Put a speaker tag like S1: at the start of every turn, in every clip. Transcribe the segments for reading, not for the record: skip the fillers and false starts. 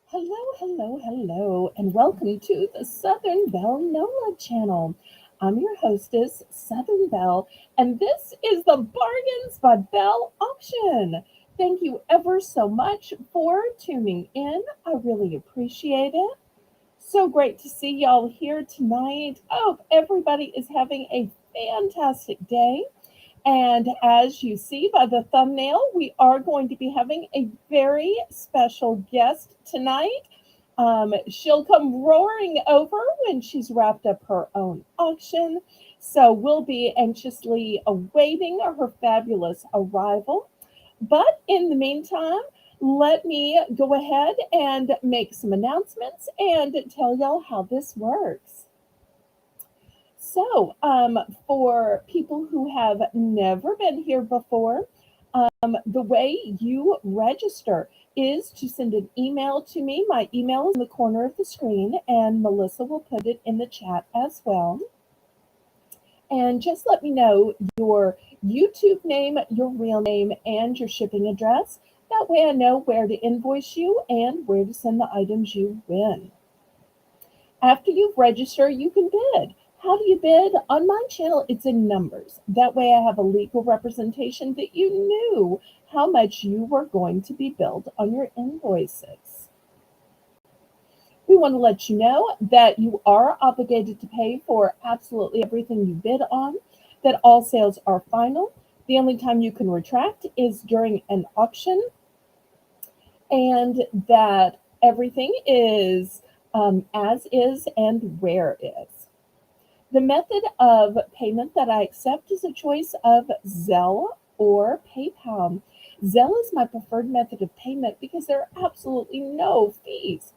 S1: Hello, and welcome to the Southern Belle NOLA channel. I'm your hostess, Southern Belle, and this is the Bargains by Belle auction. Thank you ever so much for tuning in. I really appreciate it. So great to see y'all here tonight. I hope everybody is having a fantastic day. And as you see by the thumbnail, we are going to be having a very special guest tonight. She'll come roaring over when she's wrapped up her own auction. So we'll be anxiously awaiting her fabulous arrival. But in the meantime, let me go ahead and make some announcements and tell y'all how this works. So, for people who have never been here before, the way you register is to send an email to me. My email is in the corner of the screen, and Melissa will put it in the chat as well. And just let me know your YouTube name, your real name, and your shipping address. That way I know where to invoice you and where to send the items you win. After you've registered, you can bid. How do you bid? On my channel, it's in numbers. That way I have a legal representation that you knew how much you were going to be billed on your invoices. We want to let you know that you are obligated to pay for absolutely everything you bid on, that all sales are final. The only time you can retract is during an auction, and that everything is as is and where is. The method of payment that I accept is a choice of Zelle or PayPal. Zelle is my preferred method of payment because there are absolutely no fees.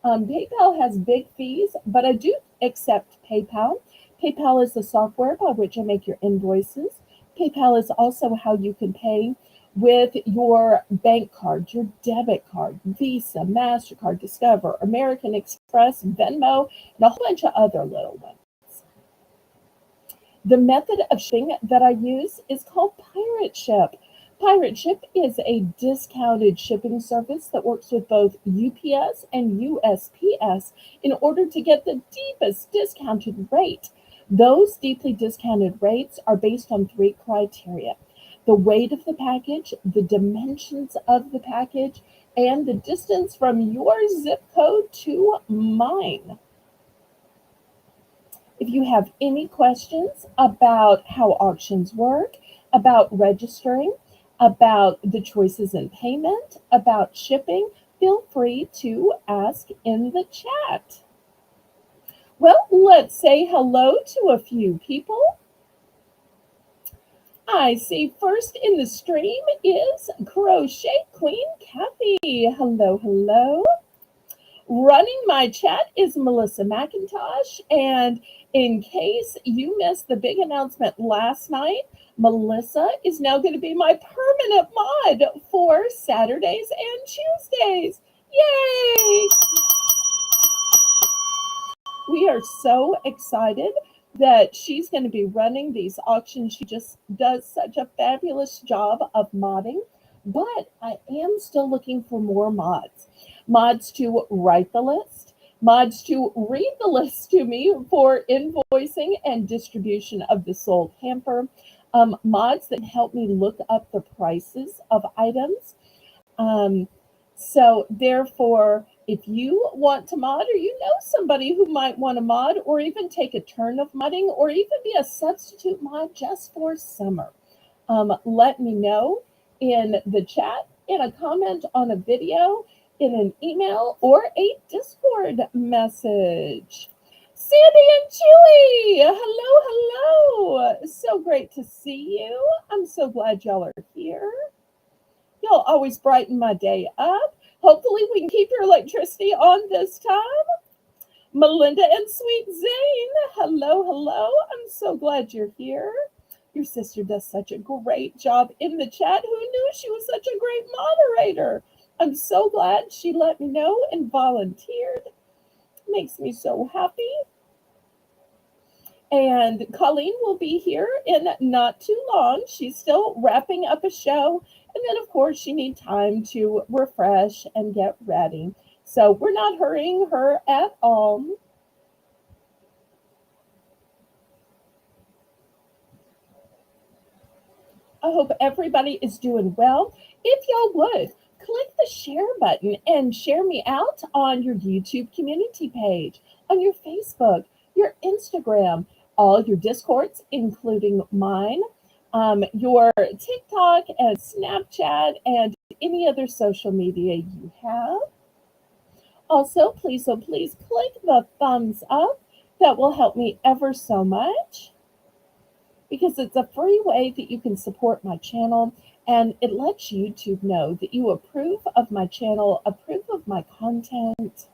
S1: PayPal has big fees, but I do accept PayPal. PayPal is the software by which I make your invoices. PayPal is also how you can pay with your bank card, your debit card, Visa, MasterCard, Discover, American Express, Venmo, and a whole bunch of other little ones. The method of shipping that I use is called Pirate Ship. Pirate Ship is a discounted shipping service that works with both UPS and USPS in order to get the deepest discounted rate. Those deeply discounted rates are based on three criteria: the weight of the package, the dimensions of the package, and the distance from your zip code to mine. If you have any questions about how auctions work, about registering, about the choices in payment, about shipping, feel free to ask in the chat. Well, let's say hello to a few people. I see first in the stream is Crochet Queen Kathy. Hello. Running my chat is Melissa McIntosh. And in case you missed the big announcement last night, Melissa is now going to be my permanent mod for Saturdays and Tuesdays. Yay! We are so excited that she's going to be running these auctions. She just does such a fabulous job of modding. But I am still looking for more mods. Mods to write the list, mods to read the list to me for invoicing and distribution of the sold hamper, mods that help me look up the prices of items. So therefore, if you want to mod, or you know somebody who might want to mod, or even take a turn of modding, or even be a substitute mod just for summer, let me know in the chat, in a comment on a video, in an email, or a Discord message. Sandy and Chewy, hello. So great to see you. I'm so glad y'all are here. Y'all always brighten my day up. Hopefully we can keep your electricity on this time. Melinda and Sweet Zane, hello. I'm so glad you're here. Your sister does such a great job in the chat. Who knew she was such a great moderator? I'm so glad she let me know and volunteered. Makes me so happy. And Colleen will be here in not too long. She's still wrapping up a show. And then, of course, she needs time to refresh and get ready. So we're not hurrying her at all. I hope everybody is doing well. If y'all would, click the share button and share me out on your YouTube community page, on your Facebook, your Instagram, all your Discords, including mine, your TikTok and Snapchat, and any other social media you have. Also, please, so please click the thumbs up. That will help me ever so much because it's a free way that you can support my channel and it lets YouTube know that you approve of my channel, approve of my content.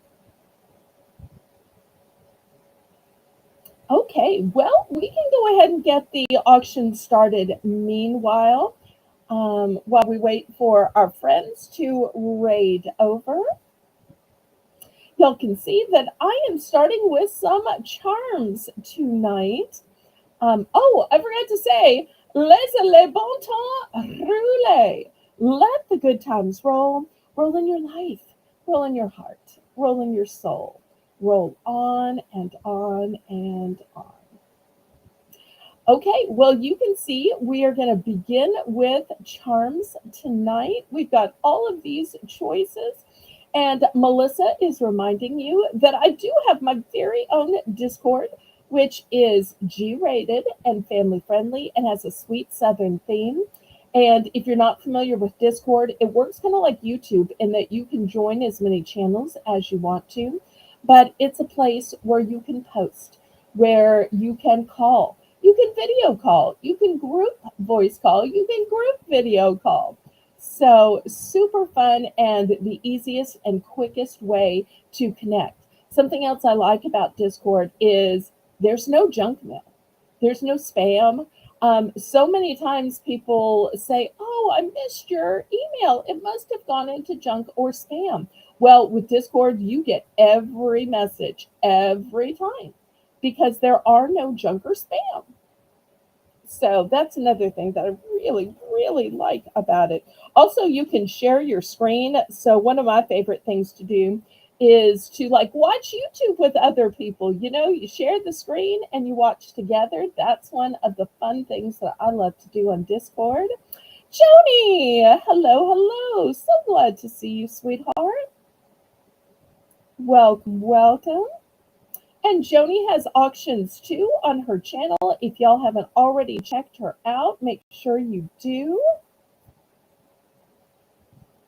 S1: Okay, well, we can go ahead and get the auction started meanwhile, while we wait for our friends to raid over. Y'all can see that I am starting with some charms tonight. Oh, I forgot to say, laissez le bon temps rouler. Let the good times roll. Roll in your life, roll in your heart, roll in your soul. Roll on and on and on. Okay, well, you can see we are going to begin with charms tonight. We've got all of these choices. And Melissa is reminding you that I do have my very own Discord, which is G rated and family friendly and has a sweet Southern theme. And if you're not familiar with Discord, it works kind of like YouTube in that you can join as many channels as you want to, but it's a place where you can post, where you can call, you can video call, you can group voice call, you can group video call. So super fun and the easiest and quickest way to connect. Something else I like about Discord is there's no junk mail. There's no spam. So many times people say, "Oh, I missed your email. It must have gone into junk or spam." Well, with Discord, you get every message every time because there are no junk or spam. So that's another thing that I really, really like about it. Also, you can share your screen. So one of my favorite things to do is to like watch YouTube with other people. You know, you share the screen and you watch together. That's one of the fun things that I love to do on Discord. Joni, hello, hello. So glad to see you, sweetheart. Welcome, welcome. And Joni has auctions too on her channel. If y'all haven't already checked her out, make sure you do.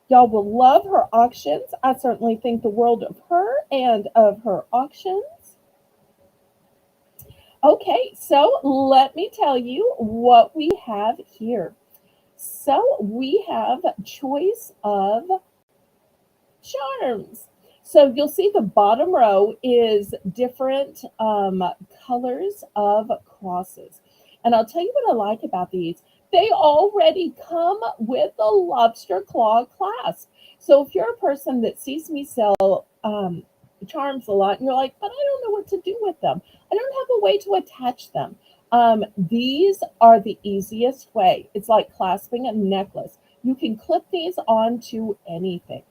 S1: Y'all will love her auctions. I certainly think the world of her and of her auctions. Okay, so let me tell you what we have here. So we have choice of charms. So you'll see the bottom row is different colors of crosses. And I'll tell you what I like about these. They already come with a lobster claw clasp. So if you're a person that sees me sell charms a lot and you're like, but I don't know what to do with them, I don't have a way to attach them. These are the easiest way. It's like clasping a necklace. You can clip these onto anything.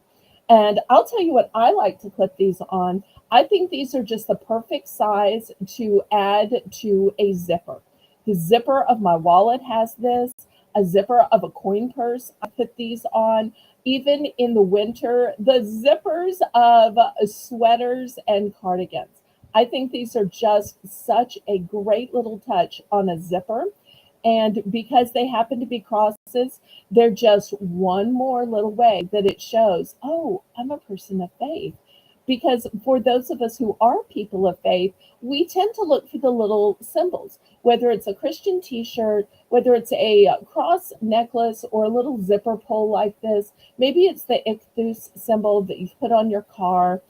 S1: And I'll tell you what I like to clip these on. I think these are just the perfect size to add to a zipper. The zipper of my wallet has this, a zipper of a coin purse. I put these on. Even in the winter, the zippers of sweaters and cardigans. I think these are just such a great little touch on a zipper. And because they happen to be crosses, they're just one more little way that it shows, oh, I'm a person of faith. Because for those of us who are people of faith, we tend to look for the little symbols, whether it's a Christian t shirt, whether it's a cross necklace, or a little zipper pull like this. Maybe it's the ichthus symbol that you've put on your car.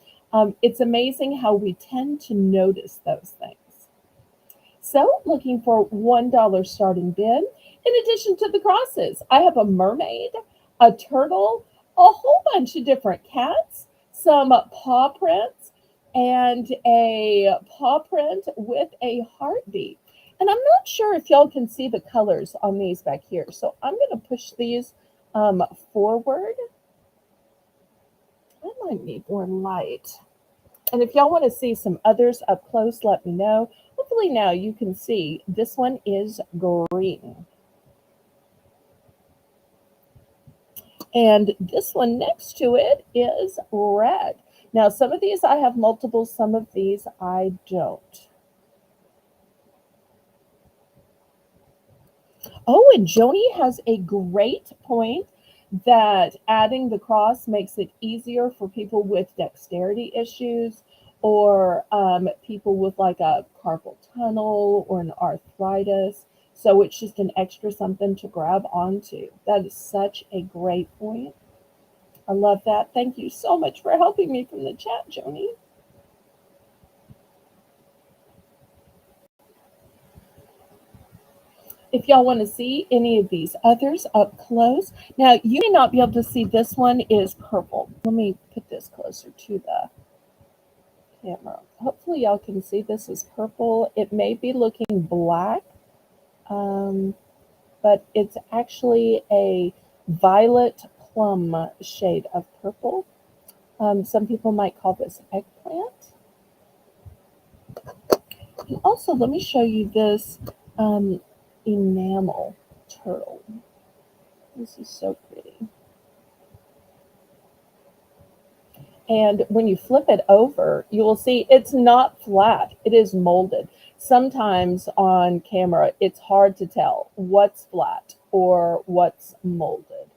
S1: It's amazing how we tend to notice those things. So, looking for $1 starting bid. In addition to the crosses, I have a mermaid, a turtle, a whole bunch of different cats, some paw prints, and a paw print with a heartbeat. And I'm not sure if y'all can see the colors on these back here. So I'm going to push these forward. I I need more light. And if y'all want to see some others up close, let me know. Hopefully now you can see this one is green. And this one next to it is red. Now, some of these I have multiples, some of these I don't. Oh, and Joni has a great point that adding the cross makes it easier for people with dexterity issues or people with like a carpal tunnel or an arthritis. So it's just an extra something to grab onto. That is such a great point. I love that. Thank you so much for helping me from the chat, Joni. If y'all want to see any of these others up close. Now, you may not be able to see this one is purple. Let me put this closer to the camera. Hopefully y'all can see this is purple. It may be looking black, but it's actually a violet plum shade of purple. Some people might call this eggplant. And also, let me show you this enamel turtle. This is so pretty. And when you flip it over, you will see it's not flat. It is molded. Sometimes on camera, it's hard to tell what's flat or what's molded.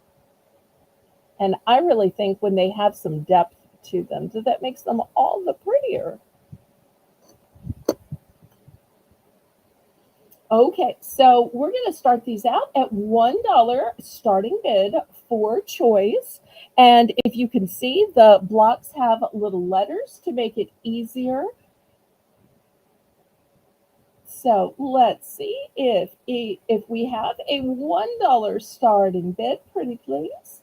S1: And I really think when they have some depth to them, that makes them all the prettier. Okay, so we're going to start these out at $1 starting bid for choice. And if you can see, the blocks have little letters to make it easier. So let's see if we have a $1 starting bid, pretty please.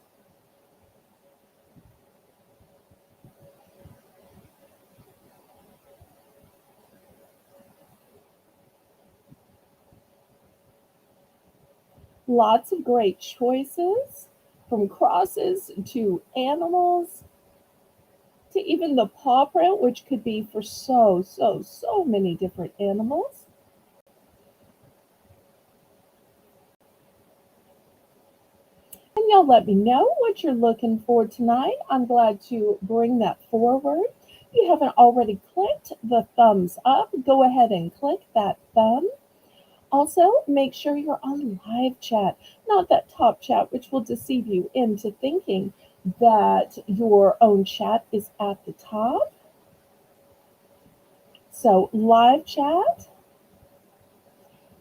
S1: Lots of great choices, from crosses to animals to even the paw print, which could be for so many different animals. And y'all let me know what you're looking for tonight. I'm glad to bring that forward. If you haven't already clicked the thumbs up, go ahead and click that thumb. Also, make sure you're on live chat, not that top chat, which will deceive you into thinking that your own chat is at the top. So live chat.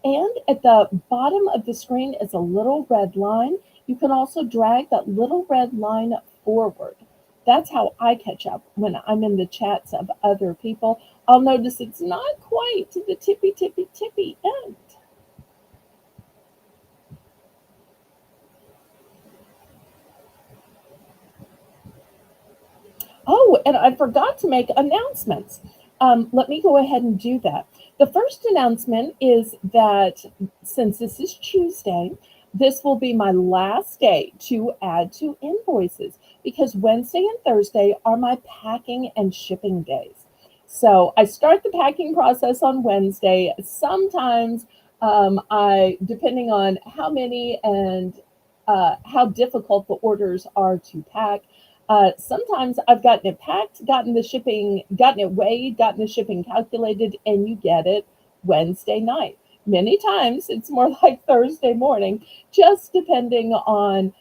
S1: And at the bottom of the screen is a little red line. You can also drag that little red line forward. That's how I catch up when I'm in the chats of other people. I'll notice it's not quite to the tippy end. Oh, and I forgot to make announcements. Let me go ahead and do that. The first announcement is that since this is Tuesday, this will be my last day to add to invoices because Wednesday and Thursday are my packing and shipping days. So I start the packing process on Wednesday. Sometimes depending on how many and how difficult the orders are to pack, sometimes I've gotten it packed, gotten it weighed, gotten the shipping calculated, and you get it Wednesday night. Many times it's more like Thursday morning, just depending on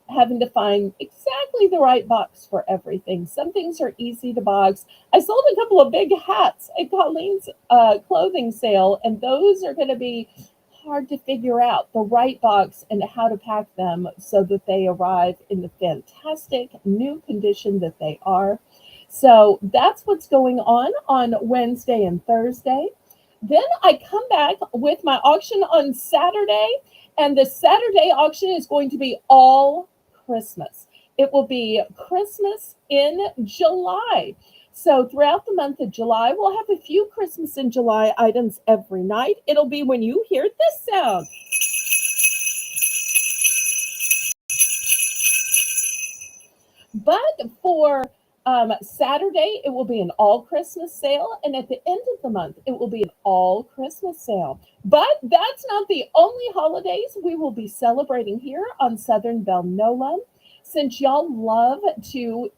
S1: having to find exactly the right box for everything. Some things are easy to box. I sold a couple of big hats at Colleen's clothing sale, and those are going to be hard to figure out the right box and how to pack them so that they arrive in the fantastic new condition that they are. So that's what's going on Wednesday and Thursday. Then I come back with my auction on Saturday, and the Saturday auction is going to be all Christmas. It will be Christmas in July. So throughout the month of July, we'll have a few Christmas in July items every night. It'll be when you hear this sound. But for Saturday, it will be an all Christmas sale. And at the end of the month, it will be an all Christmas sale. But that's not the only holidays we will be celebrating here on Southern Belle Nola. Since y'all love to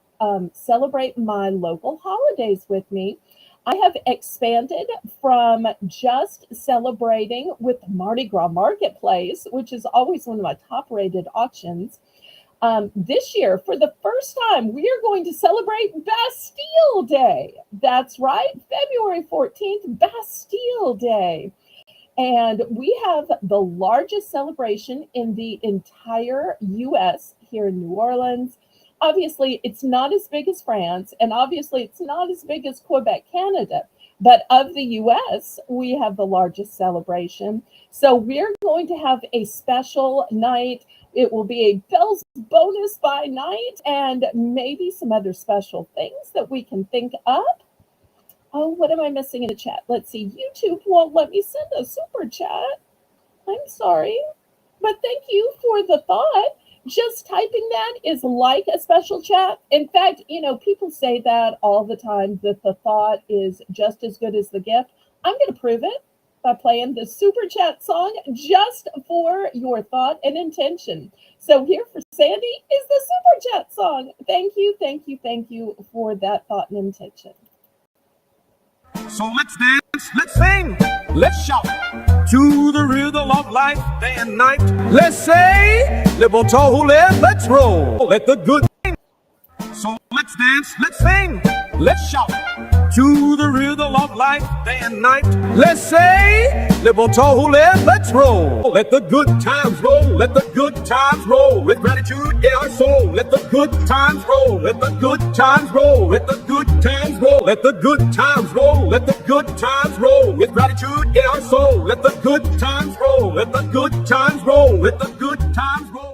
S1: celebrate my local holidays with me, I have expanded from just celebrating with the Mardi Gras Marketplace, which is always one of my top rated auctions. This year, for the first time, we are going to celebrate Bastille Day. That's right, February 14th, Bastille Day. And we have the largest celebration in the entire US here in New Orleans. Obviously, it's not as big as France, and obviously, it's not as big as Quebec, Canada. But of the US, we have the largest celebration. So we're going to have a special night. It will be a Bell's bonus by night and maybe some other special things that we can think of. Oh, what am I missing in the chat? Let's see. YouTube won't let me send a super chat. I'm sorry. But thank you for the thought. Just typing that is like a special chat. In fact, people say that all the time that the thought is just as good as the gift. I'm going to prove it by playing the super chat song just for your thought and intention. So here for Sandy is the super chat song. Thank you, thank you, thank you for that thought and intention.
S2: So let's dance, let's sing, let's shout to the rhythm of life, day and night. Let's say, Liverpool, let's roll. Let the good. So let's dance, let's sing, let's shout to the rhythm of life, day and night. Let's say, Liverpool, let's roll. Let the good times roll, let the good times roll. With gratitude in our soul, let the good times roll, let the good times roll, let the good times roll, let the good times roll, let the good times roll. With gratitude in our soul, let the good times roll, let the good times roll, let the good times roll.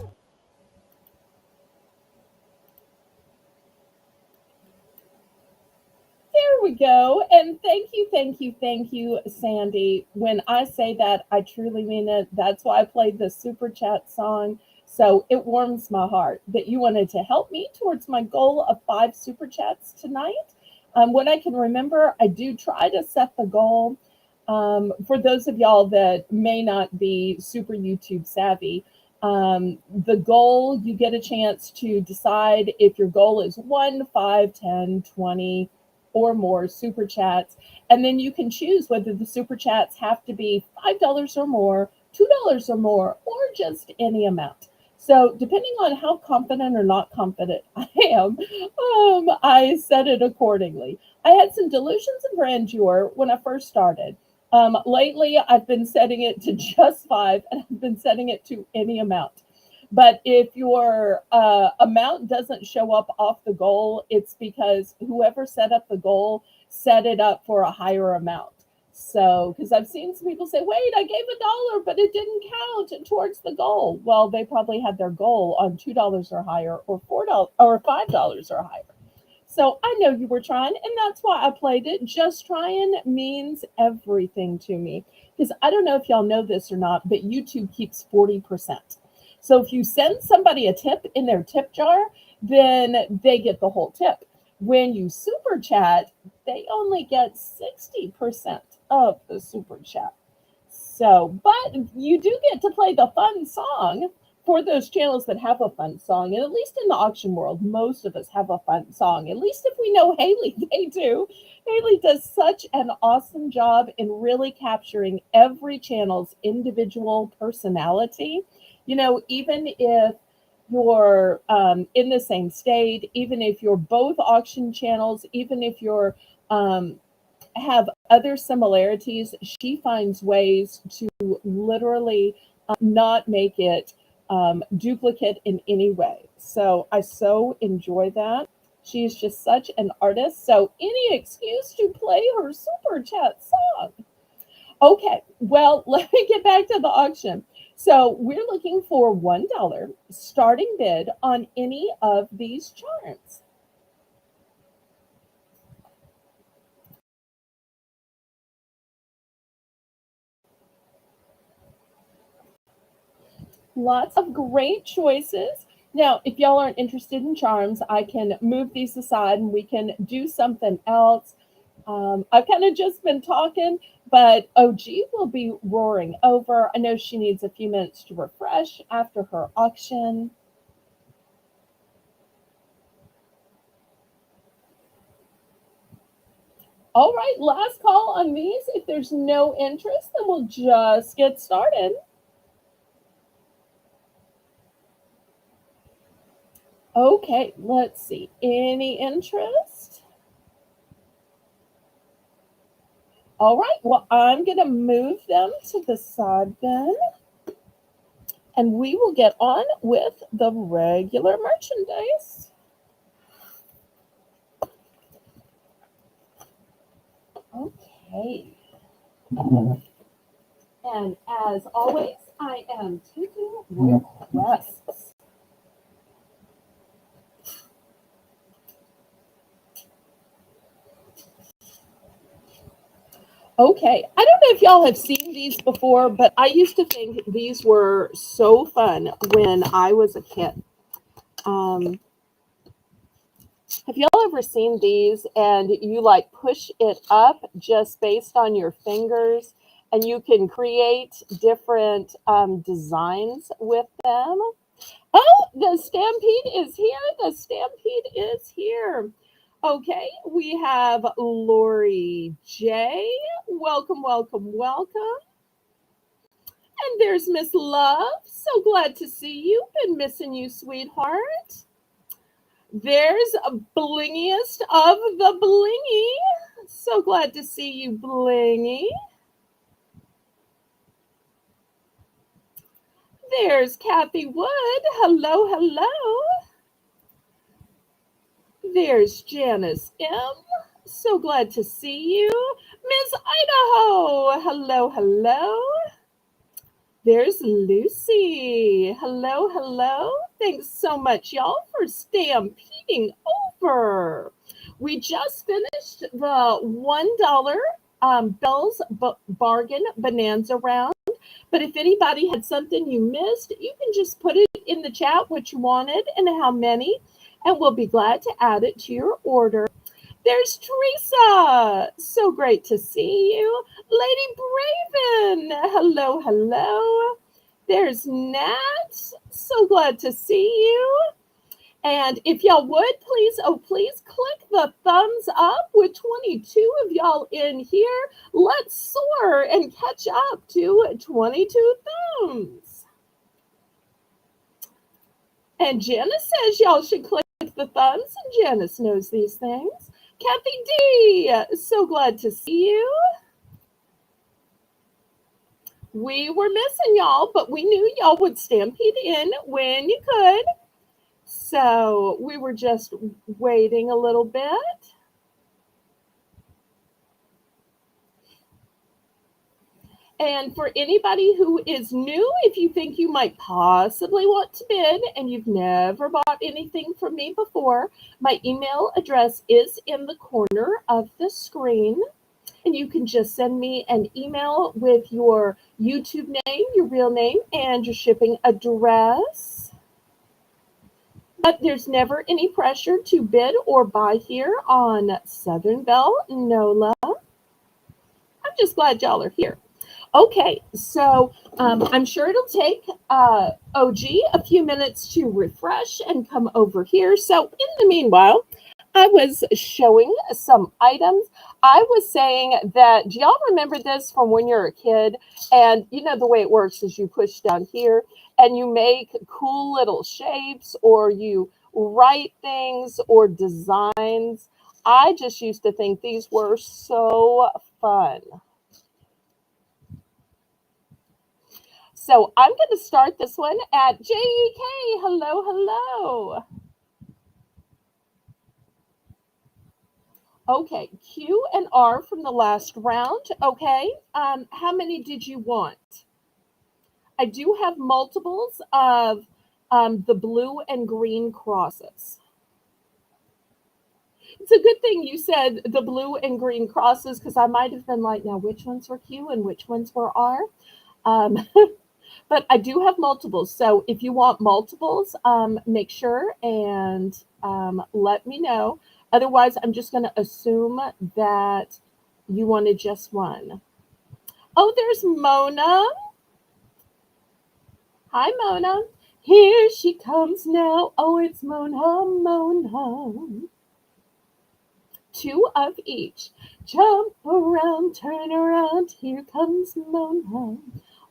S1: There we go. And thank you, thank you, thank you, Sandy. When I say that, I truly mean it. That's why I played the super chat song. So it warms my heart that you wanted to help me towards my goal of 5 super chats tonight. When I can remember, I do try to set the goal. For those of y'all that may not be super YouTube savvy, the goal, you get a chance to decide if your goal is 1, 5, 10, 20 or more super chats. And then you can choose whether the super chats have to be $5 or more, $2 or more, or just any amount. So depending on how confident or not confident I am, I set it accordingly. I had some delusions of grandeur when I first started. Lately, I've been setting it to just 5, and I've been setting it to any amount. But if your amount doesn't show up off the goal, it's because whoever set up the goal set it up for a higher amount. So, because I've seen some people say, wait, I gave $1, but it didn't count towards the goal. Well, they probably had their goal on $2 or higher, or $4 or $5 or higher. So I know you were trying, and that's why I played it. Just trying means everything to me. Because I don't know if y'all know this or not, but YouTube keeps 40%. So if you send somebody a tip in their tip jar, then they get the whole tip. When you super chat, they only get 60% of the super chat. So, but you do get to play the fun song for those channels that have a fun song. And at least in the auction world, most of us have a fun song. At least if we know Haley, they do. Haley does such an awesome job in really capturing every channel's individual personality. Even if you're in the same state, even if you're both auction channels, even if you're have other similarities, she finds ways to literally not make it duplicate in any way. So I so enjoy that. She's just such an artist. So any excuse to play her super chat song. Okay, well, let me get back to the auction. So we're looking for $1 starting bid on any of these charms. Lots of great choices. Now, if y'all aren't interested in charms, I can move these aside and we can do something else. I've kind of just been talking, but OG will be roaring over. I know she needs a few minutes to refresh after her auction. All right, last call on these. If there's no interest, then we'll just get started. Okay, let's see. Any interest? All right, well, I'm going to move them to the side then, and we will get on with the regular merchandise. Okay. And as always, I am taking requests. Okay, I don't know if y'all have seen these before, but I used to think these were so fun when I was a kid. Um, have y'all ever seen these and you like push it up just based on your fingers and you can create different designs with them? Oh, the Stampede is here. The Stampede is here. Okay, we have Lori J. Welcome, welcome, welcome. And there's Miss Love. So glad to see you. Been missing you, sweetheart. There's Blingiest of the Blingy. So glad to see you, Blingy. There's Kathy Wood. Hello, hello. There's Janice M. So glad to see you. Miss Idaho. Hello, hello. There's Lucy. Hello, hello. Thanks so much, y'all, for stampeding over. We just finished the $1 Belle's Bargain Bonanza round. But if anybody had something you missed, you can just put it in the chat what you wanted and how many, and we'll be glad to add it to your order. There's Teresa. So great to see you. Lady Braven. Hello, hello. There's Nat. So glad to see you. And if y'all would, please, oh, please click the thumbs up with 22 of y'all in here. Let's soar and catch up to 22 thumbs. And Janice says y'all should click the thumbs, and Janice knows these things. Kathy D, so glad to see you. We were missing y'all, but we knew y'all would stampede in when you could. So we were just waiting a little bit. And for anybody who is new, if you think you might possibly want to bid and you've never bought anything from me before, my email address is in the corner of the screen. And you can just send me an email with your YouTube name, your real name, and your shipping address. But there's never any pressure to bid or buy here on Southern Belle NOLA. I'm just glad y'all are here. Okay, so I'm sure it'll take OG a few minutes to refresh and come over here. So in the meanwhile, I was showing some items. I was saying that, do y'all remember this from when you're a kid? And you know the way it works is you push down here and you make cool little shapes or you write things or designs. I just used to think these were so fun. So I'm going to start this one at JEK. Hello, hello. Okay, Q and R from the last round. Okay, how many did you want? I do have multiples of the blue and green crosses. It's a good thing you said the blue and green crosses because I might have been like, now which ones were Q and which ones were R? But I do have multiples. So if you want multiples, make sure and let me know. Otherwise, I'm just going to assume that you wanted just one. Oh, there's Mona. Hi, Mona. Here she comes now. Oh, it's Mona, Mona. Two of each. Jump around, turn around. Here comes Mona.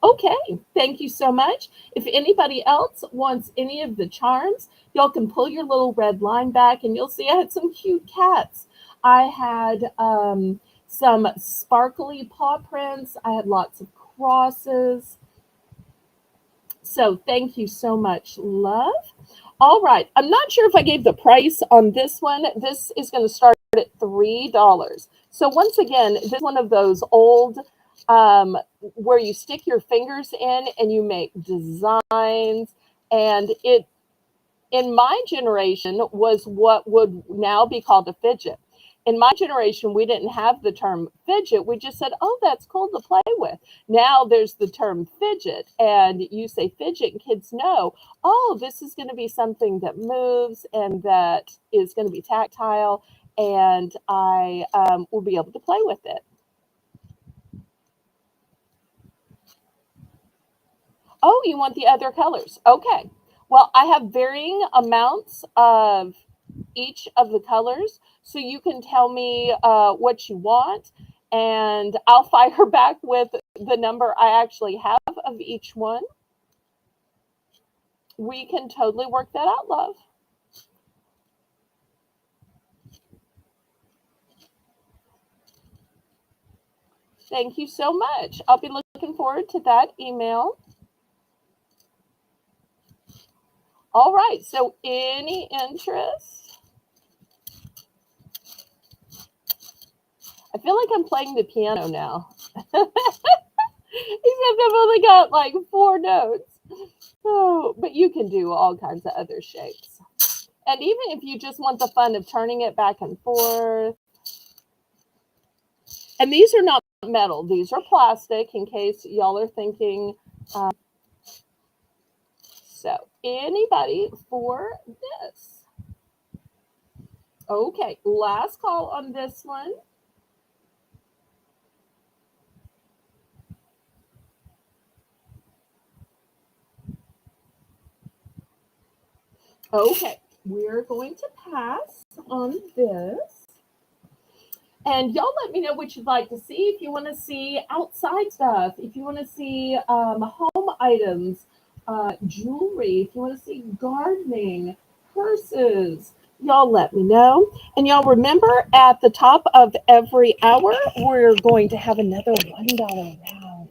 S1: Okay, thank you so much. If anybody else wants any of the charms, y'all can pull your little red line back and you'll see I had some cute cats. I had some sparkly paw prints. I had lots of crosses. So thank you so much, love. All right. I'm not sure if I gave the price on this one. This is going to start at $3. So once again, this is one of those old where you stick your fingers in and you make designs. And it, in my generation, was what would now be called a fidget. In my generation, we didn't have the term fidget. We just said, oh, that's cool to play with. Now there's the term fidget, and you say fidget, and kids know, oh, this is going to be something that moves and that is going to be tactile, and I will be able to play with it. Oh, you want the other colors? Okay. Well, I have varying amounts of each of the colors, so you can tell me what you want, and I'll fire back with the number I actually have of each one. We can totally work that out, love. Thank you so much. I'll be looking forward to that email. All right, so any interest? I feel like I'm playing the piano now. Except I've only got like 4 notes. Oh, but you can do all kinds of other shapes. And even if you just want the fun of turning it back and forth. And these are not metal. These are plastic, in case y'all are thinking. So anybody for this? Okay, last call on this one. Okay, we're going to pass on this. And y'all let me know what you'd like to see. If you want to see outside stuff, if you want to see home items, jewelry, if you want to see gardening, purses, y'all let me know. And y'all remember, at the top of every hour, we're going to have another $1 round.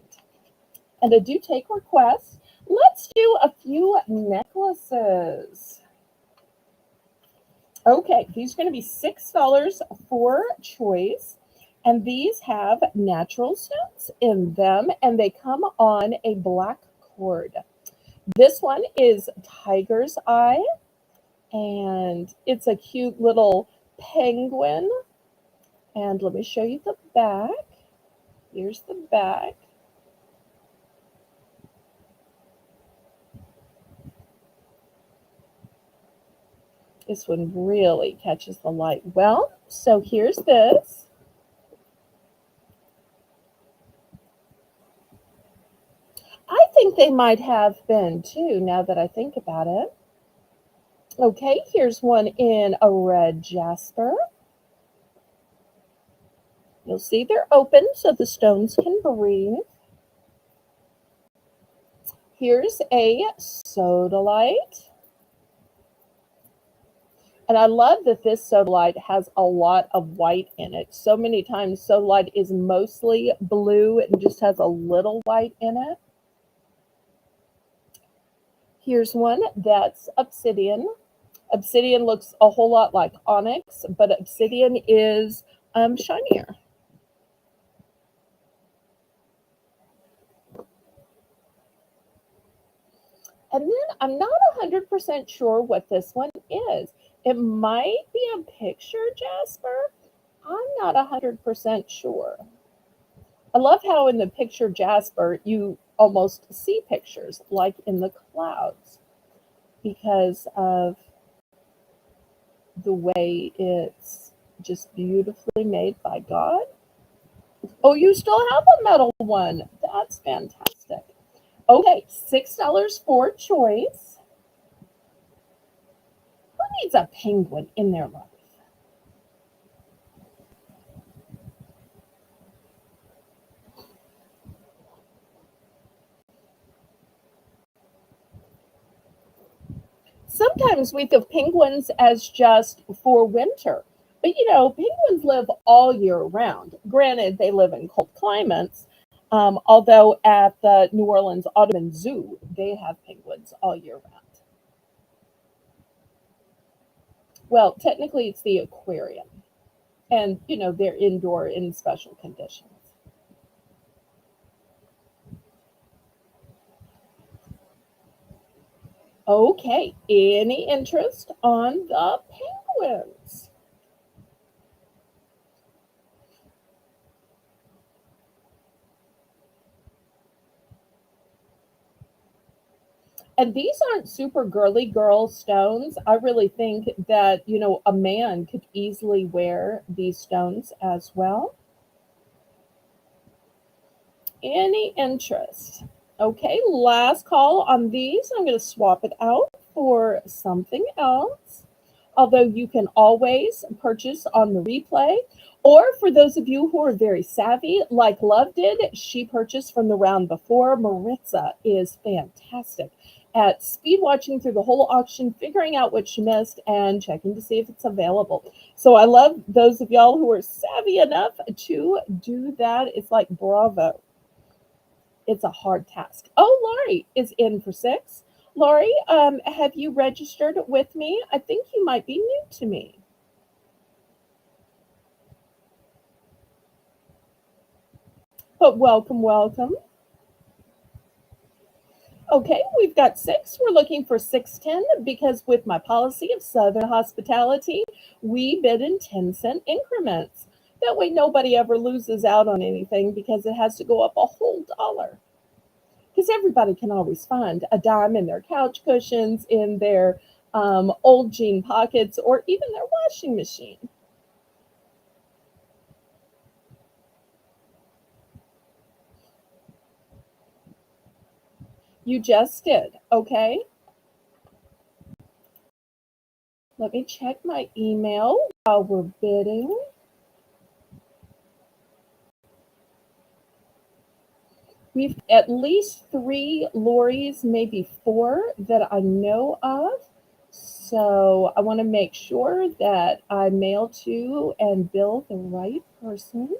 S1: And I do take requests. Let's do a few necklaces. Okay, these are going to be $6 for choice. And these have natural stones in them, and they come on a black cord. This one is Tiger's Eye, and it's a cute little penguin. And let me show you the back. Here's the back. This one really catches the light well. So here's this. I think they might have been too, now that I think about it. Okay, here's one in a red jasper. You'll see they're open so the stones can breathe. Here's a sodalite. And I love that this sodalite has a lot of white in it. So many times sodalite is mostly blue and just has a little white in it. Here's one that's obsidian. Obsidian looks a whole lot like onyx, but obsidian is shinier. And then I'm not 100% sure what this one is. It might be a picture jasper. I'm not 100% sure. I love how in the picture jasper, you almost see pictures like in the clouds because of the way it's just beautifully made by God. Oh, you still have a metal one. That's fantastic. Okay, $6 for choice. Who needs a penguin in their life? Sometimes we think of penguins as just for winter. But penguins live all year round. Granted, they live in cold climates, although at the New Orleans Audubon Zoo, they have penguins all year round. Well, technically, it's the aquarium. And, they're indoor in special conditions. Okay, any interest on the penguins? And these aren't super girly girl stones. I really think that, a man could easily wear these stones as well. Any interest? Okay, last call on these. I'm going to swap it out for something else. Although you can always purchase on the replay. Or for those of you who are very savvy, like Love did, she purchased from the round before. Maritza is fantastic at speed watching through the whole auction, figuring out what she missed, and checking to see if it's available. So I love those of y'all who are savvy enough to do that. It's like bravo. It's a hard task. Oh, Laurie is in for 6. Laurie, have you registered with me? I think you might be new to me. But welcome, welcome. Okay, we've got 6. We're looking for 610 because with my policy of Southern hospitality, we bid in 10-cent increments. That way nobody ever loses out on anything because it has to go up a whole dollar. Because everybody can always find a dime in their couch cushions, in their old jean pockets, or even their washing machine. You just did, okay? Let me check my email while we're bidding. We've at least 3 Lorries, maybe 4 that I know of. So I want to make sure that I mail to and bill the right person.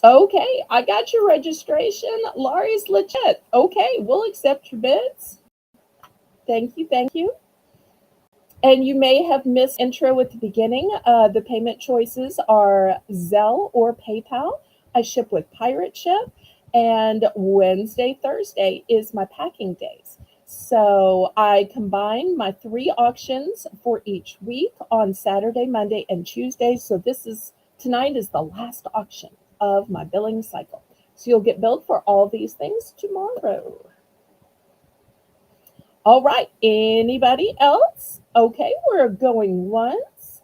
S1: Okay, I got your registration. Laurie's legit. Okay, we'll accept your bids. Thank you, thank you. And you may have missed intro at the beginning. The payment choices are Zelle or PayPal. I ship with Pirate Ship, and Wednesday, Thursday is my packing days. So I combine my 3 auctions for each week on Saturday, Monday, and Tuesday. So tonight is the last auction of my billing cycle. So you'll get billed for all these things tomorrow. All right, anybody else? Okay, we're going once.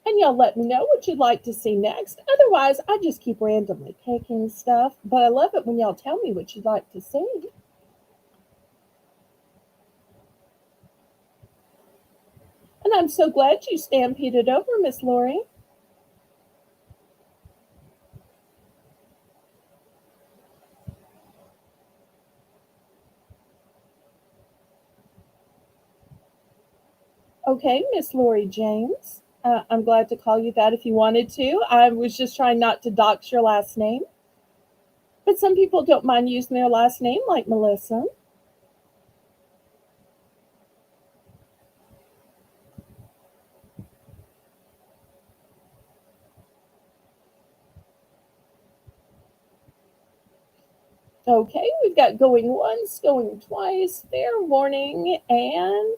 S1: And y'all let me know what you'd like to see next. Otherwise, I just keep randomly picking stuff. But I love it when y'all tell me what you'd like to see. And I'm so glad you stampeded over, Miss Lori. Okay, Miss Lori James. I'm glad to call you that if you wanted to. I was just trying not to dox your last name. But some people don't mind using their last name, like Melissa. Okay, we've got going once, going twice, fair warning, and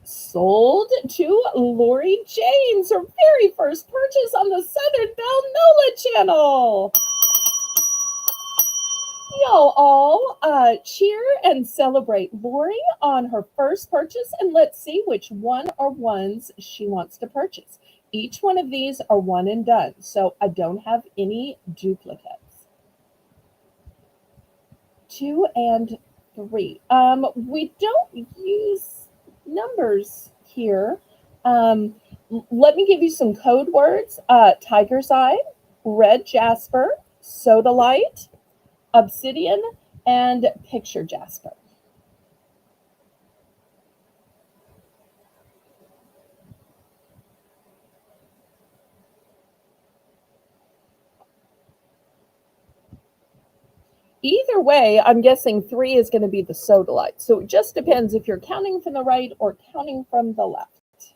S1: sold to Lori James, her very first purchase on the Southern Belle NOLA channel. Y'all all cheer and celebrate Lori on her first purchase, and let's see which one or ones she wants to purchase. Each one of these are one and done, so I don't have any duplicates. 2 and 3. We don't use numbers here. Let me give you some code words. Tiger's Eye, Red Jasper, Sodalite, Obsidian, and Picture Jasper. Either way, I'm guessing 3 is going to be the Sodalite. So it just depends if you're counting from the right or counting from the left.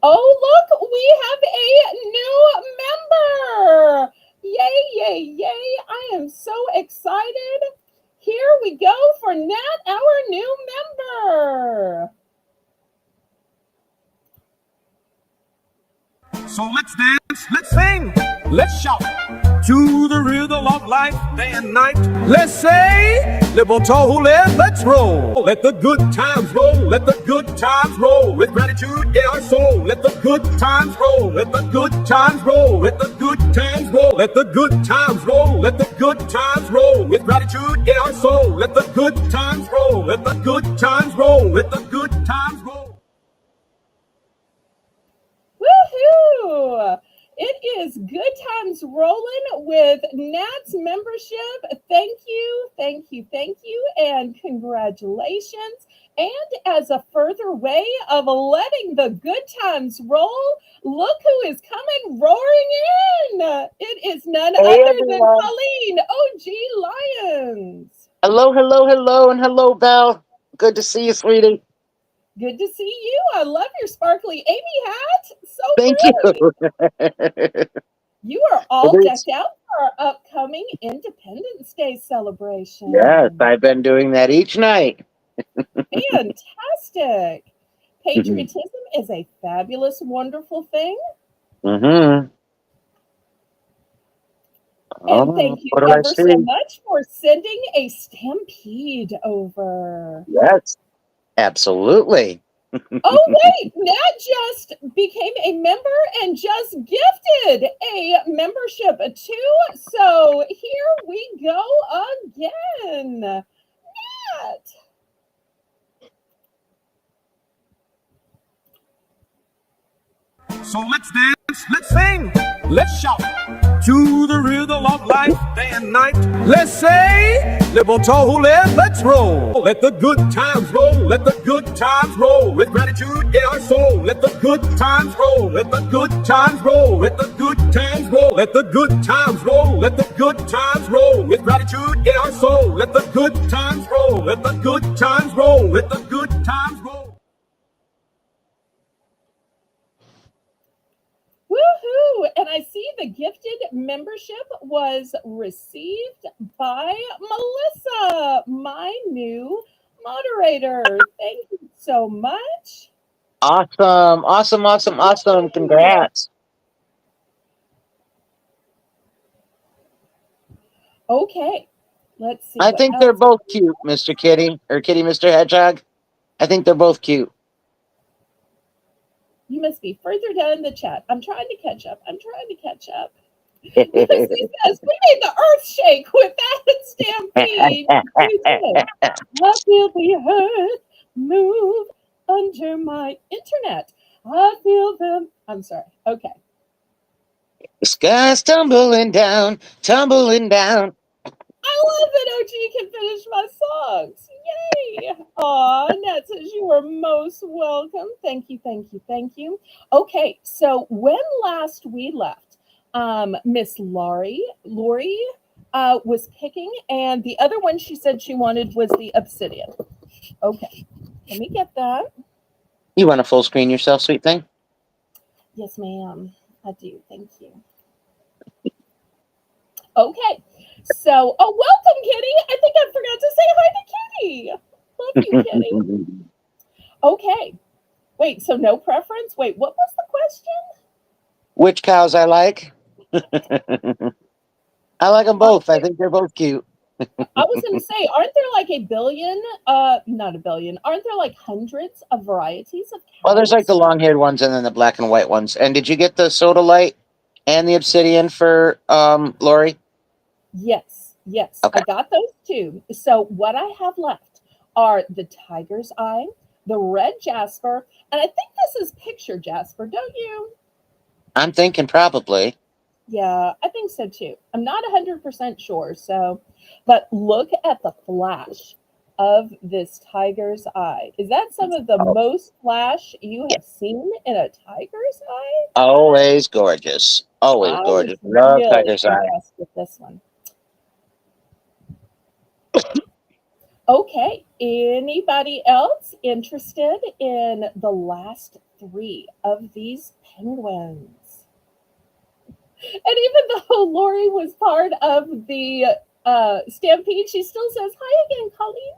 S1: Oh, look, we have a new member. Yay, yay, yay. I am so excited. Here we go for Nat, our new member.
S2: So let's dance, let's sing, let's shout to the rhythm of life day and night. Let's say, Liverpool, let's roll. Let the good times roll, let the good times roll. With gratitude in our soul, let the good times roll. Let the good times roll, let the good times roll. Let the good times roll, let the good times roll. With gratitude in our soul, let the good times roll. Let the good times roll, let the good times roll.
S1: Woohoo! It is good times rolling with Nat's membership. Thank you, thank you, thank you, and congratulations. And as a further way of letting the good times roll, look who is coming roaring in. It is none other than Colleen OG Lyons.
S3: Hello, hello, hello, and hello, Belle. Good to see you, sweetie.
S1: Good to see you. I love your sparkly Amy hat. So
S3: Thank
S1: pretty.
S3: you.
S1: You are all decked out for our upcoming Independence Day celebration.
S3: Yes, I've been doing that each night.
S1: Fantastic. Patriotism is a fabulous, wonderful thing.
S3: Mm-hmm.
S1: And thank you
S3: What did I
S1: ever
S3: see?
S1: so much for sending a stampede over.
S3: Yes, absolutely.
S1: Oh, wait, Nat just became a member and just gifted a membership too. So here we go again. Nat.
S2: So let's dance, let's sing, let's shout to the rhythm of life day and night. Let's say, Liverpool, let's roll. Let the good times roll, let the good times roll. With gratitude in our soul, let the good times roll. Let the good times roll, let the good times roll. Let the good times roll, let the good times roll. With gratitude in our soul, let the good times roll. Let the good times roll, let the good times roll.
S1: Woohoo! And I see the gifted membership was received by Melissa, my new moderator. Thank you so much.
S3: Awesome, awesome, awesome, awesome. Congrats.
S1: Okay, let's see.
S3: I think they're both cute, Mr. Kitty, or Kitty, Mr. Hedgehog. I think they're both cute.
S1: You must be further down in the chat. I'm trying to catch up. Lucy says, we made the earth shake with that stampede. I feel the earth move under my internet. I feel them. I'm sorry. Okay.
S3: The sky's tumbling down, tumbling down.
S1: I love that OG can finish my songs. Yay. Aw, Nat says you are most welcome. Thank you, thank you, thank you. Okay, so when last we left, Miss Lori was picking, and the other one she said she wanted was the obsidian. Okay, let me get that.
S3: You want to full screen yourself, sweet thing?
S1: Yes, ma'am. I do. Thank you. Okay. So, welcome, Kitty. I think I forgot to say hi to Kitty. Love you, Kitty. Okay. Wait, so no preference? Wait, what was the question?
S3: Which cows I like? I like them both. I think they're both cute.
S1: I was going to say, aren't there like a billion? Not a billion. Aren't there like hundreds of varieties of
S3: Well, there's like the
S1: cows?
S3: long-haired ones and then the black and white ones. And did you get the soda light and the obsidian for Lori?
S1: Yes, yes,
S3: Okay.
S1: I got those too. So what I have left are the tiger's eye, the red jasper, and I think this is picture jasper, don't you?
S3: I'm thinking probably.
S1: Yeah, I think so too. I'm not 100% sure. So, but look at the flash of this tiger's eye. Is that some of the
S3: Oh,
S1: most flash you have seen in a tiger's eye?
S3: always gorgeous. Always
S1: I was
S3: gorgeous. Love
S1: really
S3: tiger's eye.
S1: impressed with this one. Okay, anybody else interested in the last three of these penguins? And even though Lori was part of the stampede, she still says hi again, Colleen.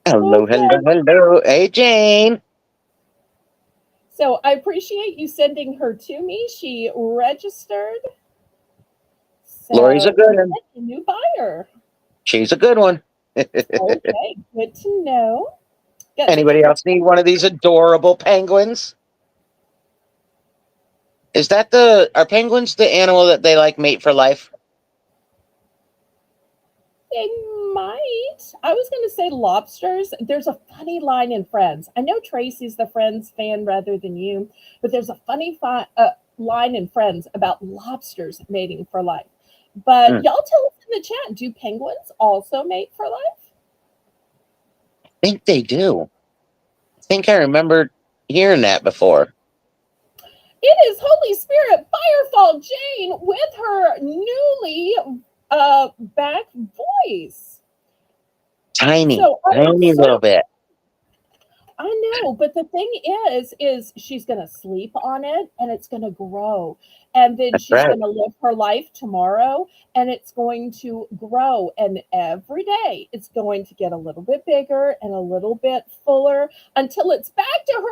S3: Hello, hello,
S1: Okay,
S3: hello. Hey, Jane.
S1: so I appreciate you sending her to me. She registered,
S3: Lori's a
S1: so
S3: good
S1: we
S3: one.
S1: get a new buyer.
S3: She's a good one.
S1: Okay, good to know. Got some
S3: Anybody
S1: people.
S3: else need one of these adorable penguins? Are penguins the animal that they like mate for life?
S1: They might. I was going to say lobsters. There's a funny line in Friends. I know Tracy's the Friends fan rather than you, but there's a funny line in Friends about lobsters mating for life. But
S3: Hmm,
S1: y'all tell us in the chat, do penguins also mate for life?
S3: I think they do. I think I remember hearing that before.
S1: It is Holy Spirit Firefall Jane with her newly back voice.
S3: Tiny,
S1: So I'm
S3: tiny
S1: so
S3: little bit.
S1: I know, but the thing is she's gonna sleep on it and it's gonna grow. And then
S3: That's
S1: she's
S3: right.
S1: gonna live her life tomorrow and it's going to grow. And every day it's going to get a little bit bigger and a little bit fuller until it's back to her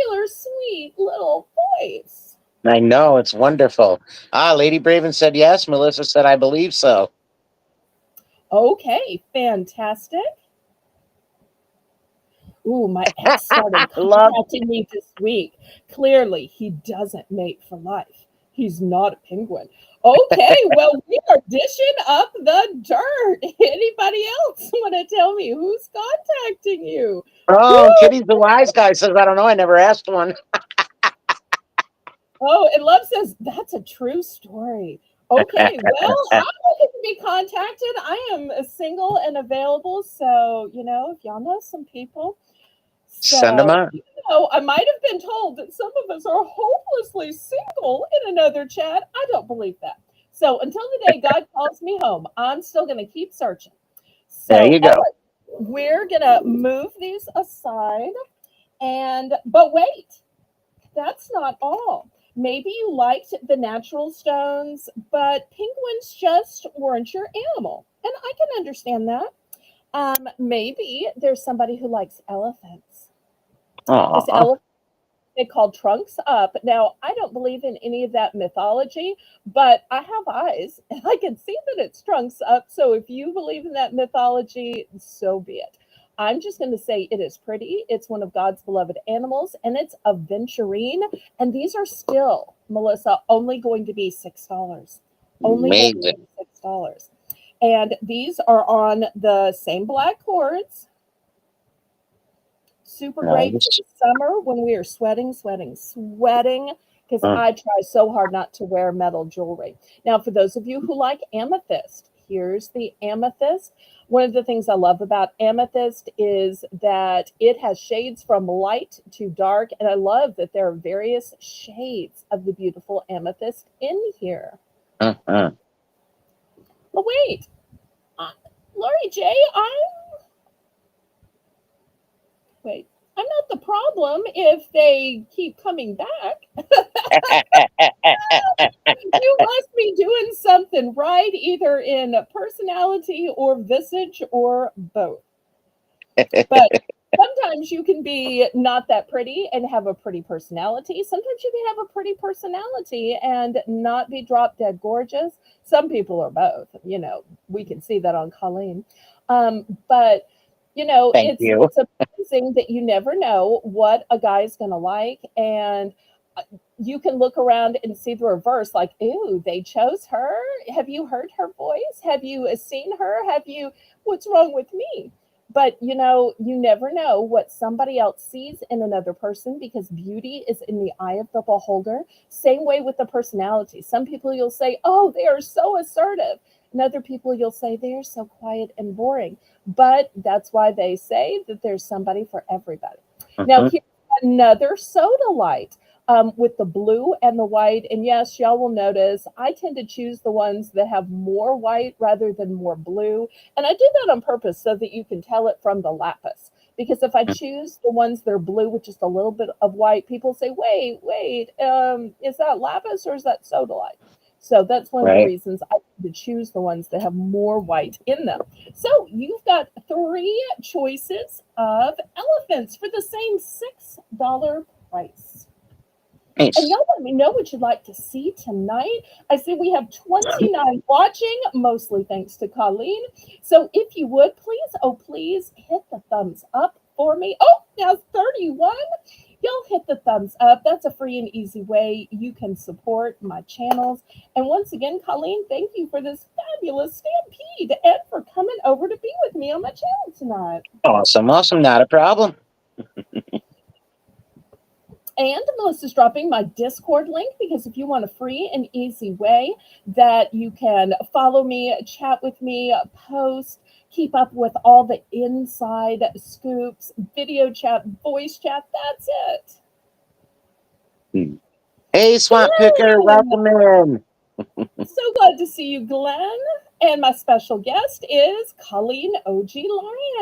S1: regular sweet little voice.
S3: I know, it's wonderful. Ah, Lady Braven said yes. Melissa said, I believe so.
S1: Okay, fantastic. Ooh, my ex started
S3: Love.
S1: contacting me this week. Clearly, he doesn't mate for life. He's not a penguin. Okay, well, we are dishing up the dirt. Anybody else want to tell me who's contacting you?
S3: Oh,
S1: Woo!
S3: Kitty's the wise guy says, I don't know. I never asked one.
S1: Oh, and Love says that's a true story. Okay, well, I'm looking to be contacted. I am single and available, so if y'all know some people.
S3: Send them
S1: So,
S3: on.
S1: I might have been told that some of us are hopelessly single in another chat. I don't believe that. So, until the day God calls me home, I'm still going to keep searching.
S3: There
S1: So,
S3: you
S1: all
S3: go.
S1: right, we're going to move these aside. But wait, that's not all. Maybe you liked the natural stones, but penguins just weren't your animal. And I can understand that. Maybe there's somebody who likes elephants. This
S3: Aw.
S1: elephant they called trunks up. Now, I don't believe in any of that mythology, but I have eyes and I can see that it's trunks up. So if you believe in that mythology, so be it. I'm just going to say it is pretty. It's one of God's beloved animals and it's a venturine. And these are still, Melissa, only going to be $6. Only going to
S3: Amazing.
S1: be $6. And these are on the same black cords. Super great for
S3: Nice.
S1: the summer when we are sweating, because
S3: Mm.
S1: I try so hard not to wear metal jewelry. Now, for those of you who like amethyst, here's the amethyst. One of the things I love about amethyst is that it has shades from light to dark, and I love that there are various shades of the beautiful amethyst in here.
S3: Mm-hmm.
S1: But wait, uh, Lori J, Wait, I'm not the problem if they keep coming back. You must be doing something right, either in personality or visage or both. But sometimes you can be not that pretty and have a pretty personality. Sometimes you can have a pretty personality and not be drop dead gorgeous. Some people are both. We can see that on Colleen. But
S3: Thank
S1: it's
S3: you.
S1: it's amazing that you never know what a guy's gonna like, and you can look around and see the reverse. Like, ooh, they chose her. Have you heard her voice? Have you seen her? Have you? What's wrong with me? But you never know what somebody else sees in another person, because beauty is in the eye of the beholder. Same way with the personality. Some people you'll say, oh, they are so assertive. And other people you'll say they are so quiet and boring. But that's why they say that there's somebody for everybody. Now,
S3: Mhm.
S1: here's another soda light. With the blue and the white. And yes, y'all will notice I tend to choose the ones that have more white rather than more blue. And I do that on purpose so that you can tell it from the lapis. Because if I choose the ones that are blue with just a little bit of white, people say, wait, is that lapis or is that soda light? So that's one of the
S3: Right.
S1: reasons I tend to choose the ones that have more white in them. So you've got 3 choices of elephants for the same $6 price. And
S3: Nice.
S1: y'all let me know what you'd like to see tonight. I see we have 29 watching, mostly thanks to Colleen. So if you would, please hit the thumbs up for me. Oh, now 31. Y'all hit the thumbs up. That's a free and easy way you can support my channels. And once again, Colleen, thank you for this fabulous stampede and for coming over to be with me on my channel tonight.
S3: Awesome. Awesome. Not a problem.
S1: And Melissa's dropping my Discord link, because if you want a free and easy way that you can follow me, chat with me, post, keep up with all the inside scoops, video chat, voice chat, that's it.
S3: Hey, Swamp Picker,
S1: Glenn!
S3: welcome in.
S1: So glad to see you, Glenn. And my special guest is Colleen OG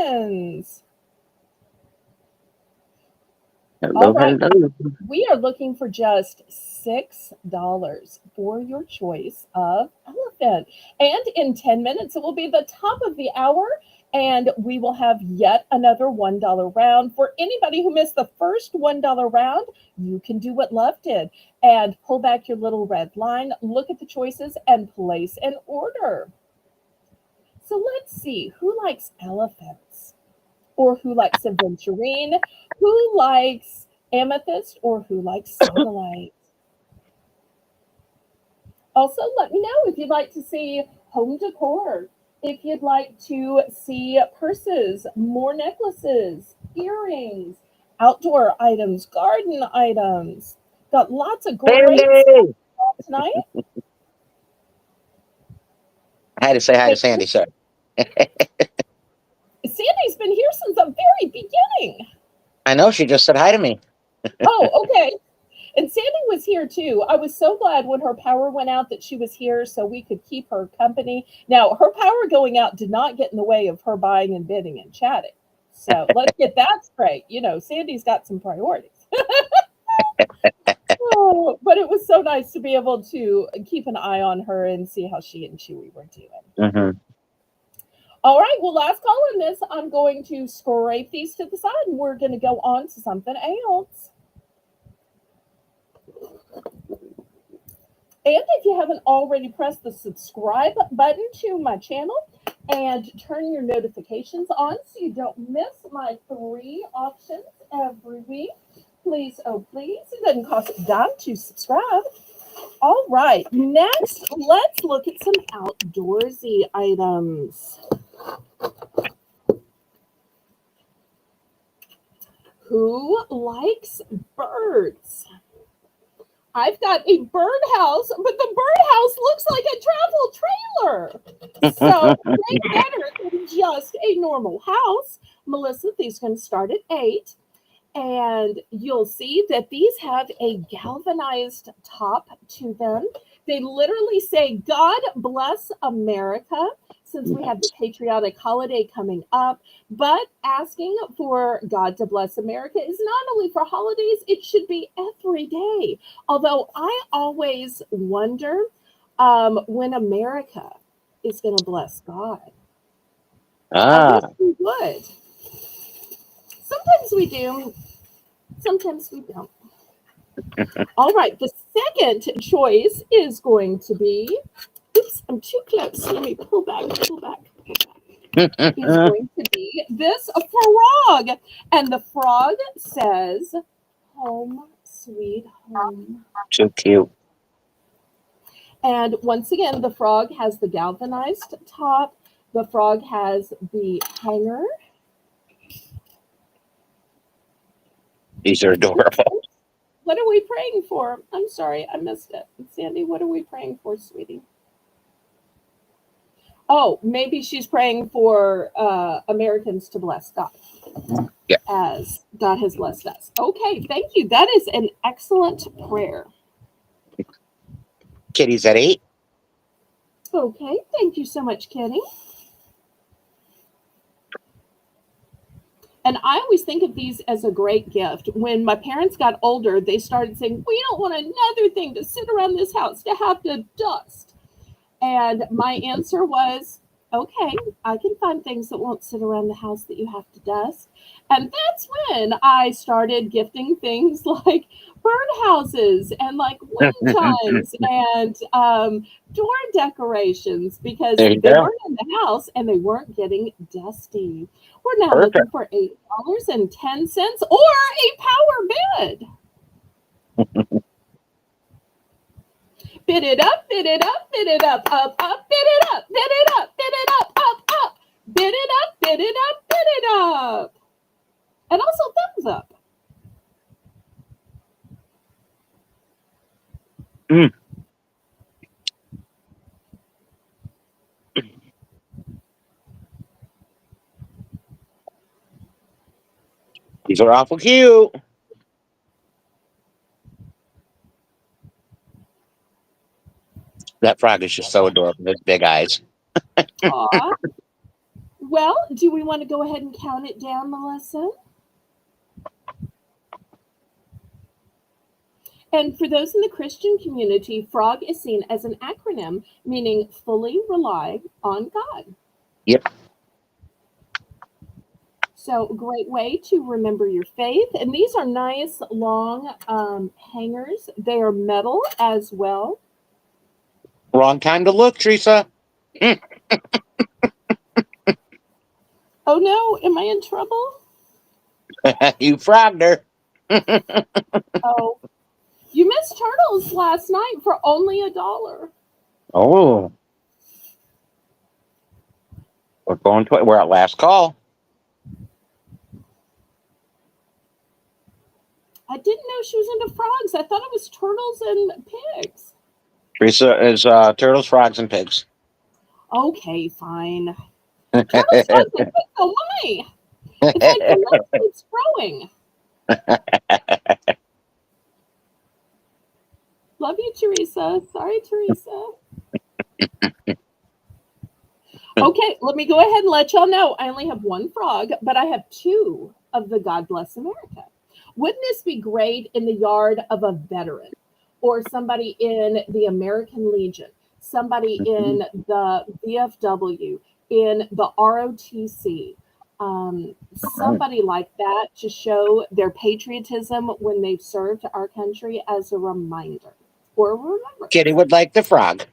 S1: Lyons. All
S3: Hello,
S1: right.
S3: hello.
S1: We are looking for just $6 for your choice of elephant. And in 10 minutes, it will be the top of the hour, and we will have yet another $1 round. For anybody who missed the first $1 round, you can do what Love did and pull back your little red line, look at the choices, and place an order. So let's see who likes elephants, or who likes aventurine, who likes amethyst, or who likes sodalite. Also, let me know if you'd like to see home decor, if you'd like to see purses, more necklaces, earrings, outdoor items, garden items. Got lots of great
S3: Sandy!
S1: stuff tonight.
S3: I had to say hi to
S1: Wait,
S3: Sandy, sorry.
S1: Sandy's been here since the very beginning.
S3: I know, she just said hi to me.
S1: Oh, okay. And Sandy was here too. I was so glad when her power went out that she was here so we could keep her company. Now, her power going out did not get in the way of her buying and bidding and chatting. So let's get that straight. Sandy's got some priorities. Oh, but it was so nice to be able to keep an eye on her and see how she and Chewy were doing.
S3: Mm-hmm.
S1: All right, well, last call on this. I'm going to scrape these to the side and we're going to go on to something else. And if you haven't already pressed the subscribe button to my channel and turn your notifications on so you don't miss my 3 auctions every week, please, oh please, it doesn't cost a dime to subscribe. All right, next, let's look at some outdoorsy items. Who likes birds? I've got a birdhouse, but the birdhouse looks like a travel trailer. So way better than just a normal house. Melissa, these can start at 8. And you'll see that these have a galvanized top to them. They literally say, God bless America. since we have the patriotic holiday coming up. But asking for God to bless America is not only for holidays, it should be every day. Although I always wonder when America is going to bless God. I wish we would. Sometimes we do, sometimes we don't. All right, the second choice is going to be, oops, I'm too close. Let me pull back. Is going to be this frog. And the frog says, home, sweet home.
S3: So cute.
S1: And once again, the frog has the galvanized top. The frog has the hanger.
S3: These are adorable.
S1: What are we praying for? I'm sorry, I missed it. Sandy, what are we praying for, sweetie? Oh, maybe she's praying for Americans to bless God.
S3: Yeah.
S1: As God has blessed us. Okay, thank you. That is an excellent prayer.
S3: Kitty's at 8.
S1: Okay, thank you so much, Kitty. And I always think of these as a great gift. When my parents got older, they started saying, we don't want another thing to sit around this house to have to dust. And my answer was, okay, I can find things that won't sit around the house that you have to dust. And that's when I started gifting things like birdhouses and like wind chimes and door decorations, because they weren't in the house and they weren't getting dusty. We're now looking for $8.10 or a power bid. Bid it up, bid it up, bid it up, up, bid it up, bid it up, bid it up, up. Bid it up, bid it up, bid it up. And also thumbs up.
S3: These are awful cute. That frog is just so adorable. His big eyes.
S1: Aw. Well, do we want to go ahead and count it down, Melissa? And for those in the Christian community, FROG is seen as an acronym meaning fully rely on God.
S3: Yep.
S1: So a great way to remember your faith. And these are nice long hangers. They are metal as well.
S3: Wrong time to look, Teresa.
S1: Oh no, am I in trouble?
S3: You frogged her.
S1: Oh, you missed turtles last night for only $1.
S3: Oh. We're at last call.
S1: I didn't know she was into frogs. I thought it was turtles and pigs.
S3: Teresa is turtles, frogs, and pigs.
S1: Okay, fine. Turtles, frogs, and pigs. Oh my! It's like the list keeps growing. Love you, Teresa. Sorry, Teresa. Okay, let me go ahead and let y'all know I only have one frog, but I have two of the God Bless America. Wouldn't this be great in the yard of a veteran or somebody in the American Legion, somebody in the VFW, in the ROTC, somebody like that to show their patriotism when they've served our country as a reminder or a remembrance.
S3: Kitty would like the frog.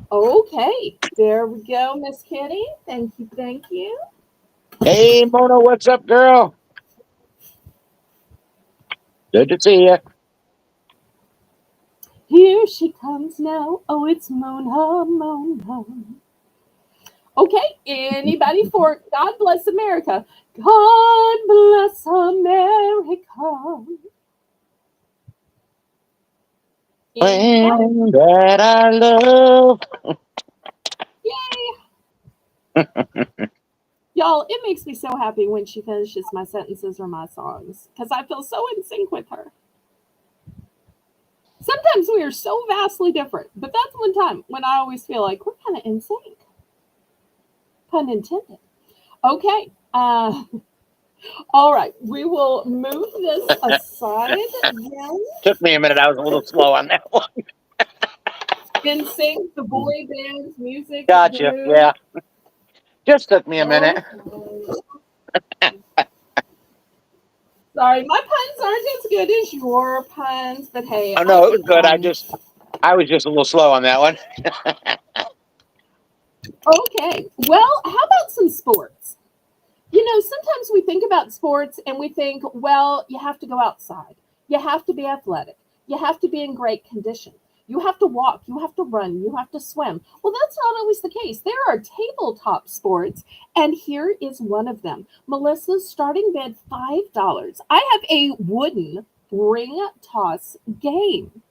S1: Okay, there we go, Miss Kitty. Thank you, thank you.
S3: Hey, Mona, what's up, girl? Good to see you.
S1: Here she comes now. Oh, it's Mona, Mona. Okay, anybody for God Bless America? God bless America.
S3: Land that I love.
S1: Yay! Y'all, it makes me so happy when she finishes my sentences or my songs because I feel so in sync with her. Sometimes we are so vastly different, but that's one time when I always feel like we're kind of in sync. pun intended. Okay. All right. We will move this aside then.
S3: Took me a minute. I was a little slow on that one.
S1: NSYNC, the boy bands, music,
S3: Gotcha.
S1: group.
S3: Yeah. Just took me a minute.
S1: Okay. Sorry, my puns aren't as good as your puns, but hey,
S3: Oh
S1: I
S3: no, it was good.
S1: try.
S3: I was just a little slow on that one.
S1: Okay. Well, how about some sports? Sometimes we think about sports and we think, well, you have to go outside. You have to be athletic. You have to be in great condition. You have to walk. You have to run. You have to swim. Well, that's not always the case. There are tabletop sports, and here is one of them. Melissa's starting bid $5. I have a wooden ring toss game.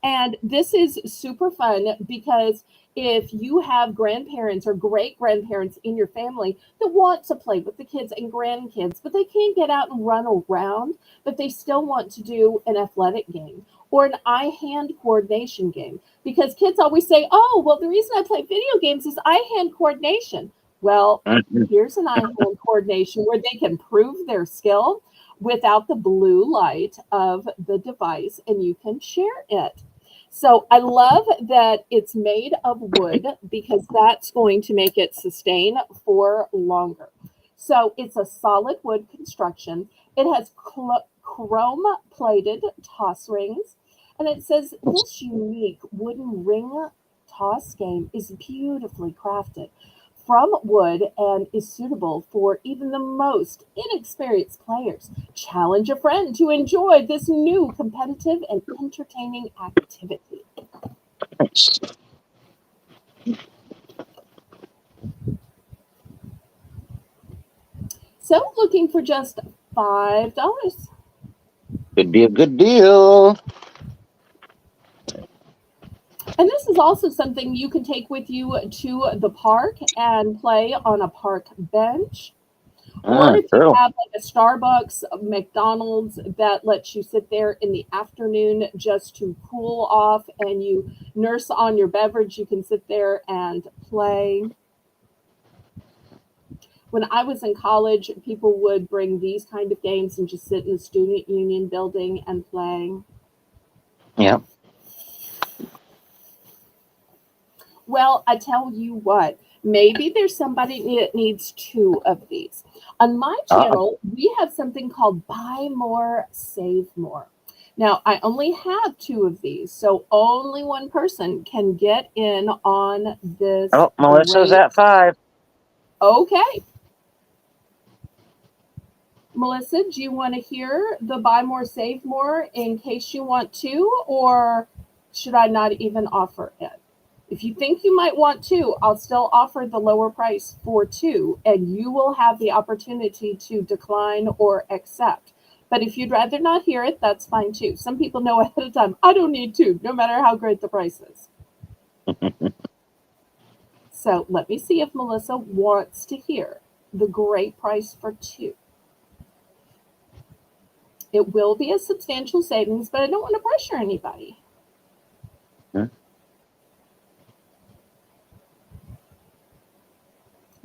S1: And this is super fun because if you have grandparents or great grandparents in your family that want to play with the kids and grandkids, but they can't get out and run around, but they still want to do an athletic game or an eye hand coordination game. Because kids always say, oh, well, the reason I play video games is eye hand coordination. Well, here's an eye hand coordination where they can prove their skill without the blue light of the device and you can share it. So I love that it's made of wood because that's going to make it sustain for longer. So it's a solid wood construction. It has chrome plated toss rings. And it says this unique wooden ring toss game is beautifully crafted from wood and is suitable for even the most inexperienced players. Challenge a friend to enjoy this new competitive and entertaining activity. So, looking for just $5.
S3: Could be a good deal.
S1: And this is also something you can take with you to the park and play on a park bench. Or if you
S3: True.
S1: have like a Starbucks, a McDonald's that lets you sit there in the afternoon just to cool off and you nurse on your beverage, you can sit there and play. When I was in college, people would bring these kind of games and just sit in the student union building and play.
S3: Yeah.
S1: Well, I tell you what, maybe there's somebody that needs two of these. On my channel, we have something called Buy More, Save More. Now, I only have two of these, so only one person can get in on this.
S3: Oh, Melissa's
S1: great.
S3: at 5.
S1: Okay. Melissa, do you want to hear the Buy More, Save More in case you want to, or should I not even offer it? If you think you might want to, I'll still offer the lower price for two, and you will have the opportunity to decline or accept. But if you'd rather not hear it, that's fine too. Some people know ahead of time, I don't need two, no matter how great the price is. So let me see if Melissa wants to hear the great price for two. It will be a substantial savings, but I don't want to pressure anybody.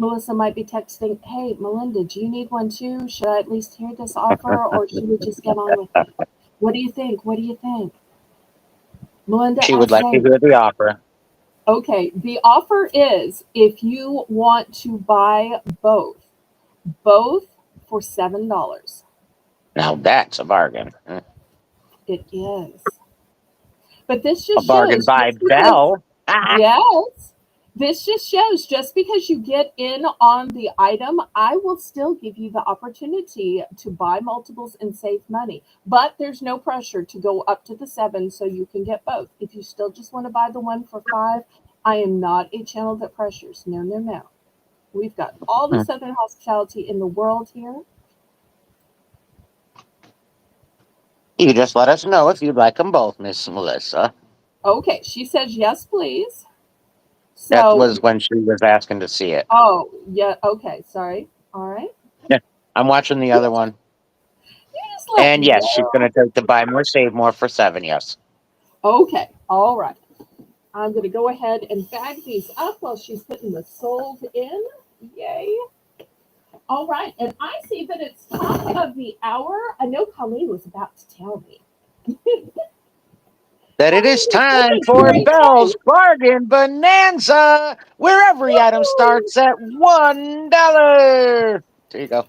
S1: Melissa might be texting, hey, Melinda, do you need one too? Should I at least hear this offer or should we just get on with it? What do you think? What do you think? Melinda,
S3: She would like to hear the offer.
S1: Okay, the offer is if you want to buy both for $7.
S3: Now that's a bargain.
S1: It is. But this just
S3: A bargain
S1: shows
S3: by Belle.
S1: yes. This just shows just because you get in on the item, I will still give you the opportunity to buy multiples and save money. But there's no pressure to go up to the 7 so you can get both. If you still just want to buy the one for 5, I am not a channel that pressures. No, no, no. We've got all the Southern hospitality in the world here.
S3: You just let us know if you'd like them both, Miss Melissa.
S1: Okay, she says yes, please. So,
S3: that was when she was asking to see it.
S1: Oh, yeah. Okay, sorry. All right.
S3: Yeah, I'm watching the other one. And yes, she's going to take the Buy More, Save More for 7, yes.
S1: Okay, all right. I'm going to go ahead and bag these up while she's putting the sold in. Yay. All right. And I see that it's top of the hour. I know Colleen was about to tell me.
S3: That it
S1: Colleen
S3: is
S1: is such
S3: time
S1: a
S3: for
S1: great
S3: Belle's
S1: time.
S3: Bargain Bonanza, where every item
S1: Woo!
S3: starts at $1. There you go.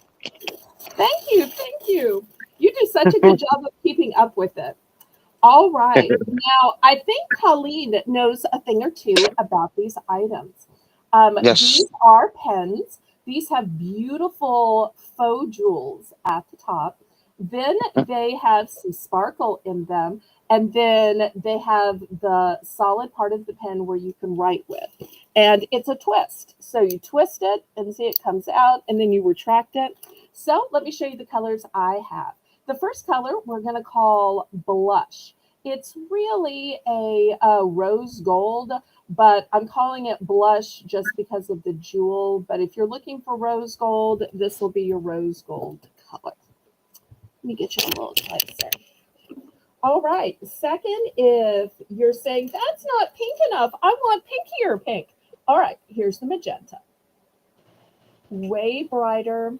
S1: Thank you. Thank you. You do such a good job of keeping up with it. All right. Now, I think Colleen knows a thing or two about these items.
S3: Yes.
S1: These are pens. These have beautiful faux jewels at the top. Then they have some sparkle in them. And then they have the solid part of the pen where you can write with. And it's a twist. So you twist it and see it comes out, and then you retract it. So let me show you the colors I have. The first color we're going to call blush. It's really a rose gold, but I'm calling it blush just because of the jewel. But if you're looking for rose gold, this will be your rose gold color. Let me get you a little closer. All right. Second, if you're saying that's not pink enough, I want pinkier pink. All right, here's the magenta. Way brighter,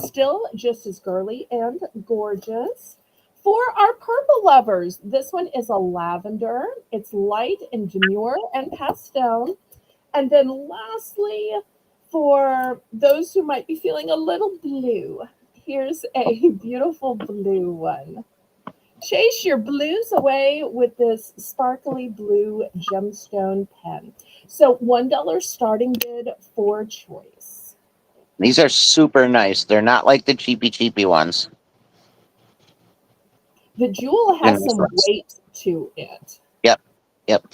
S1: still just as girly and gorgeous. For our purple lovers, this one is a lavender. It's light and demure and pastel. And then lastly, for those who might be feeling a little blue, here's a beautiful blue one. Chase your blues away with this sparkly blue gemstone pen. So $1 starting bid for choice.
S3: These are super nice. They're not like the cheapy ones.
S1: The jewel
S3: They're
S1: has
S3: nice
S1: some
S3: ones.
S1: weight to it.
S3: Yep. Yep.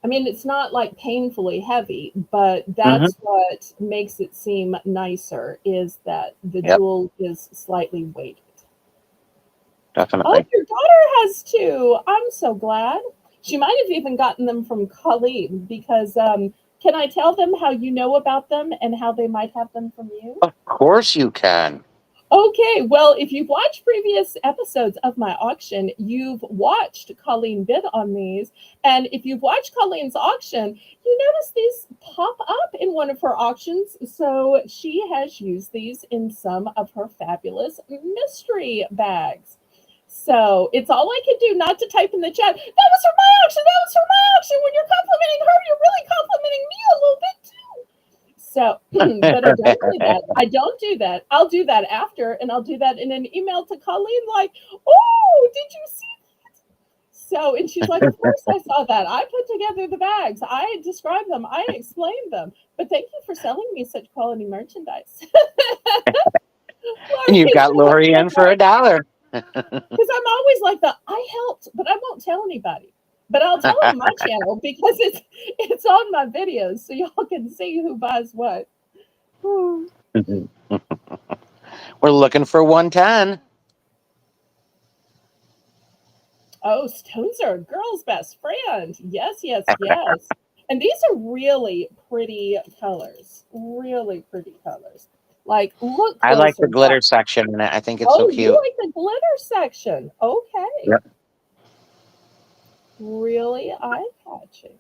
S1: I mean, it's not like painfully heavy, but
S3: Hmm.
S1: that's what makes it seem nicer is that the
S3: Yep.
S1: jewel is slightly weighted. Oh,
S3: Definitely.
S1: your daughter has two. I'm so glad. She might have even gotten them from Colleen because can I tell them how you know about them and how they might have them from you?
S3: Of course you can.
S1: Okay, well, if you've watched previous episodes of my auction, you've watched Colleen bid on these. And if you've watched Colleen's auction, you notice these pop up in one of her auctions. So she has used these in some of her fabulous mystery bags. So it's all I can do not to type in the chat. That was for my auction. That was for my auction. When you're complimenting her, you're really complimenting me a little bit too. So, but I don't do that. I don't do that. I'll do that after, and I'll do that in an email to Colleen, like, "Oh, did you see that?" So, and she's like, "Of course I saw that. I put together the bags. I described them. I explained them. But thank you for selling me such quality merchandise."
S3: And you've
S1: Lori,
S3: got Lori in for $1.
S1: because I'm always like the I helped, but I won't tell anybody. But I'll tell on my channel because it's on my videos, so y'all can see who buys what.
S3: We're looking for 110.
S1: Oh, stones are a girl's best friend. Yes, yes, yes. And these are really pretty colors. Really pretty colors. Like, look
S3: I like the
S1: closer,
S3: glitter
S1: y'all.
S3: section in it. I think it's so
S1: Oh, you
S3: cute.
S1: like the glitter section. Okay.
S3: Yep.
S1: Really eye-catching.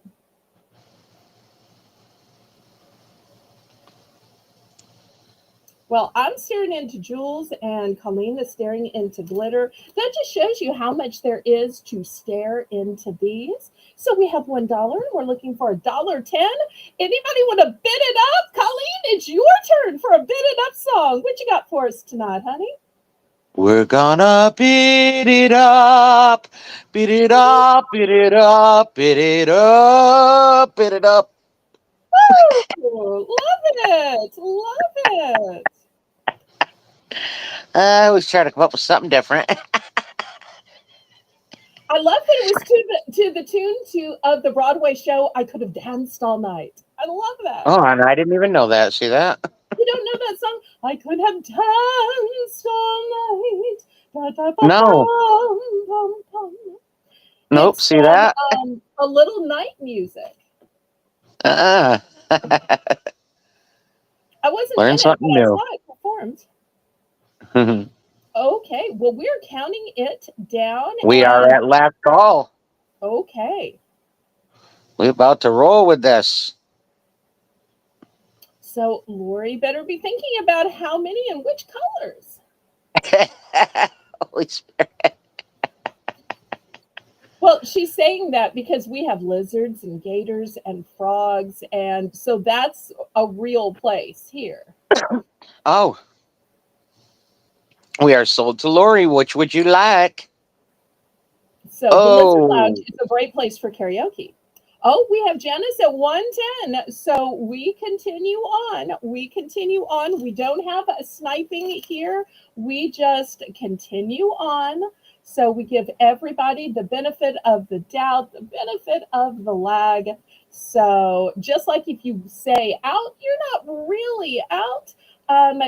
S1: Well, I'm staring into jewels and Colleen is staring into glitter. That just shows you how much there is to stare into these. So we have $1. We're looking for $1.10. Anybody want to bid it up? Colleen, it's your turn for a bid it up song. What you got for us tonight, honey?
S3: We're gonna beat it up, beat it up, beat it up, beat it up, beat it up.
S1: Woo! Love it. Love it.
S3: I always try to come up with something different.
S1: I love that it was to the tune of the Broadway show I Could Have Danced All Night. I love that.
S3: Oh, and I didn't even know that. See that?
S1: You don't know that song? I could have danced all night. Da, da, ba,
S3: No.
S1: bum, bum, bum.
S3: Nope.
S1: It's
S3: See
S1: from
S3: that?
S1: A Little Night Music.
S3: Uh-uh.
S1: I wasn't in
S3: Learn
S1: it, but
S3: something
S1: I
S3: new.
S1: saw it performed. Okay, well, we're counting it down.
S3: We are
S1: And
S3: at last call.
S1: okay,
S3: We're about to roll with this.
S1: So Lori better be thinking about how many and which colors.
S3: Holy Spirit.
S1: Well, she's saying that because we have lizards and gators and frogs, and so that's a real place here.
S3: Oh, we are sold to Lori. Which would you like?
S1: So the Lizard Lounge
S3: Oh,
S1: is a great place for karaoke. Oh, we have Janice at 110. So we continue on. We continue on. We don't have a sniping here. We just continue on. So we give everybody the benefit of the doubt, the benefit of the lag. So just like if you say out, you're not really out.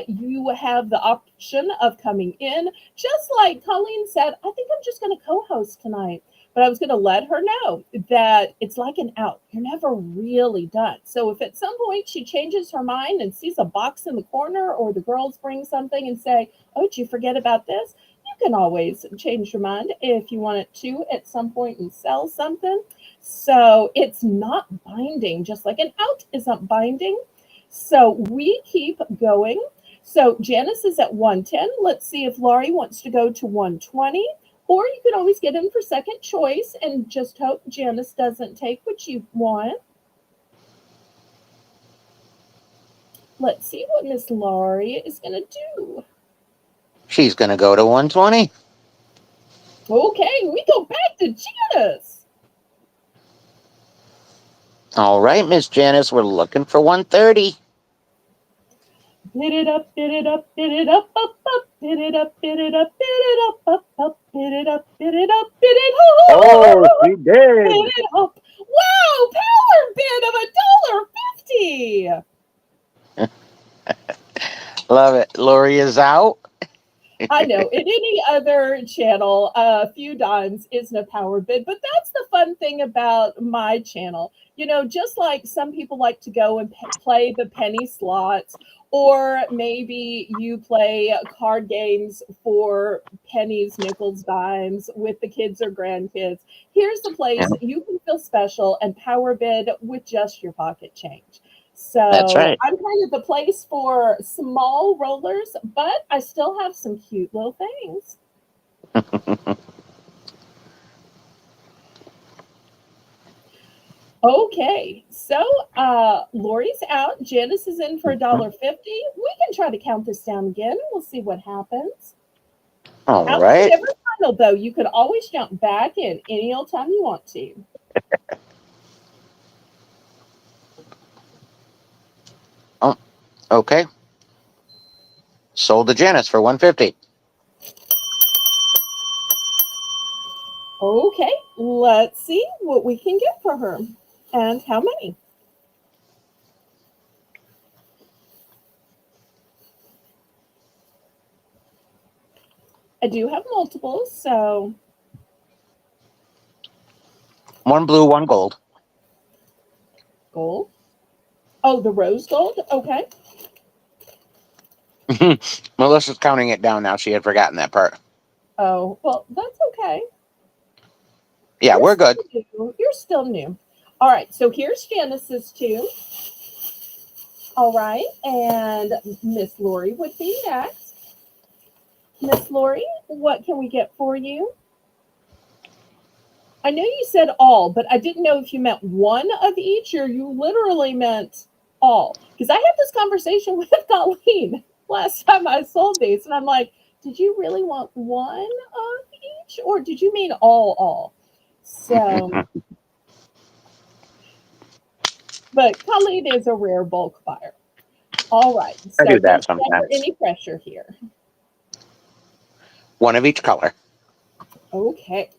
S1: You have the option of coming in. Just like Colleen said, I think I'm just going to co host tonight. But I was going to let her know that it's like an out. You're never really done. So if at some point she changes her mind and sees a box in the corner or the girls bring something and say, oh, did you forget about this? You can always change your mind if you want it to at some point and sell something. So it's not binding, just like an out isn't binding. So we keep going. So Janice is at 110. Let's see if Laurie wants to go to 120. Or you can always get in for second choice and just hope Janice doesn't take what you want. Let's see what Miss Laurie is going to do.
S3: she's going to go to 120.
S1: Okay, we go back to Janice.
S3: All right, Miss Janice, we're looking for 130.
S1: Bid it up, bid it up, bid it up, up, bid it up, bid it up, bid it up, bid it up, bid it up, bid it
S3: Oh,
S1: up,
S3: she did.
S1: bid it up. Wow, power bid of $1.50.
S3: Love it. Lori is out.
S1: I know in any other channel, a few dimes isn't a power bid, but that's the fun thing about my channel. You know, just like some people like to go and play the penny slots, or maybe you play card games for pennies, nickels, dimes with the kids or grandkids. Here's the
S3: Yeah,
S1: place you can feel special and power bid with just your pocket change.
S3: that's
S1: So
S3: right.
S1: I'm kind of the place for small rollers, but I still have some cute little things. Okay, so Lori's out. Janice is in for $1.50. We can try to count this down again. We'll see what happens.
S3: All
S1: Count
S3: right.
S1: never final, though. You could always jump back in any old time you want to.
S3: Oh, okay. Sold to Janice for 150.
S1: Okay, let's see what we can get for her and how many. I do have multiples, so
S3: One blue, one gold.
S1: gold. Oh, the rose gold. Okay.
S3: Melissa's counting it down now. She had forgotten that part.
S1: Oh, well, that's okay.
S3: Yeah,
S1: You're
S3: we're
S1: still
S3: good.
S1: new. You're still new. All right, so here's Janice's two. All right, and Miss Lori would be next. Miss Lori, what can we get for you? I know you said all, but I didn't know if you meant one of each or you literally meant all. Because I had this conversation with Colleen last time I sold these, and I'm like, did you really want one of each, or did you mean all? So, but Colleen is a rare bulk buyer. All right,
S3: I
S1: so
S3: do
S1: don't
S3: that
S1: be under
S3: sometimes.
S1: any pressure here.
S3: One of each color.
S1: Okay.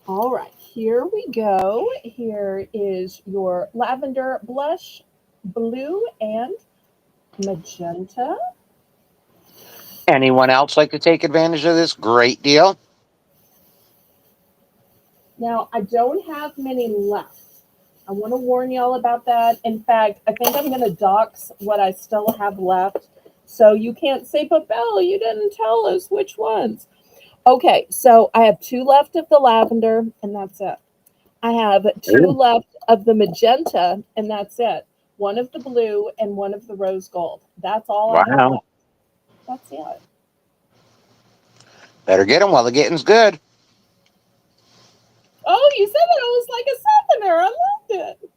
S1: All right, here we go. Here is your lavender blush, blue, and magenta.
S3: Anyone else like to take advantage of this great deal?
S1: Now, I don't have many left. I want to warn y'all about that. In fact, I think I'm going to dox what I still have left. So you can't say, but Belle, you didn't tell us which ones. Okay, so I have two left of the lavender, and that's it. I have two left of the magenta, and that's it. One of the blue and one of the rose gold. That's all I have
S3: Wow.
S1: left. That's it.
S3: Better get them while the getting's good.
S1: Oh, you said that it was like a softener. I loved it.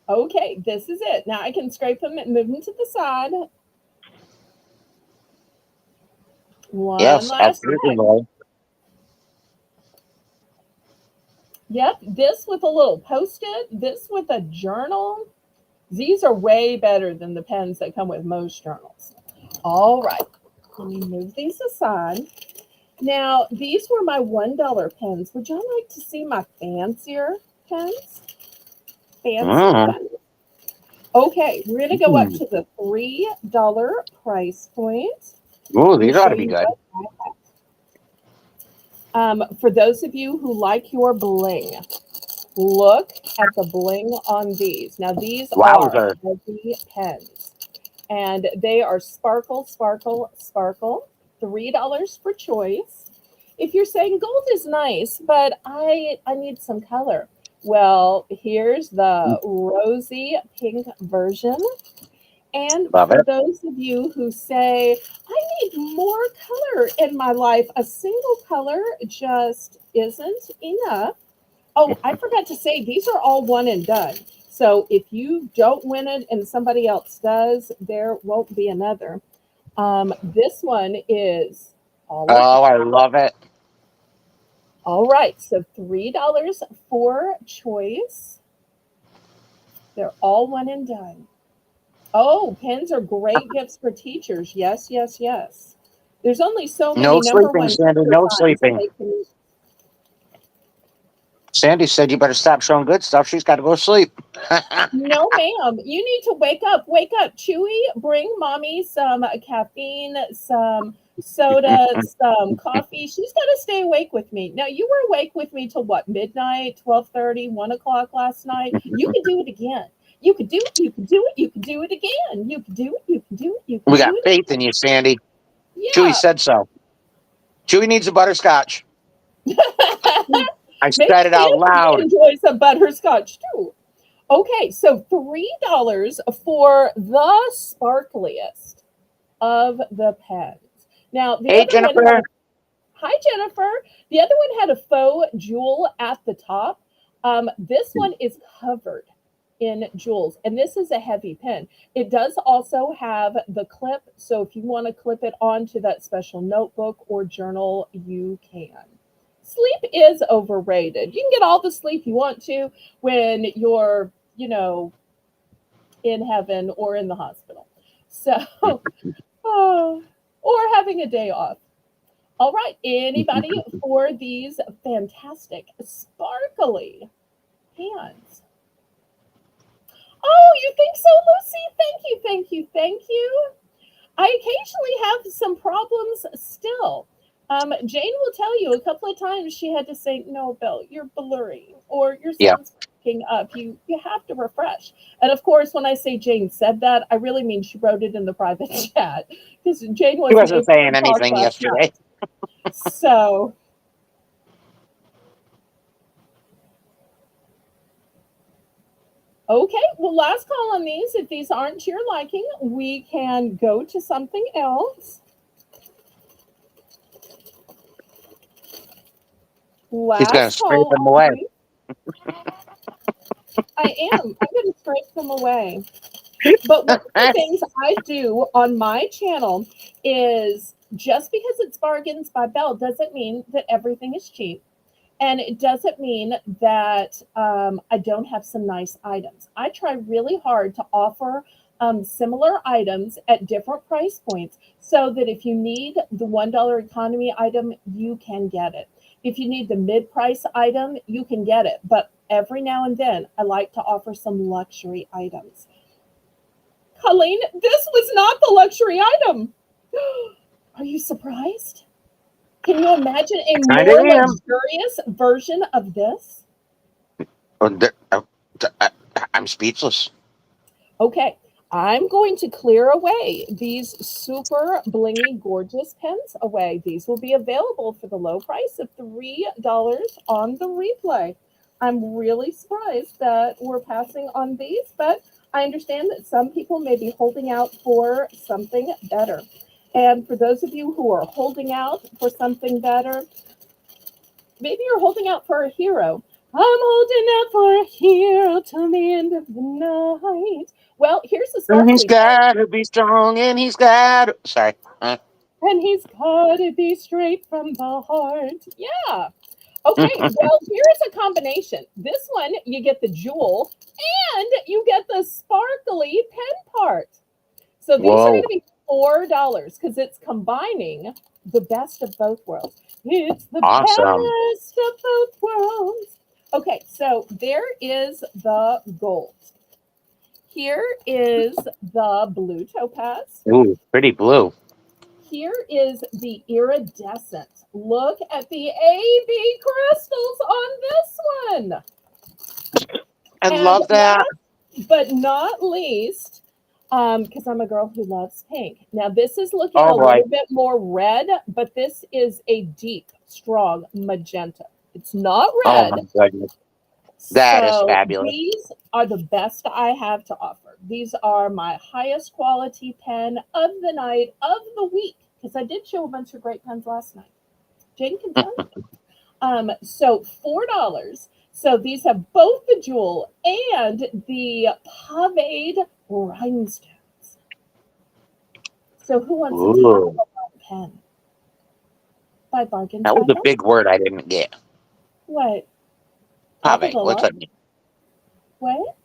S1: Okay, this is it. Now I can scrape them and move them to the side. One
S3: Yes,
S1: last
S3: absolutely,
S1: time.
S3: Lord.
S1: Yep, this with a little post-it, this with a journal. These are way better than the pens that come with most journals. All right, let me move these aside. Now, these were my $1 pens. Would y'all like to see my fancier pens? Fancier
S3: Mm.
S1: pens. Okay, we're going to go up to the $3 price point.
S3: Ooh,
S1: Let me
S3: these ought
S1: show
S3: to be
S1: you
S3: good.
S1: what I have. For those of you who like your bling, look at the bling on these. Now, these are
S3: Wowzer.
S1: heavy pens, and they are sparkle, sparkle, sparkle. $3 for choice. If you're saying gold is nice, but I need some color. Well, here's the rosy pink version. And
S3: Love
S1: for
S3: it.
S1: those of you who say, I need more color in my life, a single color just isn't enough. Oh, I forgot to say, these are all one and done. So if you don't win it and somebody else does, there won't be another. This one is all of
S3: Oh, I love it.
S1: all right. So $3 for choice. They're all one and done. Oh, pens are great gifts for teachers. Yes, yes, yes. There's only so
S3: No
S1: many number
S3: sleeping,
S1: one
S3: Sandy.
S1: teacher
S3: No
S1: signs that
S3: sleeping.
S1: they can.
S3: Sandy said you better stop showing good stuff. She's got to go sleep.
S1: No, ma'am. You need to wake up. Wake up. Chewy, bring mommy some caffeine, some soda, some coffee. She's got to stay awake with me. Now, you were awake with me till what, midnight, 12:30, 1 o'clock last night? You can do it again. You could do it. You could do it. You could do it again. You could do it. You can do it. You can
S3: We
S1: do
S3: got
S1: it
S3: faith in
S1: again.
S3: you, Sandy. Chewy
S1: Yeah.
S3: said so. Chewy needs a butterscotch. I
S1: Maybe
S3: said it out
S1: Sandy
S3: loud.
S1: enjoys some butterscotch too. Okay, so $3 for the sparkliest of the pens. Now, the
S3: Hey,
S1: other one had
S3: Jennifer.
S1: a, hi Jennifer. The other one had a faux jewel at the top. This one is covered in jewels, and this is a heavy pen. It does also have the clip, so if you want to clip it onto that special notebook or journal, you can. Sleep is overrated. You can get all the sleep you want to when you're, in heaven or in the hospital. So, oh, or having a day off. All right, anybody for these fantastic, sparkly hands? Oh, you think so, Lucy? Thank you, thank you, thank you. I occasionally have some problems still. Jane will tell you a couple of times she had to say, "No, Bill, you're blurry, or your
S3: Yeah.
S1: sound's breaking up. You have to refresh." And of course, when I say Jane said that, I really mean she wrote it in the private chat because Jane
S3: He
S1: wasn't
S3: wasn't
S1: able
S3: saying
S1: to talk
S3: anything
S1: last
S3: yesterday.
S1: night. So, okay, well, last call on these. If these aren't to your liking, we can go to something else.
S3: He's going to
S1: Last
S3: scrape
S1: call
S3: them
S1: on
S3: away.
S1: these. I am. I'm going to scrape them away. But one of the things I do on my channel is just because it's Bargains by Belle doesn't mean that everything is cheap. And it doesn't mean that I don't have some nice items. I try really hard to offer similar items at different price points so that if you need the $1 economy item, you can get it. If you need the mid-price item, you can get it. But every now and then, I like to offer some luxury items. Colleen, this was not the luxury item. Are you surprised? Can you imagine a
S3: I
S1: more
S3: am.
S1: luxurious version of this?
S3: I'm speechless.
S1: Okay, I'm going to clear away these super blingy, gorgeous pens away. These will be available for the low price of $3 on the replay. I'm really surprised that we're passing on these, but I understand that some people may be holding out for something better. And for those of you who are holding out for something better, maybe you're holding out for a hero. I'm holding out for a hero till the end of the night. Well, here's the
S3: And he's
S1: sparkly pen,
S3: got to be strong, and he's got to... Sorry.
S1: and he's got to be straight from the heart. Yeah. Okay, well, here's a combination. This one, you get the jewel, and you get the sparkly pen part. So these are going
S3: Whoa.
S1: to be $4 because it's combining the best of both worlds. It's the
S3: Awesome.
S1: best of both worlds. Okay, so there is the gold. Here is the blue topaz.
S3: Ooh, pretty blue.
S1: Here is the iridescent. Look at the AB crystals on this one.
S3: I
S1: And
S3: love that.
S1: last but not least, because I'm a girl who loves pink. Now, this is looking
S3: Oh,
S1: a
S3: boy.
S1: little bit more red, but this is a deep, strong magenta. It's not
S3: Oh,
S1: red.
S3: my goodness. That is
S1: So
S3: fabulous.
S1: these are the best I have to offer. These are my highest quality pen of the night, of the week, because I did show a bunch of great pens last night. Jane can tell you. So $4. So these have both the jewel and the paved rhinestones. So who wants a top
S3: Ooh.
S1: of the line pen by Bargains
S3: That
S1: by
S3: was a
S1: Belle?
S3: big word I didn't get.
S1: What? Top of
S3: Pave.
S1: the
S3: What's
S1: line?
S3: that mean?
S1: What?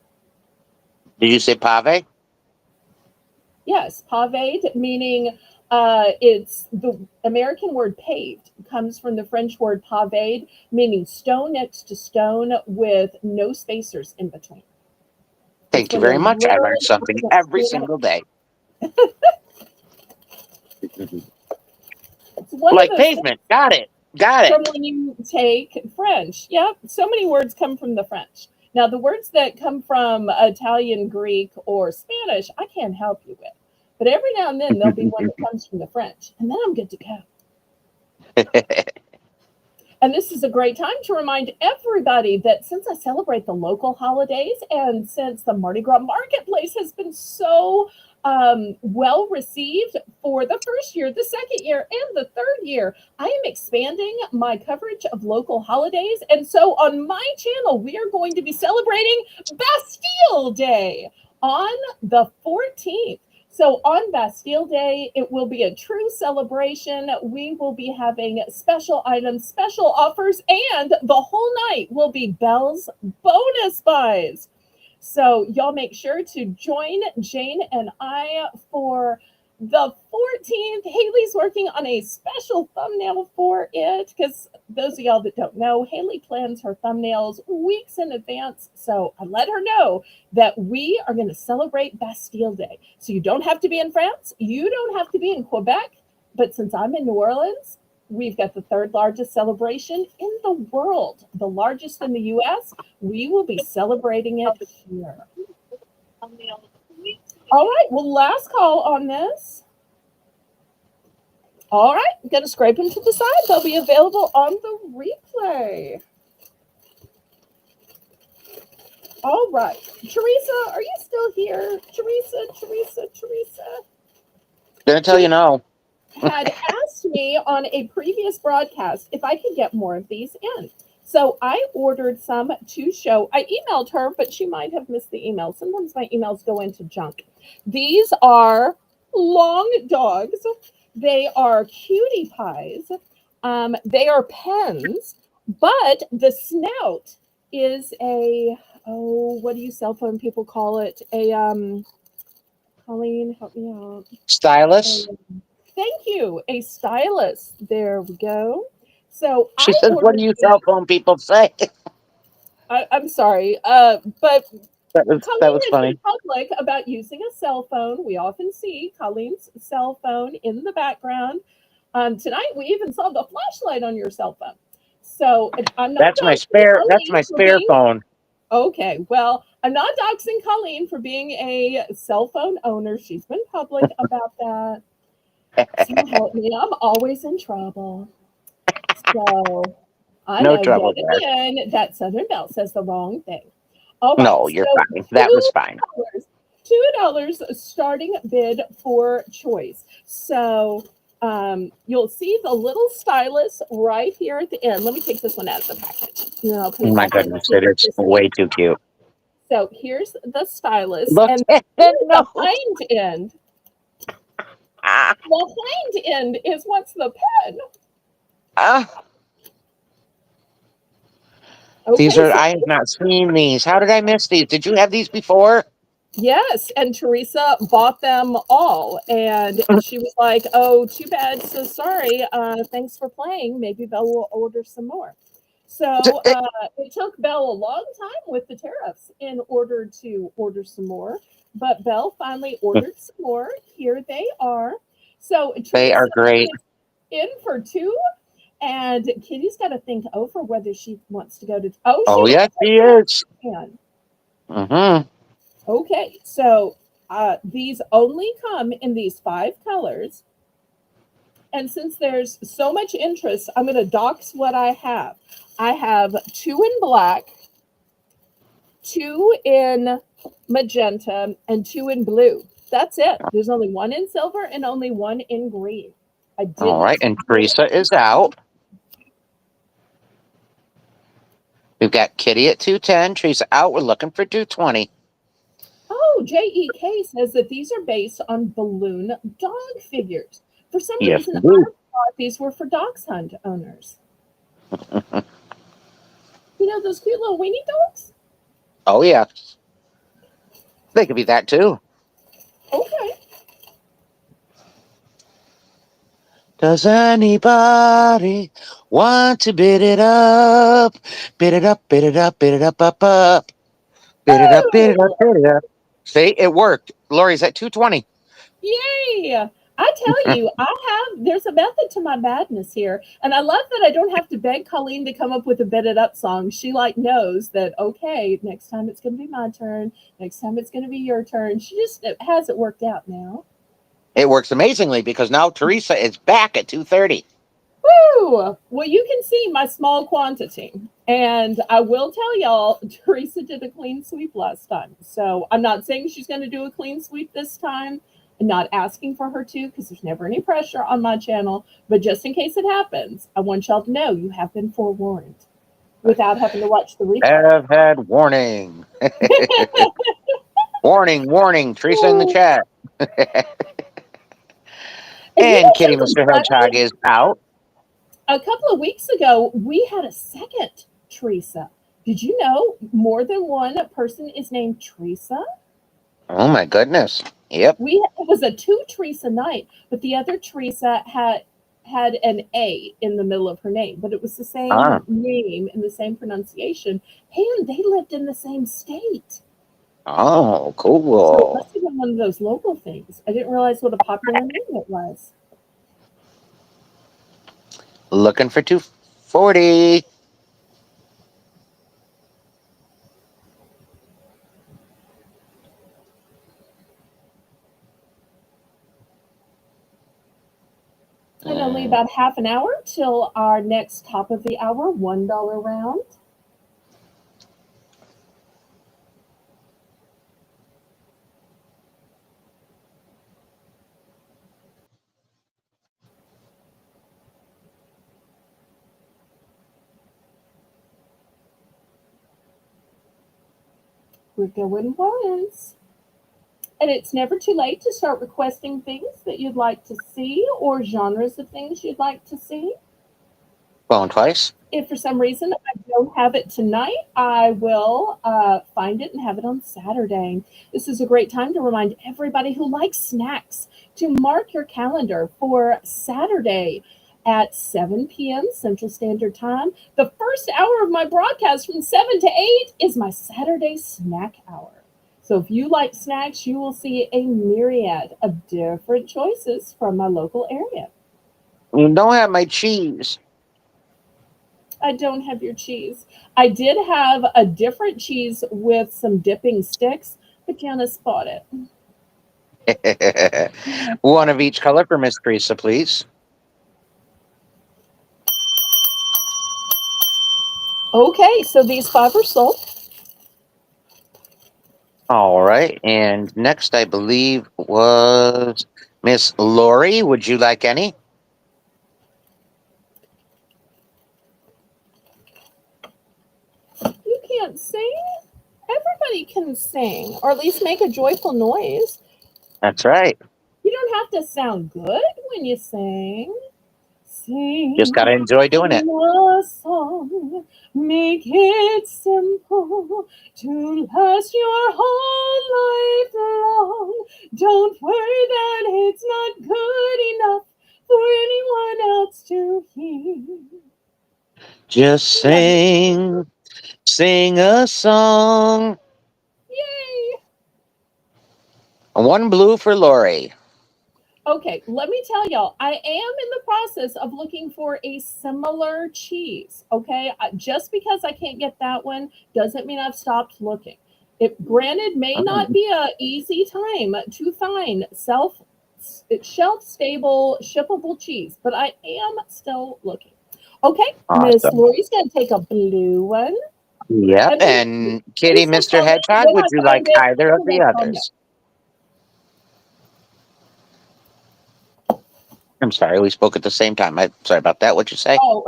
S3: Did you say pave?
S1: Yes, paved, meaning it's the American word paved comes from the French word paved, meaning stone next to stone with no spacers in between. It's
S3: Thank you
S1: when they're
S3: very much. I learned
S1: literally
S3: something
S1: just
S3: every
S1: doing it.
S3: single day.
S1: It's one of
S3: Like
S1: those things
S3: pavement. Got it. Got
S1: from
S3: it.
S1: when you take French. Yeah, so many words come from the French. Now, the words that come from Italian, Greek, or Spanish, I can't help you with. But every now and then there'll be one that comes from the French, and then I'm good to go. And this is a great time to remind everybody that since I celebrate the local holidays and since the Mardi Gras Marketplace has been so well received for the first year, the second year, and the third year, I am expanding my coverage of local holidays. And so on my channel, we are going to be celebrating Bastille Day on the 14th. So on Bastille Day, it will be a true celebration. We will be having special items, special offers, and the whole night will be Belle's bonus buys. So y'all make sure to join Jane and I for the 14th. Haley's working on a special thumbnail for it because those of y'all that don't know, Haley plans her thumbnails weeks in advance. So I let her know that we are going to celebrate Bastille Day. So you don't have to be in France, you don't have to be in Quebec, but since I'm in New Orleans, we've got the third largest celebration in the world, the largest in the US. We will be celebrating it here. All right, well, last call on this. All right, I'm going to scrape them to the side. They'll be available on the replay. All right. Teresa, are you still here? Teresa.
S3: Gonna tell you no.
S1: Had asked me on a previous broadcast if I could get more of these in. So I ordered some to show. I emailed her, but she might have missed the email. Sometimes my emails go into junk. These are long dogs. They are cutie pies. They are pens, but the snout is a, oh, what do you cell phone people call it? A Colleen, help me out.
S3: Stylus.
S1: Thank you. A stylus. There we go. So
S3: She
S1: I
S3: says, what do
S1: ordered
S3: you
S1: these.
S3: cell phone people say?
S1: I'm sorry, but
S3: That
S1: Colleen
S3: was
S1: has been
S3: funny.
S1: public about using a cell phone. We often see Colleen's cell phone in the background. Tonight, we even saw the flashlight on your cell phone. So I'm not
S3: That's my
S1: joking,
S3: spare
S1: Colleen, for
S3: phone.
S1: Okay, well, I'm not doxing Colleen for being a cell phone owner. She's been public about that. So help me, I'm always in trouble. So I
S3: No
S1: know
S3: trouble
S1: yet
S3: there.
S1: again that Southern Belle says the wrong thing. All right,
S3: No, you're
S1: so
S3: fine. That was fine.
S1: $2 starting bid for choice. So you'll see the little stylus right here at the end. Let me take this one out of the package. And then I'll put
S3: Oh
S1: it
S3: my
S1: back in.
S3: goodness,
S1: See
S3: it
S1: what
S3: is
S1: this
S3: way
S1: means.
S3: too cute.
S1: So here's the stylus,
S3: Look
S1: and
S3: at
S1: here's
S3: it.
S1: the
S3: No.
S1: hind end.
S3: Ah,
S1: The hind end is what's the pen.
S3: ah. These
S1: Okay,
S3: are,
S1: so
S3: I have not seen these. How did I miss these? Did you have these before?
S1: yes, and Teresa bought them all, and she was like, "Oh, too bad, so sorry. Thanks for playing. Maybe Belle will order some more." So it took Belle a long time with the tariffs in order to order some more, but Belle finally ordered some more. Here they are. So
S3: They are
S1: Teresa
S3: great.
S1: is in for two, and Kitty's got to think over whether she wants to go to. Oh, she
S3: Oh, yes,
S1: wants
S3: he is.
S1: to Japan.
S3: Mm-hmm.
S1: Okay, so these only come in these five colors. And since there's so much interest, I'm going to dox what I have. I have two in black, two in magenta, and two in blue. That's it. There's only one in silver and only one in green. I
S3: All
S1: didn't.
S3: right, and Teresa is out. We've got Kitty at 210. Teresa out. We're looking for 220.
S1: Oh, JEK says that these are based on balloon dog figures. For some
S3: Yes,
S1: reason, I
S3: indeed.
S1: thought these were for dachshund hunt owners. You know those cute little weenie dogs?
S3: Oh, yeah. They could be that too.
S1: Okay.
S3: Does anybody want to bid it up? Bid it up, bid it up, bid it up, up, up. Bid it up, bid it up,
S1: Oh,
S3: bid it up. See, it worked. Lori's at 220.
S1: yay! I tell you, there's a method to my madness here. And I love that I don't have to beg Colleen to come up with a bit it up song. She like knows that, okay, next time it's going to be my turn. Next time it's going to be your turn. She just has it worked out now.
S3: It works amazingly because now Teresa is back at 230.
S1: Woo! Well, you can see my small quantity. And I will tell y'all, Teresa did a clean sweep last time. So I'm not saying she's going to do a clean sweep this time. I'm not asking for her to because there's never any pressure on my channel. But just in case it happens, I want y'all to know you have been forewarned without having to watch the replay.
S3: Have had warning. Warning, warning. Teresa in the chat.
S1: And you
S3: And
S1: know
S3: Kitty
S1: something
S3: Mr. Hedgehog
S1: funny?
S3: is out.
S1: A couple of weeks ago, we had a second Teresa. Did you know more than one person is named Teresa?
S3: Oh my goodness. Yep.
S1: It was a two Teresa night, but the other Teresa had an A in the middle of her name, but it was the
S3: Ah.
S1: same name and the same pronunciation, and they lived in the same state.
S3: Oh,
S1: So it
S3: cool.
S1: must have been one of those local things. I didn't realize what a popular name it was.
S3: Looking for 240.
S1: And only about half an hour till our next top of the hour $1 round. We're going once. And it's never too late to start requesting things that you'd like to see or genres of things you'd like to see.
S3: Going twice.
S1: If for some reason I don't have it tonight, I will find it and have it on Saturday. This is a great time to remind everybody who likes snacks to mark your calendar for Saturday at 7 p.m. Central Standard Time. The first hour of my broadcast from 7 to 8 is my Saturday snack hour. So if you like snacks, you will see a myriad of different choices from my local area.
S3: You don't have my cheese.
S1: I don't have your cheese. I did have a different cheese with some dipping sticks, but Janice bought it.
S3: One of each color for Miss Teresa, please.
S1: Okay, so these five are sold.
S3: All right. And next, I believe, was Miss Lori. Would you like any?
S1: You can't sing? Everybody can sing, or at least make a joyful noise.
S3: That's right.
S1: You don't have to sound good when you sing.
S3: Just
S1: Sing
S3: got to enjoy doing it.
S1: a song, make it simple to last your whole life long. Don't worry that it's not good enough for anyone else to hear.
S3: Just
S1: Yeah.
S3: sing a song.
S1: Yay!
S3: One blue for Lori.
S1: Okay, let me tell y'all, I am in the process of looking for a similar cheese. Okay, just because I can't get that one doesn't mean I've stopped looking. It granted may not
S3: Mm,
S1: be a easy time to find shelf stable shippable cheese, but I am still looking. Okay, Miss
S3: awesome.
S1: Lori's gonna take a blue one,
S3: Yep.
S1: and
S3: And Kitty,
S1: please don't
S3: Mr.
S1: tell me
S3: Hedgehog,
S1: when
S3: would
S1: I
S3: you
S1: find
S3: like
S1: it.
S3: either of
S1: I
S3: the
S1: will tell you.
S3: others? I'm sorry, we spoke at the same time. Sorry about that. What'd you say?
S1: Oh,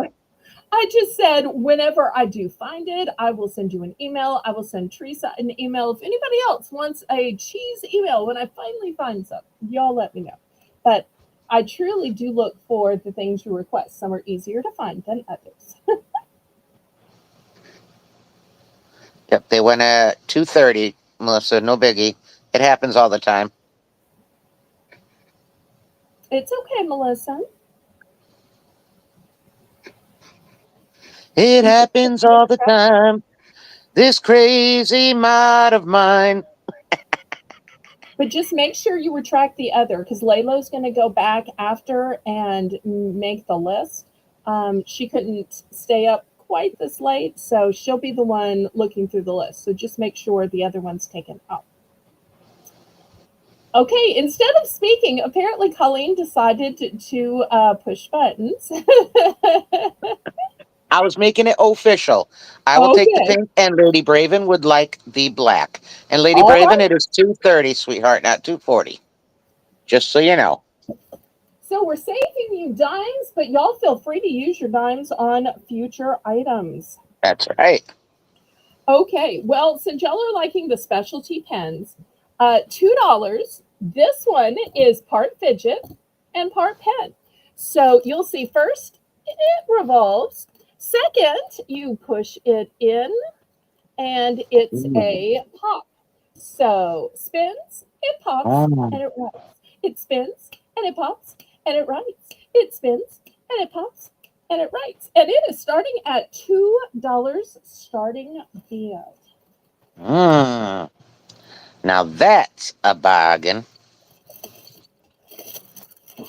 S1: I just said whenever I do find it, I will send you an email. I will send Teresa an email. If anybody else wants a cheese email when I finally find some, y'all let me know. But I truly do look for the things you request. Some are easier to find than others.
S3: Yep, they went at 2:30, Melissa. No biggie. It happens all the time.
S1: It's okay, Melissa.
S3: It
S1: You just
S3: happens all the time. This crazy mind of mine.
S1: But just make sure you retract the other because Layla's going to go back after and make the list. She couldn't stay up quite this late, so she'll be the one looking through the list. So just make sure the other one's taken out. Okay, instead of speaking, apparently Colleen decided to push buttons.
S3: I was making it official. I will take the
S1: Okay,
S3: pink, and Lady Braven would like the black. And Lady
S1: all
S3: Braven,
S1: right.
S3: it is 2:30, sweetheart, not 2:40. Just so you know.
S1: So we're saving you dimes, but y'all feel free to use your dimes on future items.
S3: That's right.
S1: Okay, well, since y'all are liking the specialty pens, $2. This one is part fidget and part pen. So you'll see first, it revolves. Second, you push it in and it's
S3: Mm.
S1: a pop. So spins, it pops,
S3: Mm.
S1: and it writes. It spins and it pops and it writes. It spins and it pops and it writes. And it is starting at $2 starting deal.
S3: Mm. Now that's a bargain.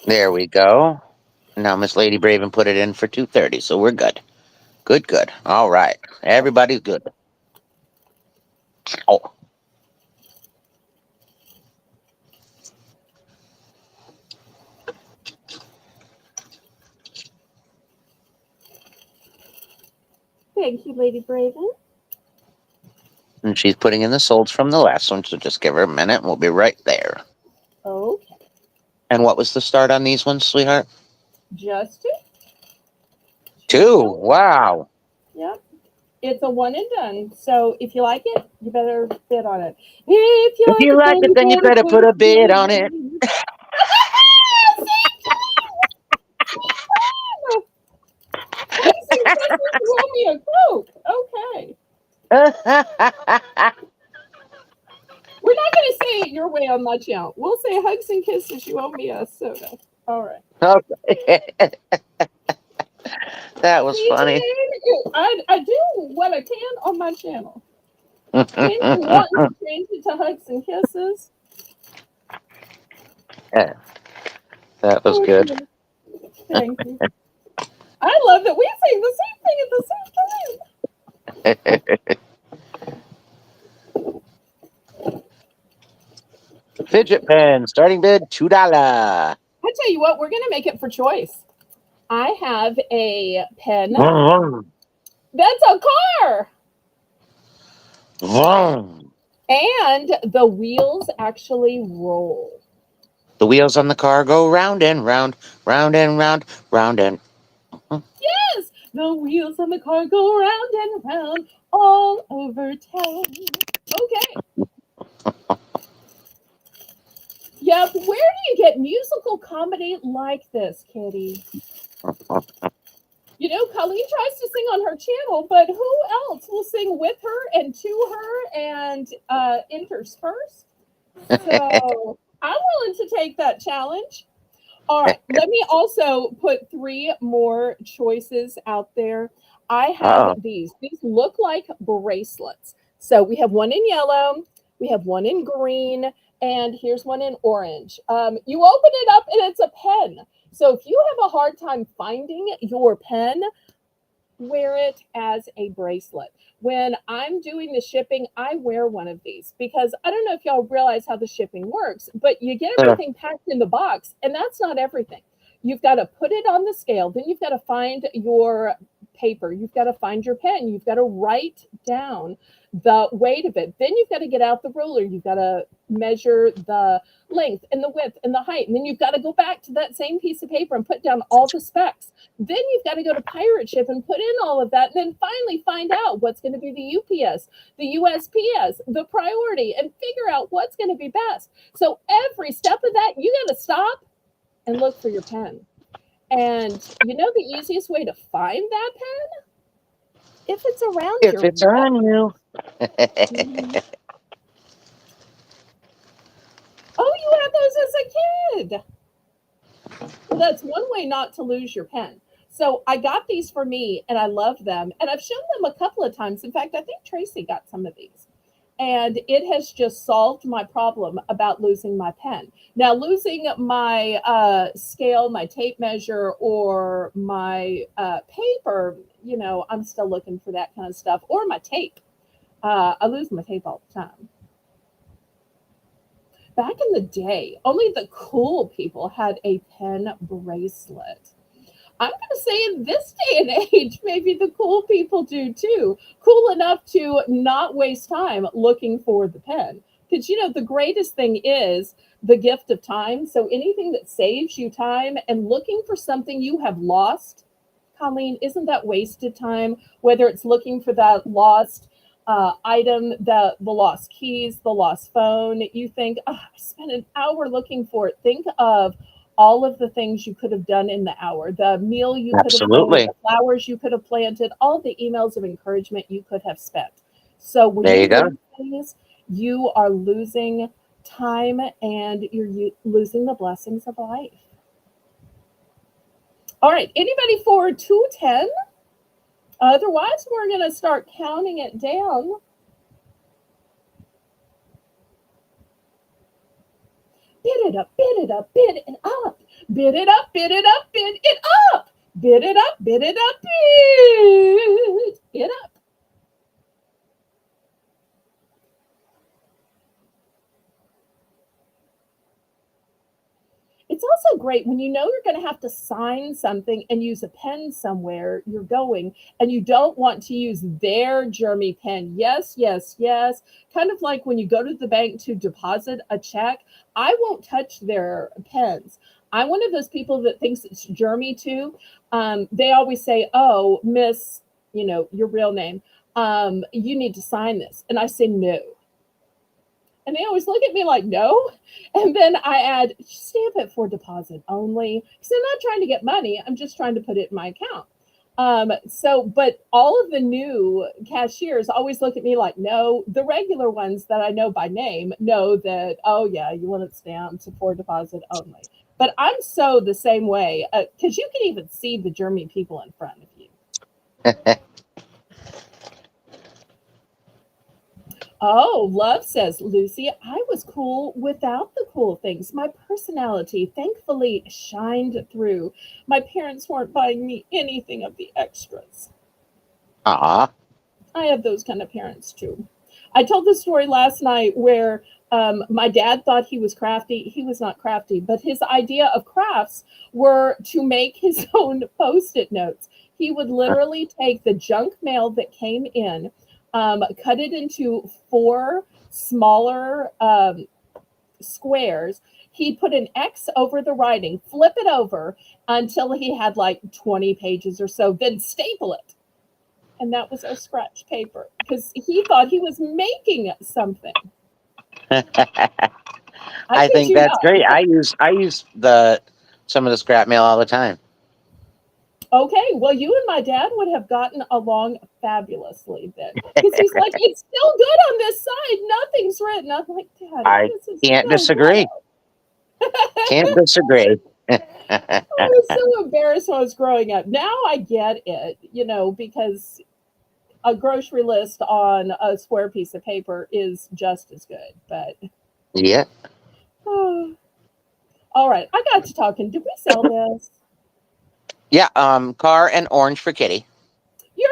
S3: There we go. Now Miss Lady Braven put it in for 2:30, so we're good. Good, good. All right. Everybody's good. Oh,
S1: Thank you, Lady Braven.
S3: and she's putting in the solds from the last one, so just give her a minute and we'll be right there.
S1: Okay,
S3: And what was the start on these ones, sweetheart?
S1: just
S3: Two.
S1: $2.
S3: Wow.
S1: Yep. It's a one and done. So if you like it, you better bid on it. If you
S3: If
S1: like
S3: you
S1: it,
S3: like
S1: then
S3: it,
S1: you
S3: then you
S1: better
S3: better
S1: put
S3: put
S1: a
S3: a bid
S1: bid
S3: on it.
S1: on it. Hugs and kisses, you owe me a Coke. Okay. We're not going to say it your way on my channel. We'll say hugs and kisses, you owe me a soda. All right.
S3: Okay. That was
S1: See,
S3: funny.
S1: I do what I can on my channel. Anyone wanting to change it to hugs and kisses?
S3: Yeah, that was
S1: Oh,
S3: good.
S1: dear. Thank you. I love that we say the same thing at the same time.
S3: Fidget pen, starting bid $2.
S1: I tell you what, we're going to make it for choice. I have a pen.
S3: Vroom,
S1: That's a car.
S3: vroom.
S1: And the wheels actually roll.
S3: The wheels on the car go round and round, round and round, round and.
S1: Yes, the wheels on the car go round and round all over town. Okay. Yep. Where do you get musical comedy like this, Kitty? You know, Colleen tries to sing on her channel, but who else will sing with her and to her and interspersed? So I'm willing to take that challenge. All right, let me also put three more choices out there. I have
S3: Uh-oh.
S1: these. These look like bracelets. So we have one in yellow, we have one in green, and here's one in orange. You open it up and it's a pen. So if you have a hard time finding your pen, wear it as a bracelet. When I'm doing the shipping, I wear one of these because I don't know if y'all realize how the shipping works, but you get everything packed in the box, and that's not everything. You've got to put it on the scale, then you've got to find your paper, you've got to find your pen, you've got to write down the weight of it, then you've got to get out the ruler, you've got to measure the length and the width and the height, and then you've got to go back to that same piece of paper and put down all the specs. Then you've got to go to pirate ship and put in all of that, and then finally find out what's going to be the UPS, the USPS, the priority, and figure out what's going to be best. So every step of that, you got to stop and look for your pen. And you know the easiest way to find that pen? If it's around
S3: If
S1: your
S3: it's
S1: wallet.
S3: on you.
S1: Mhm. Oh, you had those as a kid. Well, that's one way not to lose your pen. So I got these for me and I love them. And I've shown them a couple of times. In fact, I think Tracy got some of these. And it has just solved my problem about losing my pen. Now, losing my scale, my tape measure, or my paper, you know, I'm still looking for that kind of stuff, or my tape. I lose my tape all the time. Back in the day, only the cool people had a pen bracelet. I'm going to say in this day and age, maybe the cool people do too. Cool enough to not waste time looking for the pen. Because, you know, the greatest thing is the gift of time. So anything that saves you time and looking for something you have lost, Colleen, isn't that wasted time? Whether it's looking for that lost item, the lost keys, the lost phone, you think, oh, I spent an hour looking for it. Think of all of the things you could have done in the hour, the meal you could have made,
S3: Absolutely.
S1: the flowers you could have planted, all the emails of encouragement you could have spent. So when
S3: There
S1: you
S3: you go.
S1: lose things, you are losing time and you're losing the blessings of life. All right, anybody for 210? Otherwise, we're going to start counting it down. Bid it up, bid it up, bid it up. Bid it up, bid it up, bid it up. Bid it up, bid it up, bid it up. It's also great when you know you're going to have to sign something and use a pen somewhere you're going, and you don't want to use their germy pen. Yes, yes, yes. Kind of like when you go to the bank to deposit a check, I won't touch their pens. I'm one of those people that thinks it's germy too. They always say, "Oh, Miss, you know your real name. You need to sign this," and I say no. And they always look at me like, no. And then I add, stamp it for deposit only. Because I'm not trying to get money. I'm just trying to put it in my account. But all of the new cashiers always look at me like, no. The regular ones that I know by name know that, oh, yeah, you want it stamped for deposit only. But I'm so the same way because you can even see the German people in front of you. Oh, Love says, Lucy, I was cool without the cool things. My personality thankfully shined through. My parents weren't buying me anything of the extras.
S3: Aw.
S1: I have those kind of parents too. I told the story last night where my dad thought he was crafty. He was not crafty, but his idea of crafts were to make his own post it notes. He would literally take the junk mail that came in, cut it into four smaller squares. He'd put an X over the writing, flip it over until he had like 20 pages or so, then staple it, and that was our scratch paper because he thought he was making something. I
S3: I
S1: kid
S3: think
S1: you
S3: that's
S1: not.
S3: great. I use the some of the scrap mail all the time.
S1: Okay, well, you and my dad would have gotten along fabulously then because he's like, it's still good on this side. Nothing's written. I'm like, Daddy,
S3: I
S1: this is
S3: can't
S1: still
S3: disagree.
S1: good.
S3: Can't disagree.
S1: I was so embarrassed when I was growing up. Now I get it, because a grocery list on a square piece of paper is just as good. But
S3: Yeah.
S1: all right, I got to talking. Did we sell this?
S3: Yeah. Car and orange for Kitty.
S1: Your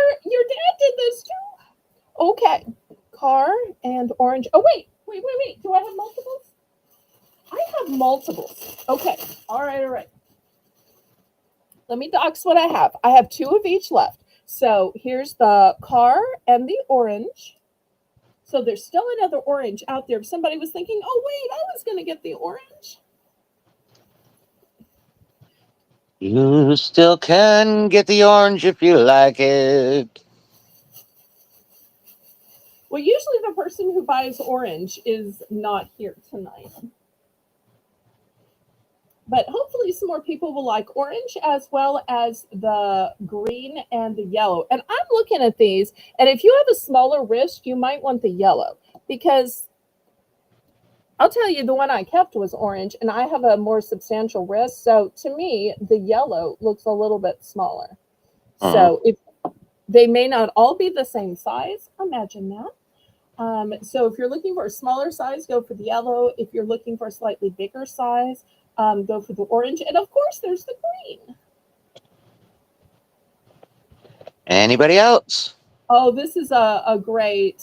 S1: dad did this too. Okay, car and orange. Oh wait. Do I have multiples? I have multiples. Okay. All right. All right. Let me dox what I have. I have two of each left. So here's the car and the orange. So there's still another orange out there. If somebody was thinking, oh wait, I was going to get the orange.
S3: You still can get the orange if you like it.
S1: Well, usually the person who buys orange is not here tonight. But hopefully some more people will like orange as well as the green and the yellow. And I'm looking at these, and if you have a smaller wrist, you might want the yellow because I'll tell you the one I kept was orange and I have a more substantial wrist. So to me, the yellow looks a little bit smaller.
S3: Mhm.
S1: So if they may not all be the same size, imagine that. So if you're looking for a smaller size, go for the yellow. If you're looking for a slightly bigger size, go for the orange. And of course, there's the green.
S3: Anybody else?
S1: Oh, this is a great,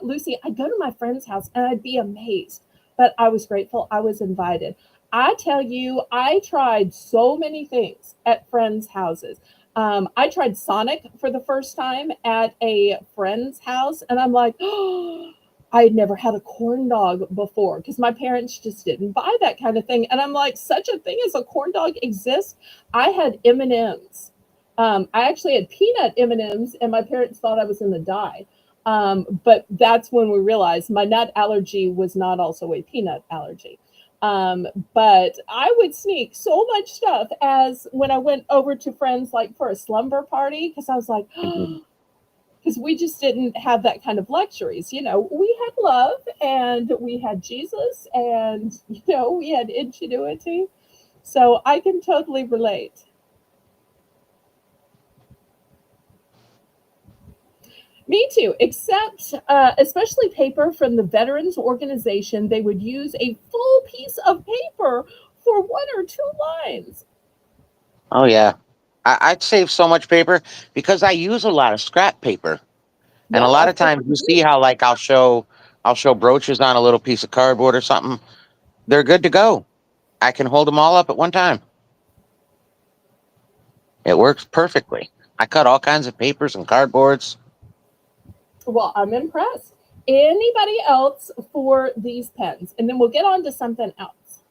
S1: Lucy, I'd go to my friend's house and I'd be amazed, but I was grateful I was invited. I tell you, I tried so many things at friends' houses. I tried Sonic for the first time at a friend's house, and I'm like, oh, I had never had a corn dog before because my parents just didn't buy that kind of thing. And I'm like, such a thing as a corn dog exists. I had M&Ms. I actually had peanut M&Ms, and my parents thought I was going to die. But that's when we realized my nut allergy was not also a peanut allergy. Um, but I would sneak so much stuff as when I went over to friends like for a slumber party because I was like,
S3: Mhm.
S1: because we just didn't have that kind of luxuries. We had love and we had Jesus and, we had ingenuity. So I can totally relate. Me too, except especially paper from the Veterans Organization, they would use a full piece of paper for one or two lines.
S3: Oh yeah. I'd save so much paper because I use a lot of scrap paper. And
S1: Yeah,
S3: a lot
S1: of
S3: of
S1: course
S3: times you
S1: you
S3: see
S1: do.
S3: how like I'll show brooches on a little piece of cardboard or something. They're good to go. I can hold them all up at one time. It works perfectly. I cut all kinds of papers and cardboards.
S1: Well, I'm impressed. Anybody else for these pens? And then we'll get on to something else.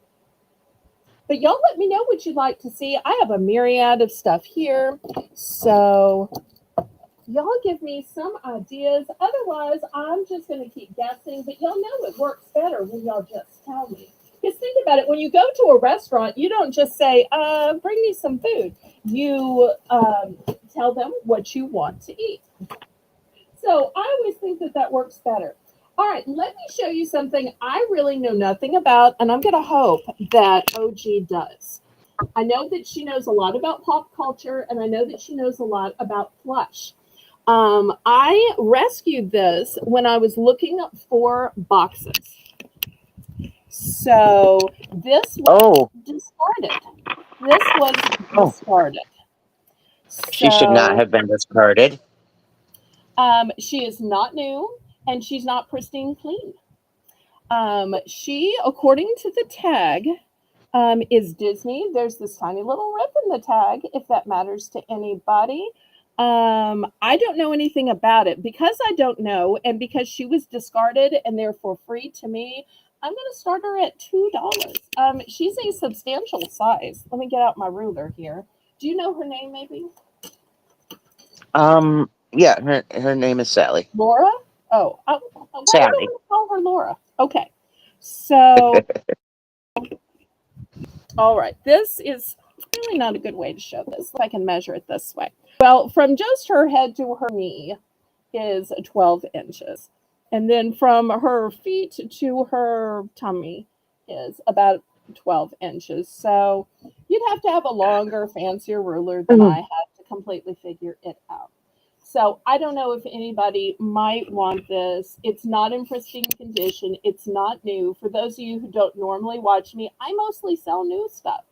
S1: But y'all let me know what you'd like to see. I have a myriad of stuff here. So y'all give me some ideas. Otherwise, I'm just going to keep guessing. But y'all know it works better when y'all just tell me. Because think about it. When you go to a restaurant, you don't just say, bring me some food. You tell them what you want to eat. So I always think that that works better. All right, let me show you something I really know nothing about, and I'm going to hope that OG does. I know that she knows a lot about pop culture, and I know that she knows a lot about plush. I rescued this when I was looking for boxes. So this was
S3: Oh,
S1: discarded. This was
S3: oh,
S1: discarded.
S3: she should not
S1: So
S3: have been discarded.
S1: she is not new and she's not pristine clean. She, according to the tag, is Disney. There's this tiny little rip in the tag, if that matters to anybody. I don't know anything about it. Because I don't know, and because she was discarded and therefore free to me, I'm going to start her at $2. She's a substantial size. Let me get out my ruler here. Do you know her name, maybe?
S3: Yeah, her name is Sally.
S1: Laura? Oh, why did I
S3: Sally.
S1: want to call her Laura? Okay. So, all right. This is really not a good way to show this. If I can measure it this way. Well, from just her head to her knee is 12 inches. And then from her feet to her tummy is about 12 inches. So you'd have to have a longer, fancier ruler than I have to completely figure it out. So I don't know if anybody might want this. It's not in pristine condition. It's not new. For those of you who don't normally watch me, I mostly sell new stuff.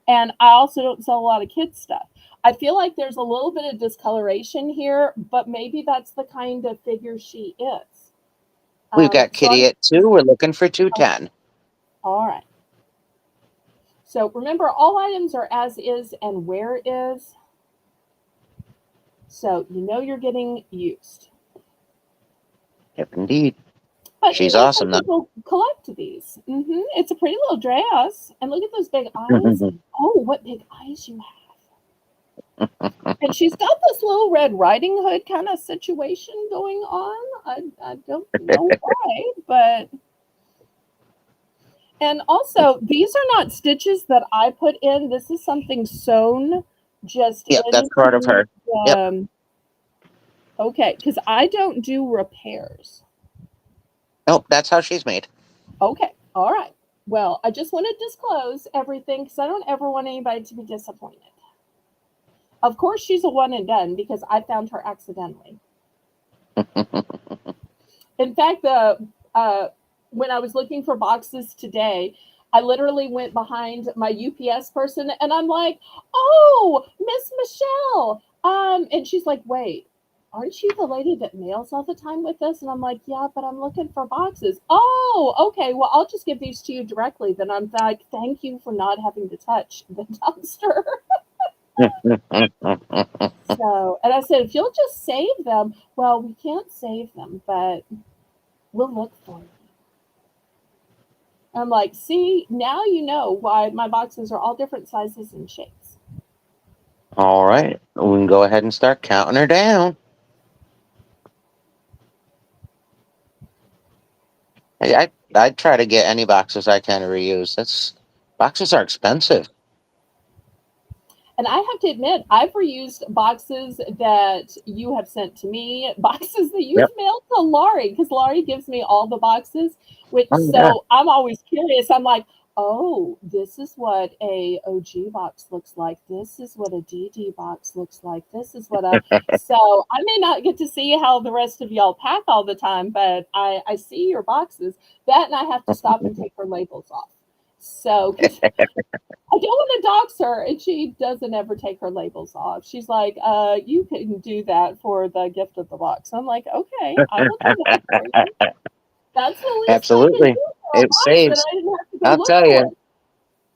S1: And I also don't sell a lot of kids stuff. I feel like there's a little bit of discoloration here, but maybe that's the kind of figure she is.
S3: We've got
S1: So I'm
S3: Kitty at 2. We're looking for 210.
S1: all right. So remember, all items are as is and where is. So you know you're getting used.
S3: Yep, indeed.
S1: But
S3: She's
S1: some
S3: awesome, though.
S1: people collect these. It's a pretty little dress, and look at those big eyes. Oh, what big eyes you have! And she's got this little Red Riding Hood kind of situation going on. I don't know why, but and also these are not stitches that I put in. This is something sewn just
S3: Yep, that's part of
S1: into
S3: her. Yep.
S1: okay, because I don't do repairs.
S3: Nope, that's how she's made.
S1: Okay, all right. Well, I just want to disclose everything because I don't ever want anybody to be disappointed. Of course, she's a one and done because I found her accidentally. In fact, when I was looking for boxes today, I literally went behind my UPS person and I'm like, "Oh, Miss Michelle," and she's like, "Wait, aren't you the lady that mails all the time with us?" And I'm like, "Yeah, but I'm looking for boxes." "Oh, okay. Well, I'll just give these to you directly." Then I'm like, "Thank you for not having to touch the dumpster." So, and I said, "If you'll just save them," well, we can't save them, but we'll look for you. I'm like, see, now you know why my boxes are all different sizes and shapes.
S3: All right. We can go ahead and start counting her down. I'd try to get any boxes I can to reuse. Boxes are expensive.
S1: And I have to admit, I've reused boxes that you have sent to me, boxes that you've
S3: Yep.
S1: mailed to Laurie, because Laurie gives me all the boxes, which
S3: Oh yeah.
S1: so I'm always curious. I'm like, oh, this is what a OG box looks like. This is what a DD box looks like. This is what a so I may not get to see how the rest of y'all pack all the time, but I see your boxes. That and I have to stop and take her labels off. So 'cause I don't want to dox her, and she doesn't ever take her labels off. She's like, you can do that for the gift of the box. I'm like, okay, I will do that for you. That's the least I can
S3: Absolutely.
S1: do for a
S3: It
S1: box that
S3: saves.
S1: I didn't have to go
S3: I'll
S1: look
S3: tell
S1: for.
S3: you,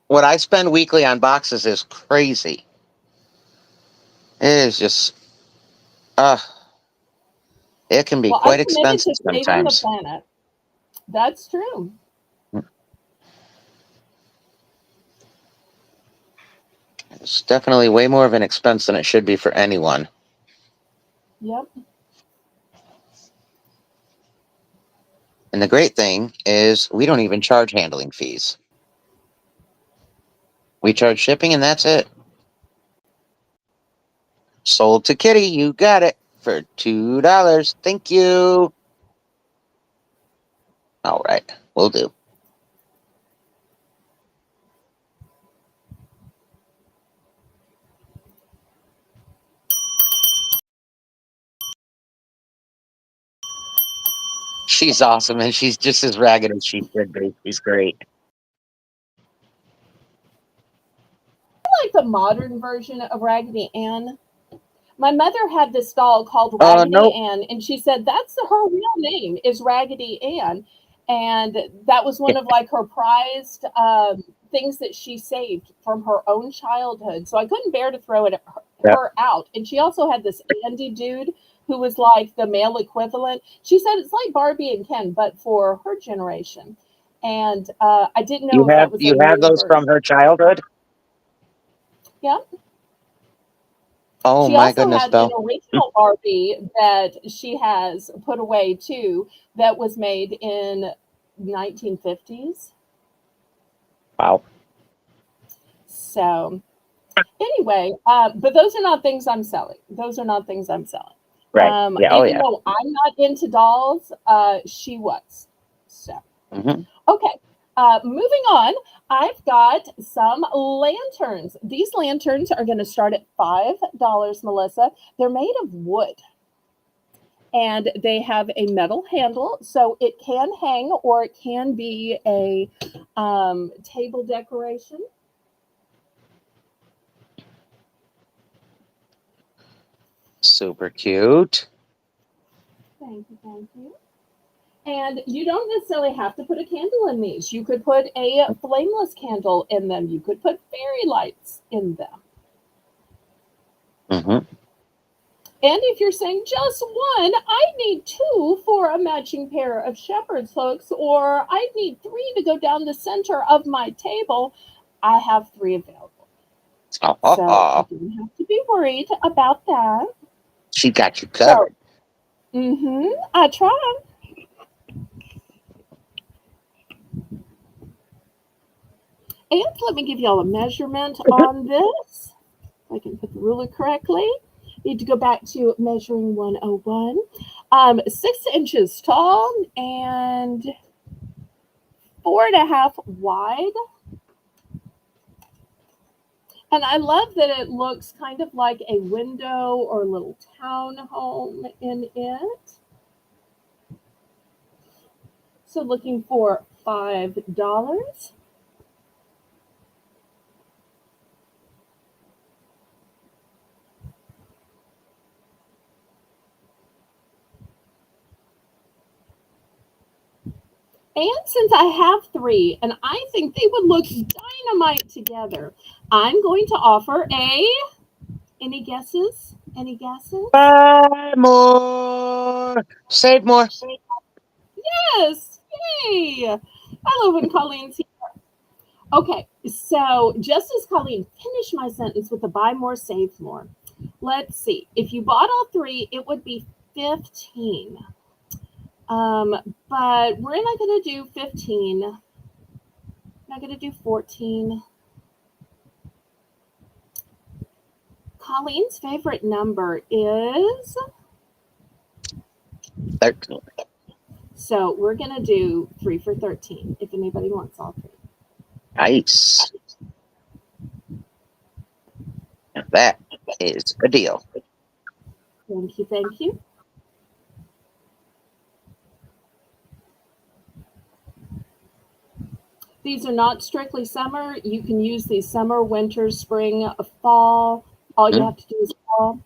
S3: what I spend weekly on boxes is crazy. It is just, uh, it can be
S1: Well, I'm
S3: quite
S1: committed
S3: expensive
S1: to saving the
S3: sometimes.
S1: planet. That's true.
S3: It's definitely way more of an expense than it should be for anyone.
S1: Yep.
S3: And the great thing is, we don't even charge handling fees. We charge shipping, and that's it. Sold to Kitty. You got it for $2. Thank you. All right, we'll do. She's awesome, and she's just as ragged as she should be. She's great.
S1: Like the modern version of Raggedy Ann. My mother had this doll called
S3: Nope.
S1: Raggedy Ann, and she said that's her real name is Raggedy Ann, and that was one of like her prized things that she saved from her own childhood. So I couldn't bear to throw
S3: Yep.
S1: her out. And she also had this Andy dude who was like the male equivalent. She said it's like Barbie and Ken, but for her generation. And I didn't know if that was a
S3: You have
S1: new
S3: those from
S1: version.
S3: her childhood?
S1: Yeah.
S3: Oh
S1: She
S3: my
S1: also
S3: goodness,
S1: had an
S3: Belle.
S1: original Barbie that she has put away too, that was made in 1950s.
S3: Wow.
S1: So anyway, but those are not things I'm selling. Those are not things I'm selling.
S3: Right. Yeah. Oh
S1: Even
S3: yeah.
S1: though I'm not into dolls, she was. So
S3: Hmm.
S1: okay. Moving on, I've got some lanterns. These lanterns are going to start at $5, Melissa. They're made of wood and they have a metal handle, so it can hang or it can be a table decoration.
S3: Super cute.
S1: Thank you, thank you. And you don't necessarily have to put a candle in these. You could put a flameless candle in them. You could put fairy lights in them.
S3: Hmm.
S1: And if you're saying just one, I need two for a matching pair of shepherd's hooks, or I need three to go down the center of my table, I have three available. So you
S3: Oh,
S1: don't have to be worried about that.
S3: she got you
S1: So,
S3: covered.
S1: I try. And let me give y'all a measurement on this. If I can put the ruler correctly. Need to go back to measuring 101. 6 inches tall and 4.5 wide. And I love that it looks kind of like a window or a little townhome in it. So looking for $5. And since I have three, and I think they would look dynamite together, I'm going to offer any guesses? Any guesses?
S3: Buy more. Save more.
S1: Yes! Yay! I love when Colleen's here. Okay, so just as Colleen, finish my sentence with the buy more, save more. Let's see. If you bought all three, it would be 15. But we're not going to do 15. Not going to do 14. Colleen's favorite number is,
S3: 13.
S1: so we're going to do 3 for 13 if anybody wants all three.
S3: Nice. Now that is a deal.
S1: Thank you, thank you. These are not strictly summer. You can use these summer, winter, spring, fall. All you
S3: Hmm?
S1: have to do is fall.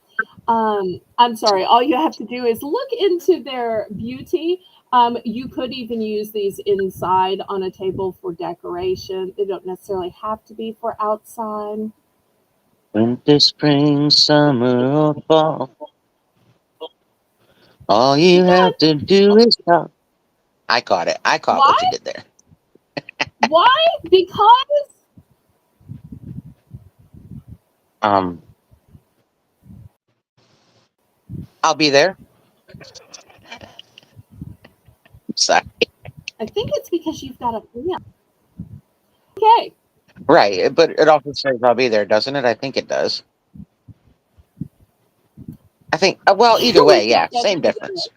S1: I'm sorry, all you have to do is look into their beauty. You could even use these inside on a table for decoration. They don't necessarily have to be for outside.
S3: Winter, spring, summer, or fall. All you
S1: Done.
S3: have to do is talk. I caught it. I caught
S1: Why?
S3: what you did there.
S1: Why? Because
S3: Um, I'll be there. Sorry.
S1: I think it's because you've got a yeah. Okay.
S3: Right, but it also says I'll be there, doesn't it? I think it does. I think. Well, either
S1: We
S3: way,
S1: got
S3: yeah,
S1: that.
S3: same difference.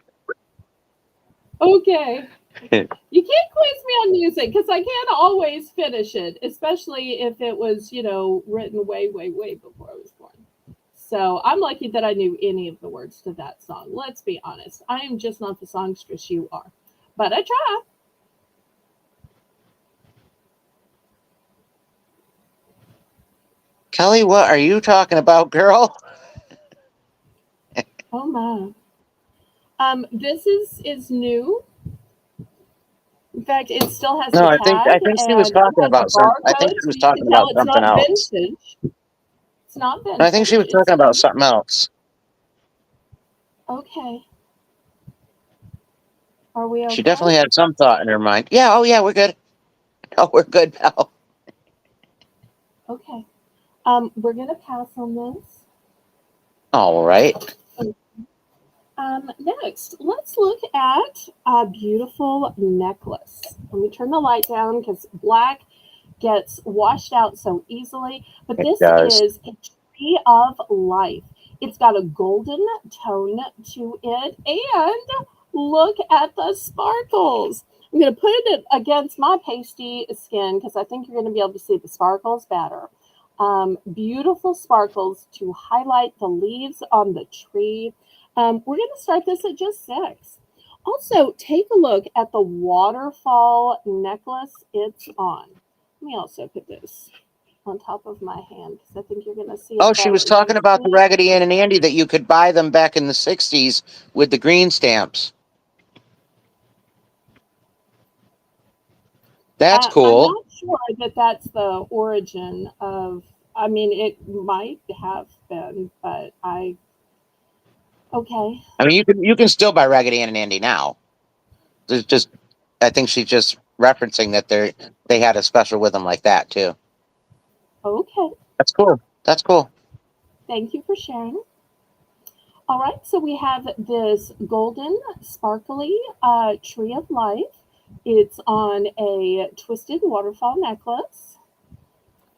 S1: Okay. You can't quiz me on music because I can't always finish it, especially if it was, written way, way, way before I was born. So I'm lucky that I knew any of the words to that song. Let's be honest. I am just not the songstress you are. but I try.
S3: Kelly, what are you talking about, girl?
S1: Oh my. This is new. In fact, it still has
S3: No,
S1: the
S3: I
S1: tag
S3: think she was
S1: and it
S3: talking
S1: has a
S3: about some. I think
S1: barcode,
S3: she
S1: so
S3: was
S1: you can
S3: talking
S1: tell
S3: about
S1: it's
S3: something
S1: not
S3: else.
S1: vintage. It's not
S3: I think she
S1: vintage.
S3: was
S1: It's
S3: talking about
S1: new.
S3: something else.
S1: Okay. Are we
S3: She
S1: okay?
S3: definitely had some thought in her mind. Yeah. Oh, yeah. We're good. Oh, we're good now.
S1: Okay. We're gonna pass on this.
S3: All right.
S1: Next, let's look at a beautiful necklace. Let me turn the light down because black gets washed out so easily. But
S3: It
S1: this
S3: does.
S1: is a tree of life. It's got a golden tone to it, and look at the sparkles. I'm going to put it against my pasty skin because I think you're going to be able to see the sparkles better. Beautiful sparkles to highlight the leaves on the tree. We're going to start this at just 6. Also, take a look at the waterfall necklace it's on. Let me also put this on top of my hand because I think you're going to see
S3: Oh,
S1: it
S3: she was
S1: better. Do you
S3: talking about the
S1: see?
S3: Raggedy Ann and Andy that you could buy them back in the 60s with the green stamps. That's
S1: I'm
S3: cool.
S1: not sure that that's the origin of. I mean, it might have been, but okay.
S3: I mean, you can still buy Raggedy Ann and Andy now. There's just, I think she's just referencing that they had a special with them like that too.
S1: Okay.
S3: That's cool. That's cool.
S1: Thank you for sharing. All right, so we have this golden, sparkly tree of life. It's on a twisted waterfall necklace,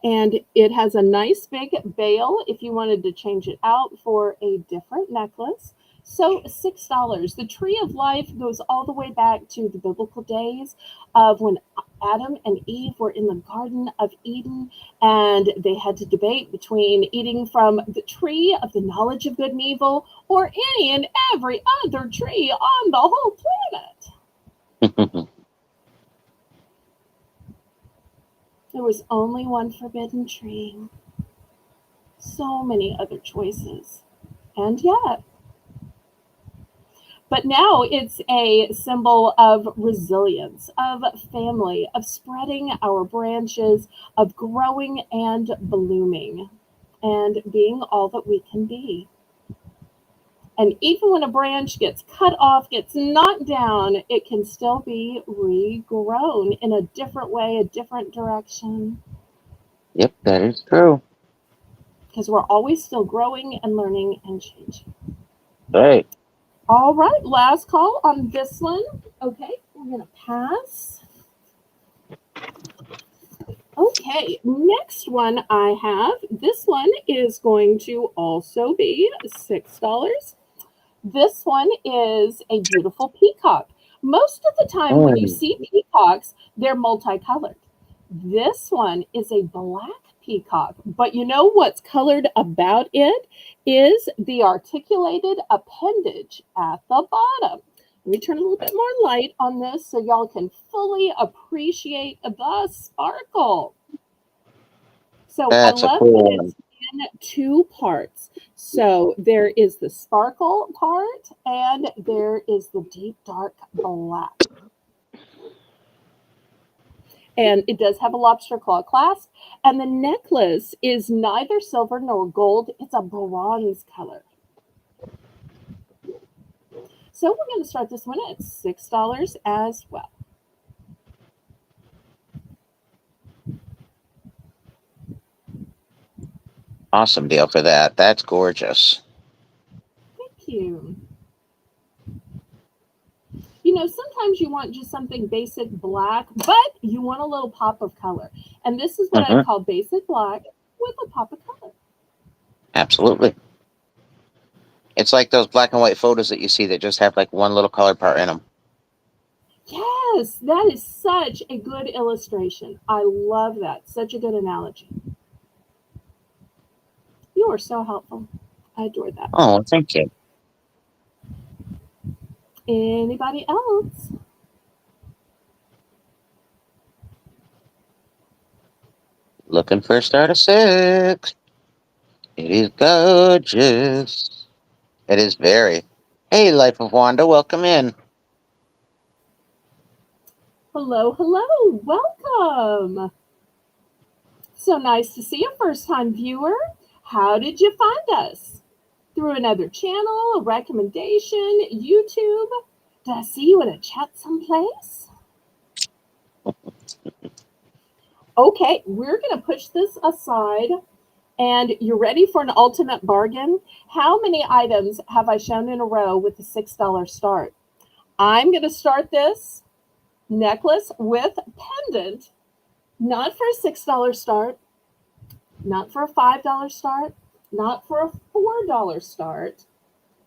S1: and it has a nice big bail if you wanted to change it out for a different necklace. So $6. The tree of life goes all the way back to the biblical days of when Adam and Eve were in the Garden of Eden, and they had to debate between eating from the tree of the knowledge of good and evil or any and every other tree on the whole planet. There was only one forbidden tree. So many other choices. And yet, but now it's a symbol of resilience, of family, of spreading our branches, of growing and blooming, and being all that we can be. And even when a branch gets cut off, gets knocked down, it can still be regrown in a different way, a different direction,
S3: Yep, that is true.
S1: because we're always still growing and learning and changing.
S3: Right.
S1: All right, last call on this one. Okay, we're going to pass. Okay, next one I have. This one is going to also be $6. This one is a beautiful peacock. Most of the time, when you
S3: Mm.
S1: see peacocks, they're multicolored. This one is a black peacock, but you know what's colored about it is the articulated appendage at the bottom. Let me turn a little bit more light on this so y'all can fully appreciate the sparkle. So I
S3: That's a
S1: love that
S3: cool one.
S1: it's in 2 parts. So there is the sparkle part and there is the deep dark black. And it does have a lobster claw clasp. And the necklace is neither silver nor gold, it's a bronze color. So we're going to start this one at $6 as well.
S3: Awesome deal for that. That's gorgeous.
S1: Thank you. You know, sometimes you want just something basic black, but you want a little pop of color. And this is what I
S3: Hmm.
S1: call basic black with a pop of color.
S3: Absolutely. It's like those black and white photos that you see that just have like one little color part in them.
S1: Yes, that is such a good illustration. I love that. Such a good analogy. You are so helpful. I adore that.
S3: Oh, thank you.
S1: Anybody else?
S3: Looking for a start of 6. It is gorgeous. It is very. Hey, Life of Wanda, welcome in.
S1: Hello, hello, welcome. So nice to see a first time viewer. How did you find us? Through another channel, a recommendation, YouTube? Did I see you in a chat someplace? Okay, we're going to push this aside. And you're ready for an ultimate bargain? How many items have I shown in a row with the $6 start? I'm going to start this necklace with pendant, not for a $6 start, not for a $5 start, not for a $4 start.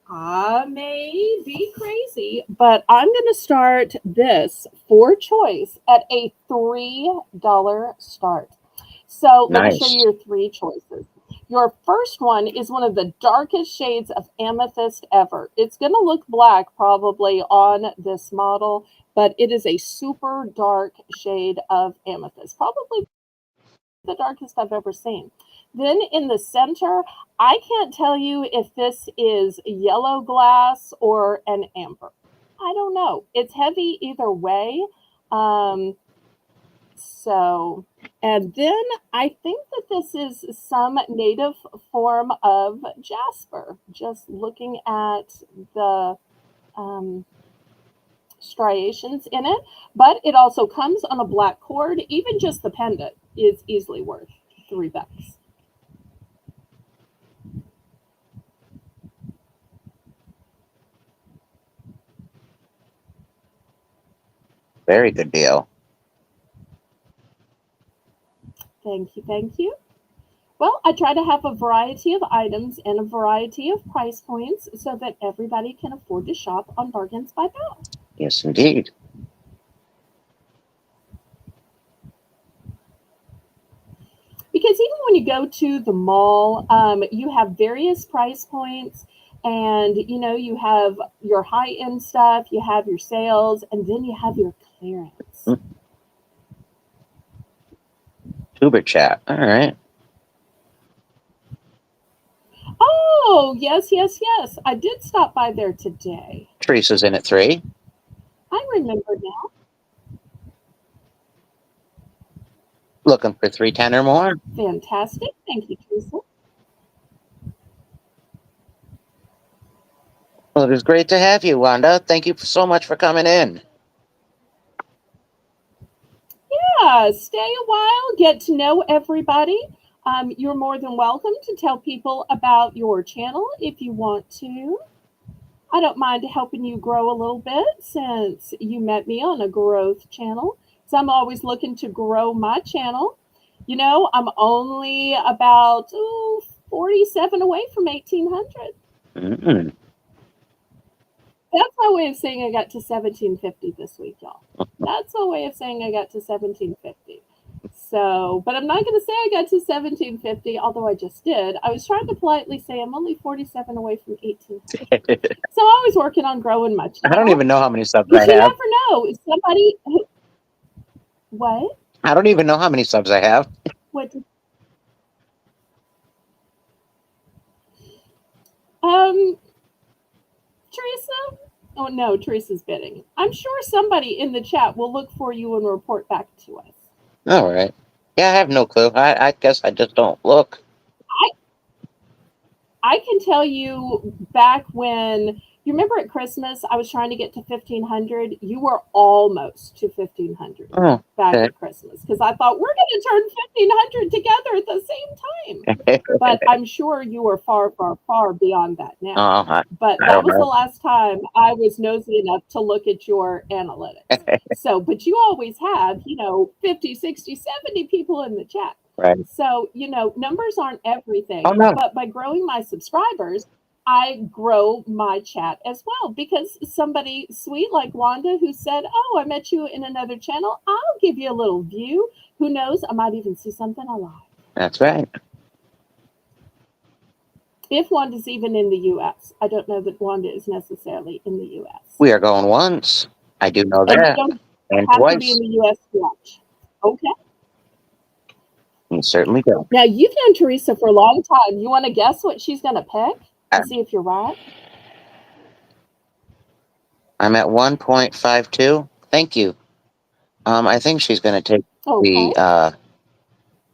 S1: I may be crazy, but I'm going to start this for choice at a $3 start. So let me show
S3: Nice.
S1: you your 3 choices. Your first one is one of the darkest shades of amethyst ever. It's going to look black probably on this model, but it is a super dark shade of amethyst, probably the darkest I've ever seen. Then in the center, I can't tell you if this is yellow glass or an amber. I don't know. It's heavy either way. And then I think that this is some native form of jasper, just looking at the striations in it. But it also comes on a black cord. Even just the pendant is easily worth $3.
S3: Very good deal.
S1: Thank you, thank you. Well, I try to have a variety of items and a variety of price points so that everybody can afford to shop on Bargains by Belle.
S3: Yes, indeed.
S1: Because even when you go to the mall, you have various price points, and you have your high-end stuff, you have your sales, and then you have your clearance.
S3: Tuber chat. All right.
S1: Oh, yes, yes, yes. I did stop by there today.
S3: Teresa's in at 3.
S1: I remember now.
S3: Looking for 310 or more.
S1: Fantastic. Thank you, Teresa.
S3: Well, it was great to have you, Wanda. Thank you so much for coming in.
S1: Yeah, stay a while, get to know everybody. You're more than welcome to tell people about your channel if you want to. I don't mind helping you grow a little bit since you met me on a growth channel. So I'm always looking to grow my channel. I'm only about 47 away from 1,800.
S3: Mm-hmm.
S1: That's my way of saying I got to 1,750 this week, y'all. That's my way of saying I got to 1,750. So, but I'm not going to say I got to 1,750, although I just did. I was trying to politely say I'm only 47 away from 1,800. So I'm always working on growing my channel.
S3: I don't even know how many subs
S1: But
S3: I
S1: you
S3: have.
S1: never know. Somebody who, what?
S3: I don't even know how many subs I have.
S1: What? Um, Teresa? Oh no, Teresa's bidding. I'm sure somebody in the chat will look for you and report back to us.
S3: All right. Yeah, I have no clue. I guess I just don't look.
S1: I can tell you back when you remember at Christmas, I was trying to get to 1,500. You were almost to 1,500 back at Christmas because I thought we're going to turn 1,500 together at the same time. But I'm sure you are far, far, far beyond that now. But that was the last time I was nosy enough to look at your analytics. So, but you always have, 50, 60, 70 people in the chat.
S3: Right.
S1: So, numbers aren't everything.
S3: Oh, no.
S1: But by growing my subscribers, I grow my chat as well because somebody sweet like Wanda who said, "Oh, I met you in another channel. I'll give you a little view. Who knows? I might even see something alive."
S3: That's right.
S1: If Wanda's even in the U.S. I don't know that Wanda is necessarily in the U.S.
S3: We are going once. I do know
S1: And
S3: that.
S1: you don't
S3: And
S1: have
S3: twice.
S1: to be in the U.S. to watch. Okay.
S3: You certainly do.
S1: Now, you've known Teresa for a long time. You want to guess what she's going to pick
S3: Uh,
S1: to see if you're right?
S3: I'm at 1.52. Thank you. I think she's going to take
S1: Okay.
S3: the,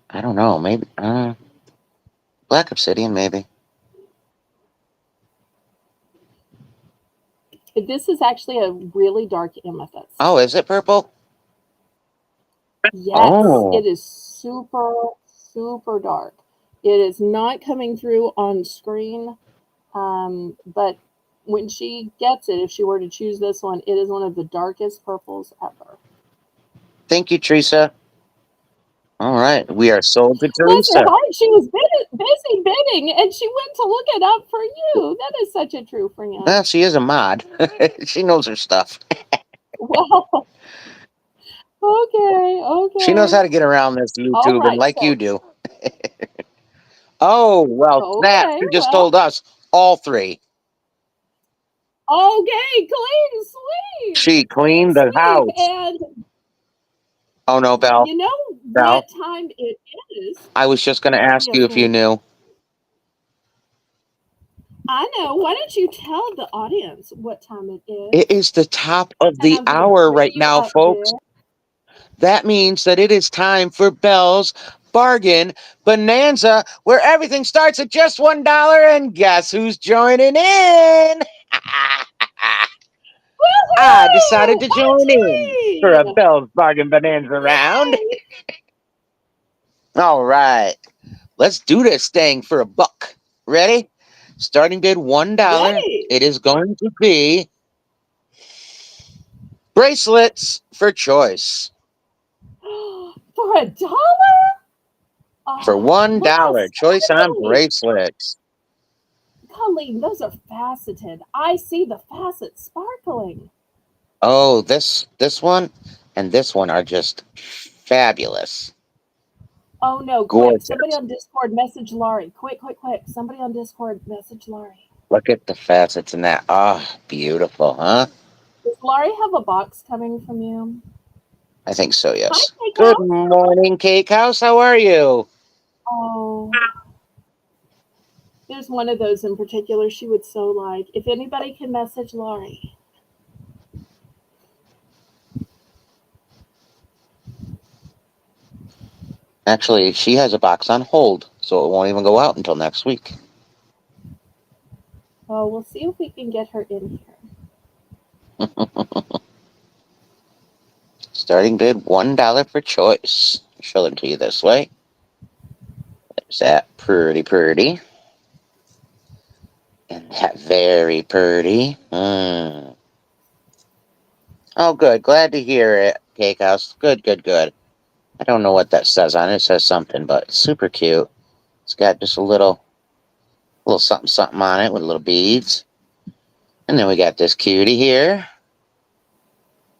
S3: I don't know, maybe, Black Obsidian, maybe.
S1: This is actually a really dark amethyst.
S3: Oh, is it purple?
S1: Yes,
S3: Oh,
S1: it is super, super dark. It is not coming through on screen, but when she gets it, if she were to choose this one, it is one of the darkest purples ever.
S3: thank you, Teresa. All right, we are sold to
S1: Bless her
S3: Teresa.
S1: heart, she was busy bidding, and she went to look it up for you. That is such a true friend.
S3: Well, she is a mod. She knows her stuff.
S1: Well, okay,
S3: She knows
S1: okay.
S3: how to get around this
S1: All
S3: YouTube, and
S1: right,
S3: like you
S1: so
S3: do. Oh, well, snap.
S1: okay,
S3: She just
S1: well,
S3: told us all three.
S1: okay, clean sweep,
S3: She
S1: clean
S3: cleaned the
S1: sweep,
S3: house.
S1: and
S3: Oh, no, Belle.
S1: you know
S3: Belle.
S1: what time it is?
S3: I was just going to ask you
S1: Yes,
S3: if you
S1: ma'am.
S3: knew.
S1: I know. Why don't you tell the audience what time it
S3: It
S1: is?
S3: is the top of
S1: And
S3: the
S1: I'm going to
S3: hour
S1: bring
S3: right
S1: you
S3: now,
S1: up
S3: folks.
S1: there.
S3: That means that it is time for Belle's Bargain Bonanza, where everything starts at just $1. And guess who's joining in? I decided
S1: Woohoo!
S3: to join in for a
S1: Audrey!
S3: Belle's Bargain Bonanza round.
S1: Yay!
S3: All right, let's do this thing for $1. Ready? Starting bid $1.
S1: Ready?
S3: It is going to be bracelets for choice.
S1: For $1?
S3: For
S1: Oh, look how
S3: $1, choice on
S1: sparkly.
S3: bracelets.
S1: Colleen, those are faceted. I see the facets sparkling.
S3: Oh, this one and this one are just fabulous.
S1: Oh no, quick. Somebody
S3: Gorgeous.
S1: on Discord message Laurie. Quick, quick, quick. Somebody on Discord message Laurie.
S3: Look at the facets in that. Ah, beautiful, huh?
S1: Does Laurie have a box coming from you?
S3: I think so,
S1: Hi,
S3: yes.
S1: Cake
S3: Good
S1: House.
S3: morning, Cake House. How are you?
S1: Oh, there's one of those in particular she would so like. If anybody can message Laurie.
S3: Actually, she has a box on hold, so it won't even go out until next week.
S1: Well, we'll see if we can get her in here.
S3: Starting bid $1 for choice. Show them to you this way. There's that pretty. And that very pretty. Oh, good. Glad to hear it, Cake House. Good. I don't know what that says on it. It says something, but it's super cute. It's got just a little something on it with little beads. And then we got this cutie here.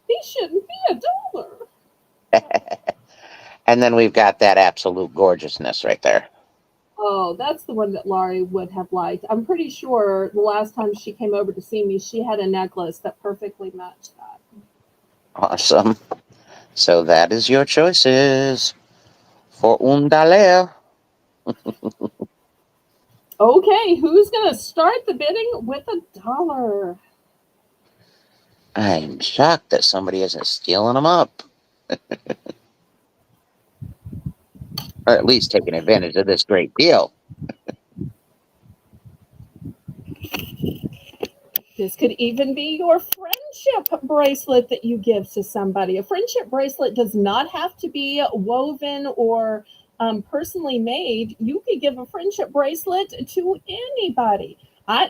S1: He shouldn't be $1.
S3: And then we've got that absolute gorgeousness right there.
S1: Oh, that's the one that Laurie would have liked. I'm pretty sure the last time she came over to see me, she had a necklace that perfectly matched that.
S3: Awesome. So that is your choices for $1.
S1: Okay, who's going to start the bidding with $1?
S3: I'm shocked that somebody isn't stealing them up. Or at least taking advantage of this great deal.
S1: This could even be your friendship bracelet that you give to somebody. A friendship bracelet does not have to be woven or personally made. You could give a friendship bracelet to anybody.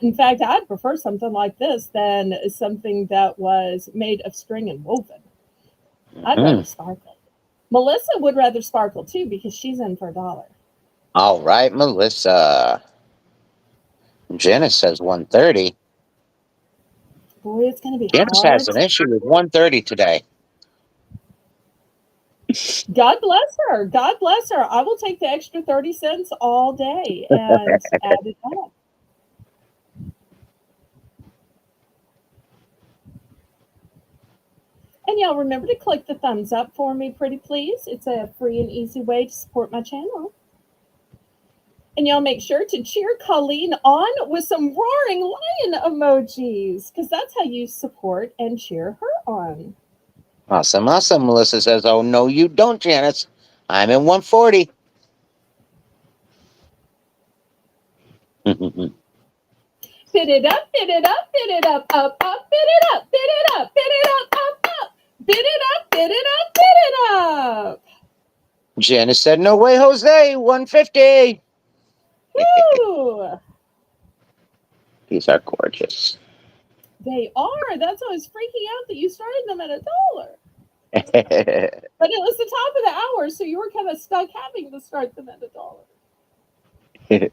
S1: In fact, I'd prefer something like this than something that was made of string and woven. I'd rather sparkle. Melissa would rather sparkle too because she's in for $1.
S3: All right, Melissa. Janice says 130.
S1: Boy, it's going to be
S3: Janice has
S1: hard
S3: an
S1: to.
S3: issue with 130 today.
S1: God bless her. God bless her. I will take the extra 30 cents all day and add it up. And And y'all remember to click the thumbs up for me, pretty please. It's a free and easy way to support my channel. And y'all make sure to cheer Colleen on with some roaring lion emojis, because that's how you support and cheer her on.
S3: Awesome, awesome. Melissa says, oh, no, you don't, Janice. I'm in 140.
S1: Bid it up, bid it up, bid it up, up, bid it up, bid it up, bid it up, up. Bid it up, bid it up, bid it up.
S3: Janice said, no way, Jose, 150.
S1: Woo!
S3: These are gorgeous.
S1: They are. That's why I was freaking out that you started them at $1. But it was the top of the hour, so you were kind of stuck having to start them at $1.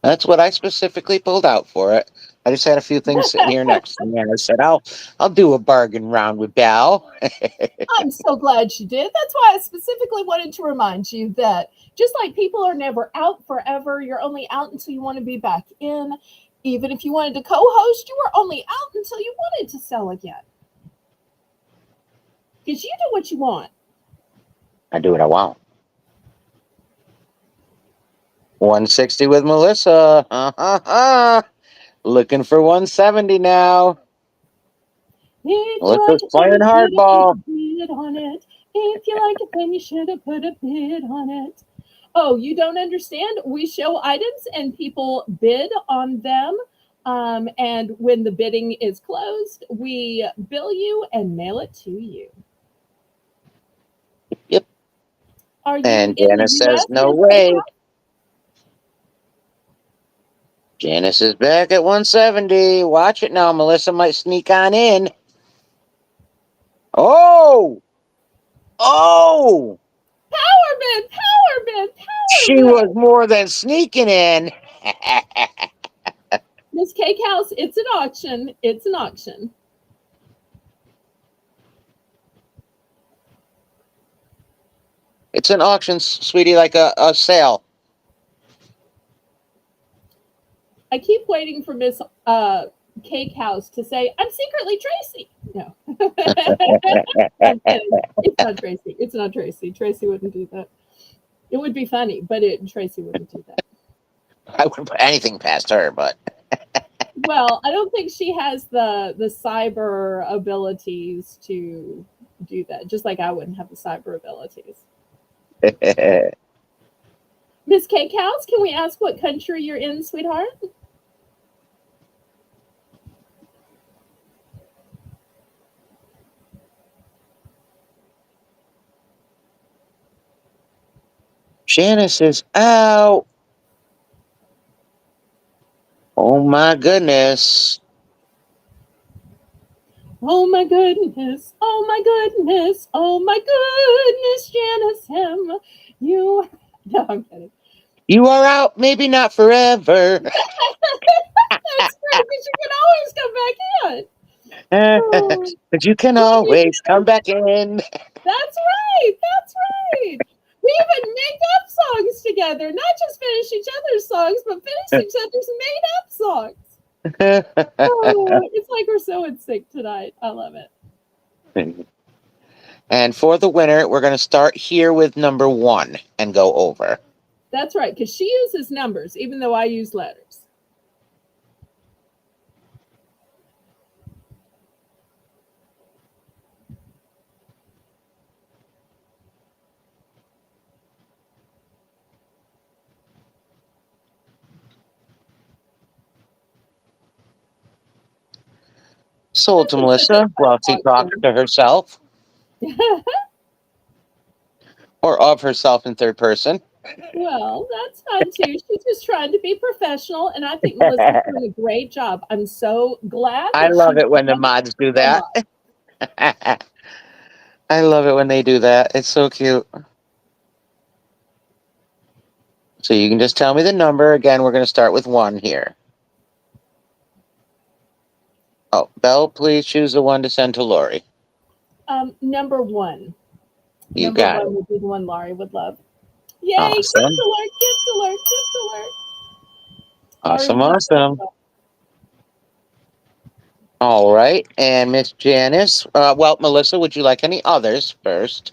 S3: That's what I specifically pulled out for it. I just had a few things sitting here next to me, and I said, I'll do a bargain round with Belle.
S1: I'm so glad you did. That's why I specifically wanted to remind you that just like people are never out forever, you're only out until you want to be back in. Even if you wanted to co-host, you were only out until you wanted to sell again. Because you do what you want.
S3: I do what I want. 160 with Melissa. Looking for 170 now. Melissa's playing hardball.
S1: Bid on it. If you like it, then you should have put a bid on it. Oh, you don't understand? We show items and people bid on them. And when the bidding is closed, we bill you and mail it to you.
S3: Yep.
S1: Are you
S3: And
S1: in
S3: Janice
S1: the US,
S3: says, no
S1: Ms.
S3: way.
S1: Kayla?
S3: Janice is back at 170. Watch it now. Melissa might sneak on in. Oh! Oh!
S1: Power bid, power bid, power
S3: She
S1: bid.
S3: was more than sneaking in.
S1: Miss Cake House, it's an auction. It's an auction.
S3: It's an auction, sweetie, like a sale.
S1: I keep waiting for Miss Cake House to say, I'm secretly Tracy. No. I'm kidding. It's not Tracy. It's not Tracy. Tracy wouldn't do that. It would be funny, but Tracy wouldn't do that.
S3: I wouldn't put anything past her, but
S1: Well, I don't think she has the cyber abilities to do that, just like I wouldn't have the cyber abilities. Miss Cake House, can we ask what country you're in, sweetheart?
S3: Janice is out. Oh my goodness.
S1: Oh my goodness, oh my goodness, oh my goodness, Janice M. You, no, I'm kidding.
S3: You are out, maybe not forever.
S1: That's great, because you can always come back in. Oh,
S3: But you can always come back in.
S1: that's right, that's right. We even make up songs together, not just finish each other's songs, but finish each other's made up songs. Oh, it's like we're so in sync tonight. I love it.
S3: And for the winner, we're going to start here with number 1 and go over.
S1: That's right, because she uses numbers, even though I use letters.
S3: Sold to Melissa while she talks to herself. Or of herself in third person.
S1: Well, that's fine too. She's just trying to be professional, and I think Melissa's doing a great job. I'm so glad.
S3: I love it when the mods do that. I love it when they do that. It's so cute. So you can just tell me the number. Again, we're going to start with 1 here. Oh, Belle, please choose the one to send to Lori.
S1: Number 1.
S3: You
S1: number
S3: got
S1: 1
S3: it.
S1: would be the one Laurie would love. Yay!
S3: Awesome.
S1: Gift alert! Gift alert! Gift alert!
S3: Awesome,
S1: Laurie,
S3: awesome. All right. And Miss Janice. Well, Melissa, would you like any others first?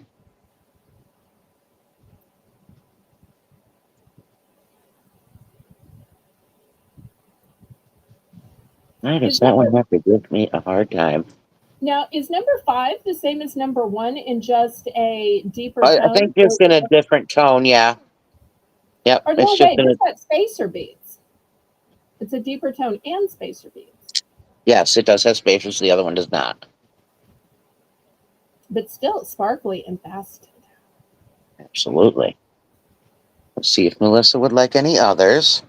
S3: Why does
S1: Is
S3: that one
S1: number
S3: have to give me a hard time?
S1: Now, is number 5 the same as number 1 in just a deeper
S3: I
S1: tone?
S3: think just in a different tone, yeah. Yep,
S1: Or
S3: it's
S1: no,
S3: just
S1: wait,
S3: in a.
S1: what's that? Spacer beads. It's a deeper tone and spacer beads,
S3: Yes, it does have spaces. The other one does not.
S1: but still sparkly and faceted.
S3: Absolutely. Let's see if Melissa would like any others.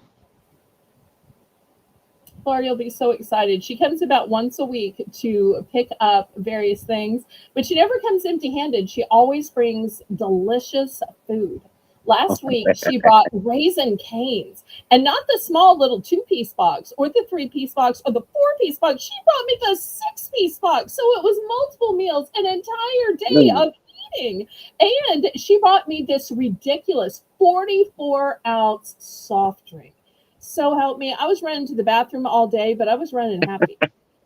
S1: Florida will be so excited. She comes about once a week to pick up various things, but she never comes empty handed. She always brings delicious food. Last week, she brought raisin canes and not the small little 2-piece box or the 3-piece box or the 4-piece box. She brought me the 6-piece box. So it was multiple meals, an entire day
S3: Mm.
S1: of eating. And she brought me this ridiculous 44-ounce soft drink. So help me. I was running to the bathroom all day, but I was running happy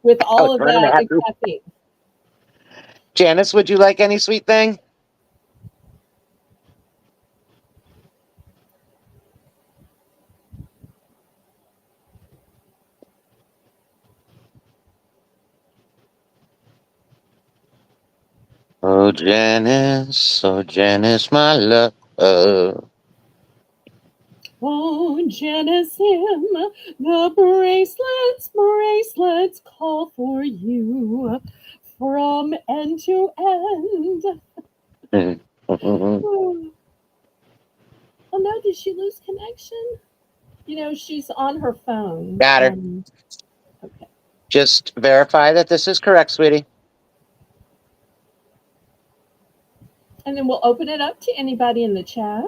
S1: with
S3: I was
S1: all of
S3: running
S1: that
S3: after.
S1: caffeine.
S3: Janice, would you like any sweet thing? Oh, Janice, my love.
S1: Oh, Jennison, the bracelets call for you from end to end. Oh, no, did she lose connection? She's on her phone.
S3: Got her.
S1: Okay.
S3: Just verify that this is correct, sweetie.
S1: And then we'll open it up to anybody in the chat.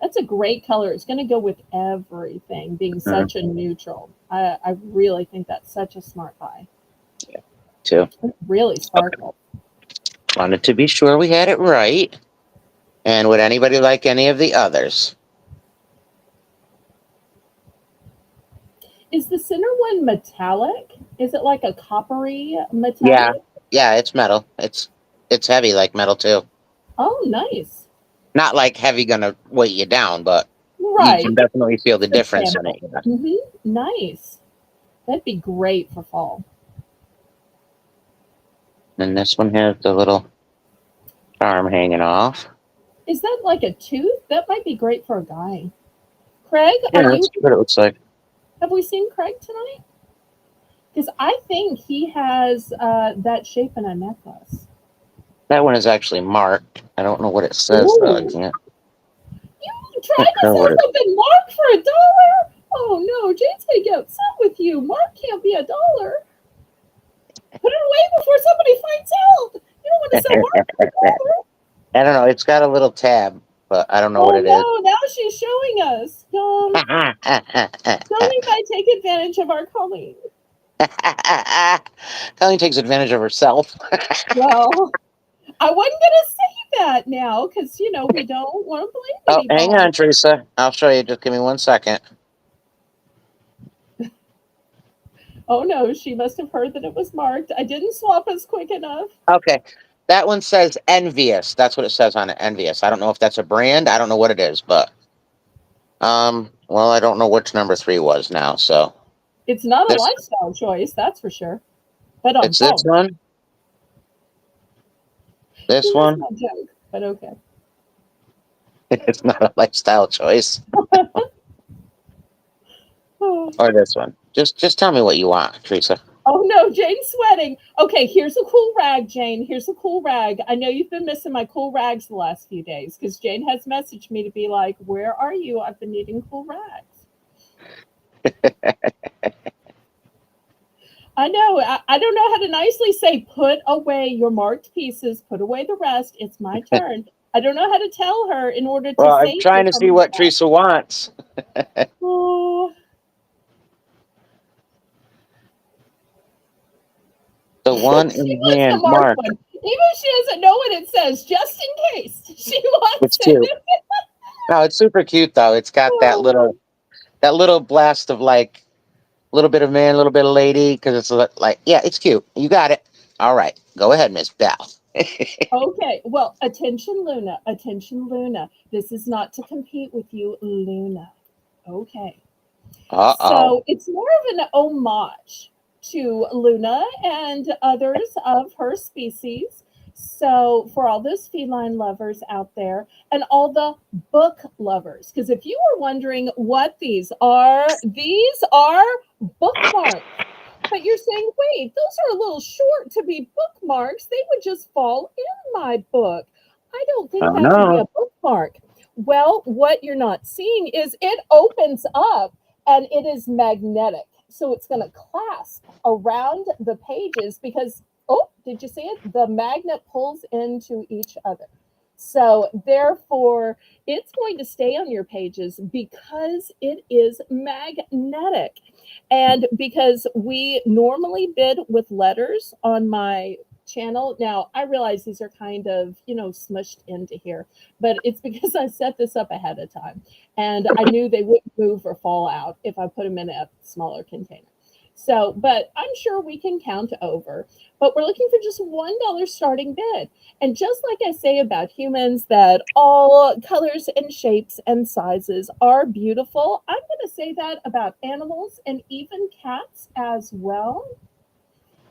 S1: That's a great color. It's going to go with everything, being such a neutral. I really think that's such a smart buy.
S3: Too.
S1: It really sparkles.
S3: Wanted to be sure we had it right. And would anybody like any of the others?
S1: Is the center one metallic? Is it like a coppery
S3: Yeah.
S1: metallic?
S3: Yeah, it's metal. It's heavy like metal too.
S1: Oh, nice.
S3: Not like heavy gonna weight you down, but you can
S1: Right.
S3: definitely feel the difference in it.
S1: Substantial. Nice. That'd be great for fall.
S3: And this one has the little arm hanging off.
S1: Is that like a tooth? That might be great for a guy. Craig,
S3: Yeah, that's what it looks like.
S1: have we seen Craig tonight? Because I think he has that shape in a necklace.
S3: That one is actually marked. I don't know what it says though. I
S1: Ooh.
S3: can't.
S1: You tried to sell something Mark for $1? Oh no, Jane's gonna get upset with you. Mark can't be $1. Put it away before somebody finds out. You don't want to sell Mark for $1.
S3: I don't know. It's got a little tab, but I don't know what
S1: Oh
S3: it is.
S1: no, now she's showing us. Colleen might take advantage of our Colleen.
S3: Colleen takes advantage of herself.
S1: Well, I wasn't gonna say that now because we don't want to blame
S3: Oh, hang
S1: anybody.
S3: on, Teresa. I'll show you. Just give me 1 second.
S1: Oh no, she must have heard that it was marked. I didn't swap us quick enough.
S3: Okay. That one says Envious. That's what it says on it. Envious. I don't know if that's a brand. I don't know what it is, but well, I don't know which number 3 was now, so
S1: It's not a
S3: this
S1: lifestyle choice, that's for sure. But on
S3: it's this
S1: phone.
S3: one. This
S1: That's
S3: one.
S1: not a joke, but okay.
S3: It's not a lifestyle choice. Or this one. Just tell me what you want, Teresa.
S1: Oh no, Jane's sweating. Okay, here's a cool rag, Jane. Here's a cool rag. I know you've been missing my cool rags the last few days because Jane has messaged me to be like, where are you? I've been needing cool rags. I know. I don't know how to nicely say, put away your marked pieces, put away the rest. It's my turn. I don't know how to tell her in order to
S3: Well, I'm
S1: save
S3: trying
S1: her
S3: to
S1: from
S3: see what
S1: herself.
S3: Teresa wants.
S1: Oh.
S3: The one
S1: She
S3: in
S1: wants the
S3: hand
S1: marked
S3: mark.
S1: one. Even if she doesn't know what it says, just in case. She wants
S3: It's cute.
S1: it.
S3: No, it's super cute though. It's got
S1: Oh,
S3: that little blast of like a little bit of man, a little bit of lady, because it's like, yeah, it's cute. You got it. All right, go ahead, Miss Bell.
S1: okay. Well, attention, Luna. Attention, Luna. This is not to compete with you, Luna. Okay.
S3: Uh-oh.
S1: So it's more of an homage to Luna and others of her species. So for all those feline lovers out there and all the book lovers, because if you were wondering what these are bookmarks. But you're saying, wait, those are a little short to be bookmarks. They would just fall in my book. I don't think
S3: Oh
S1: that could be
S3: no.
S1: a bookmark. Well, what you're not seeing is it opens up and it is magnetic. So it's going to clasp around the pages because, oh, did you see it? The magnet pulls into each other. So therefore, it's going to stay on your pages because it is magnetic. And because we normally bid with letters on my channel. Now, I realize these are kind of, smushed into here, but it's because I set this up ahead of time and I knew they wouldn't move or fall out if I put them in a smaller container. So, but I'm sure we can count over. But we're looking for just $1 starting bid. And just like I say about humans, that all colors and shapes and sizes are beautiful, I'm going to say that about animals and even cats as well.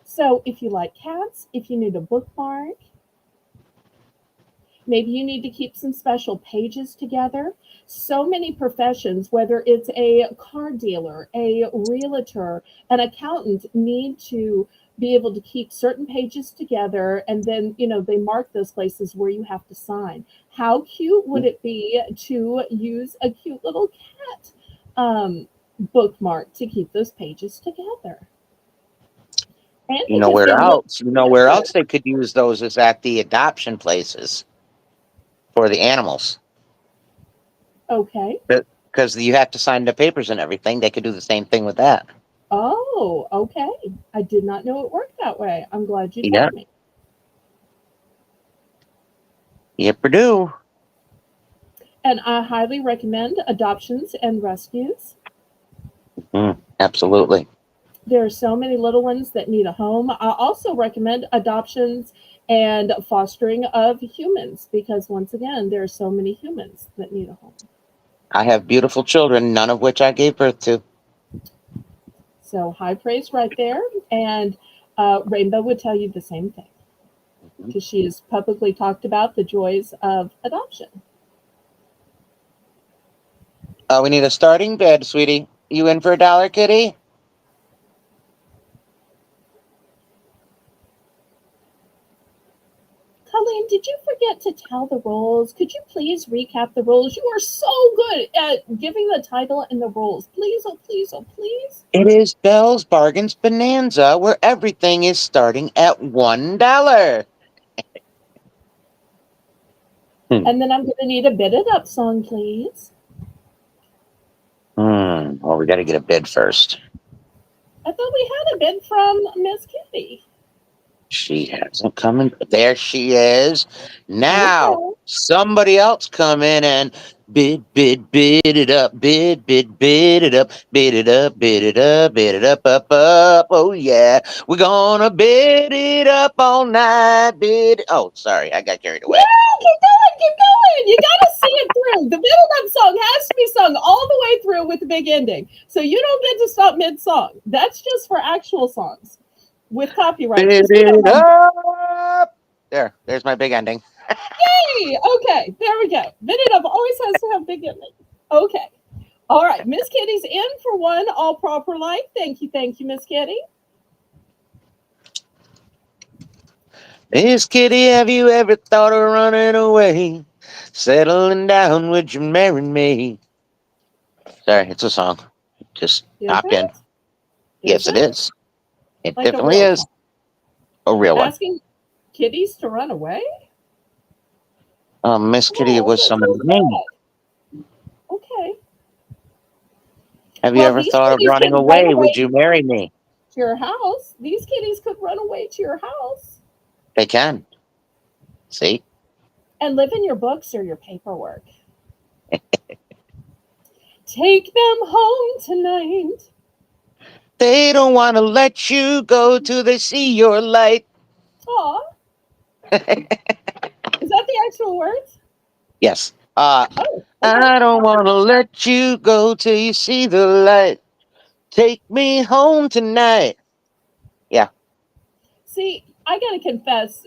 S1: So if you like cats, if you need a bookmark, maybe you need to keep some special pages together. So many professions, whether it's a car dealer, a realtor, an accountant, need to be able to keep certain pages together and then, they mark those places where you have to sign. How cute would it be to use a cute little cat bookmark to keep those pages together? And
S3: You know
S1: because
S3: where
S1: they look
S3: else? You know where
S1: together.
S3: else they could use those is at the adoption places for the animals.
S1: Okay.
S3: Because you have to sign the papers and everything. They could do the same thing with that.
S1: Oh, okay. I did not know it worked that way. I'm glad you
S3: Yeah.
S1: told me.
S3: Yep, I do.
S1: And I highly recommend adoptions and rescues.
S3: Absolutely.
S1: There are so many little ones that need a home. I also recommend adoptions and fostering of humans because, once again, there are so many humans that need a home.
S3: I have beautiful children, none of which I gave birth to.
S1: So, high praise right there. And Rainbow would tell you the same thing because she has publicly talked about the joys of adoption.
S3: We need a starting bid, sweetie. You in for $1, kitty?
S1: Colleen, did you forget to tell the rules? Could you please recap the rules? You are so good at giving the title and the rules. Please, oh, please, oh, please.
S3: It is Belle's Bargains Bonanza, where everything is starting at $1.
S1: And then I'm going to need a Bid It Up song, please.
S3: Well, we got to get a bid first.
S1: I thought we had a bid from Miss Kitty.
S3: She hasn't come in. There she is. Now,
S1: Okay.
S3: somebody else come in and bid it up, bid it up, bid it up, bid it up, bid it up. Oh, yeah. We're gonna bid it up all night, Oh, sorry, I got carried
S1: No,
S3: away.
S1: keep going, keep going. You got to see it through. The Bid It Up song has to be sung all the way through with the big ending. So you don't get to stop mid song. That's just for actual songs with copyright
S3: Bid
S1: because we don't
S3: it
S1: have.
S3: up. There's my big ending.
S1: Hey, okay, there we go. Bid It Up always has to have big ending. Okay. All right, Miss Kitty's in for one all proper life. Thank you, Miss Kitty.
S3: Miss Kitty, have you ever thought of running away? Settling down, would you marry me? Sorry, it's a song. Just
S1: Is
S3: popped in.
S1: it? Is
S3: Yes, it
S1: it?
S3: is. It
S1: Like a
S3: definitely
S1: real
S3: is
S1: song?
S3: a real one.
S1: Asking kitties to run away?
S3: Miss Kitty
S1: Oh,
S3: was
S1: that's
S3: somebody's
S1: so
S3: name.
S1: sad. Okay.
S3: Have you
S1: Well,
S3: ever
S1: these
S3: thought of
S1: kitties
S3: running
S1: can run
S3: away? Would
S1: away.
S3: you marry me?
S1: to your house. These kitties could run away to your house
S3: They can. See?
S1: and live in your books or your paperwork. Take them home tonight.
S3: They don't want to let you go till they see your light.
S1: Aw, is that the actual words?
S3: Yes.
S1: Oh, okay.
S3: I don't want to let you go till you see the light. Take me home tonight. Yeah.
S1: See, I gotta confess,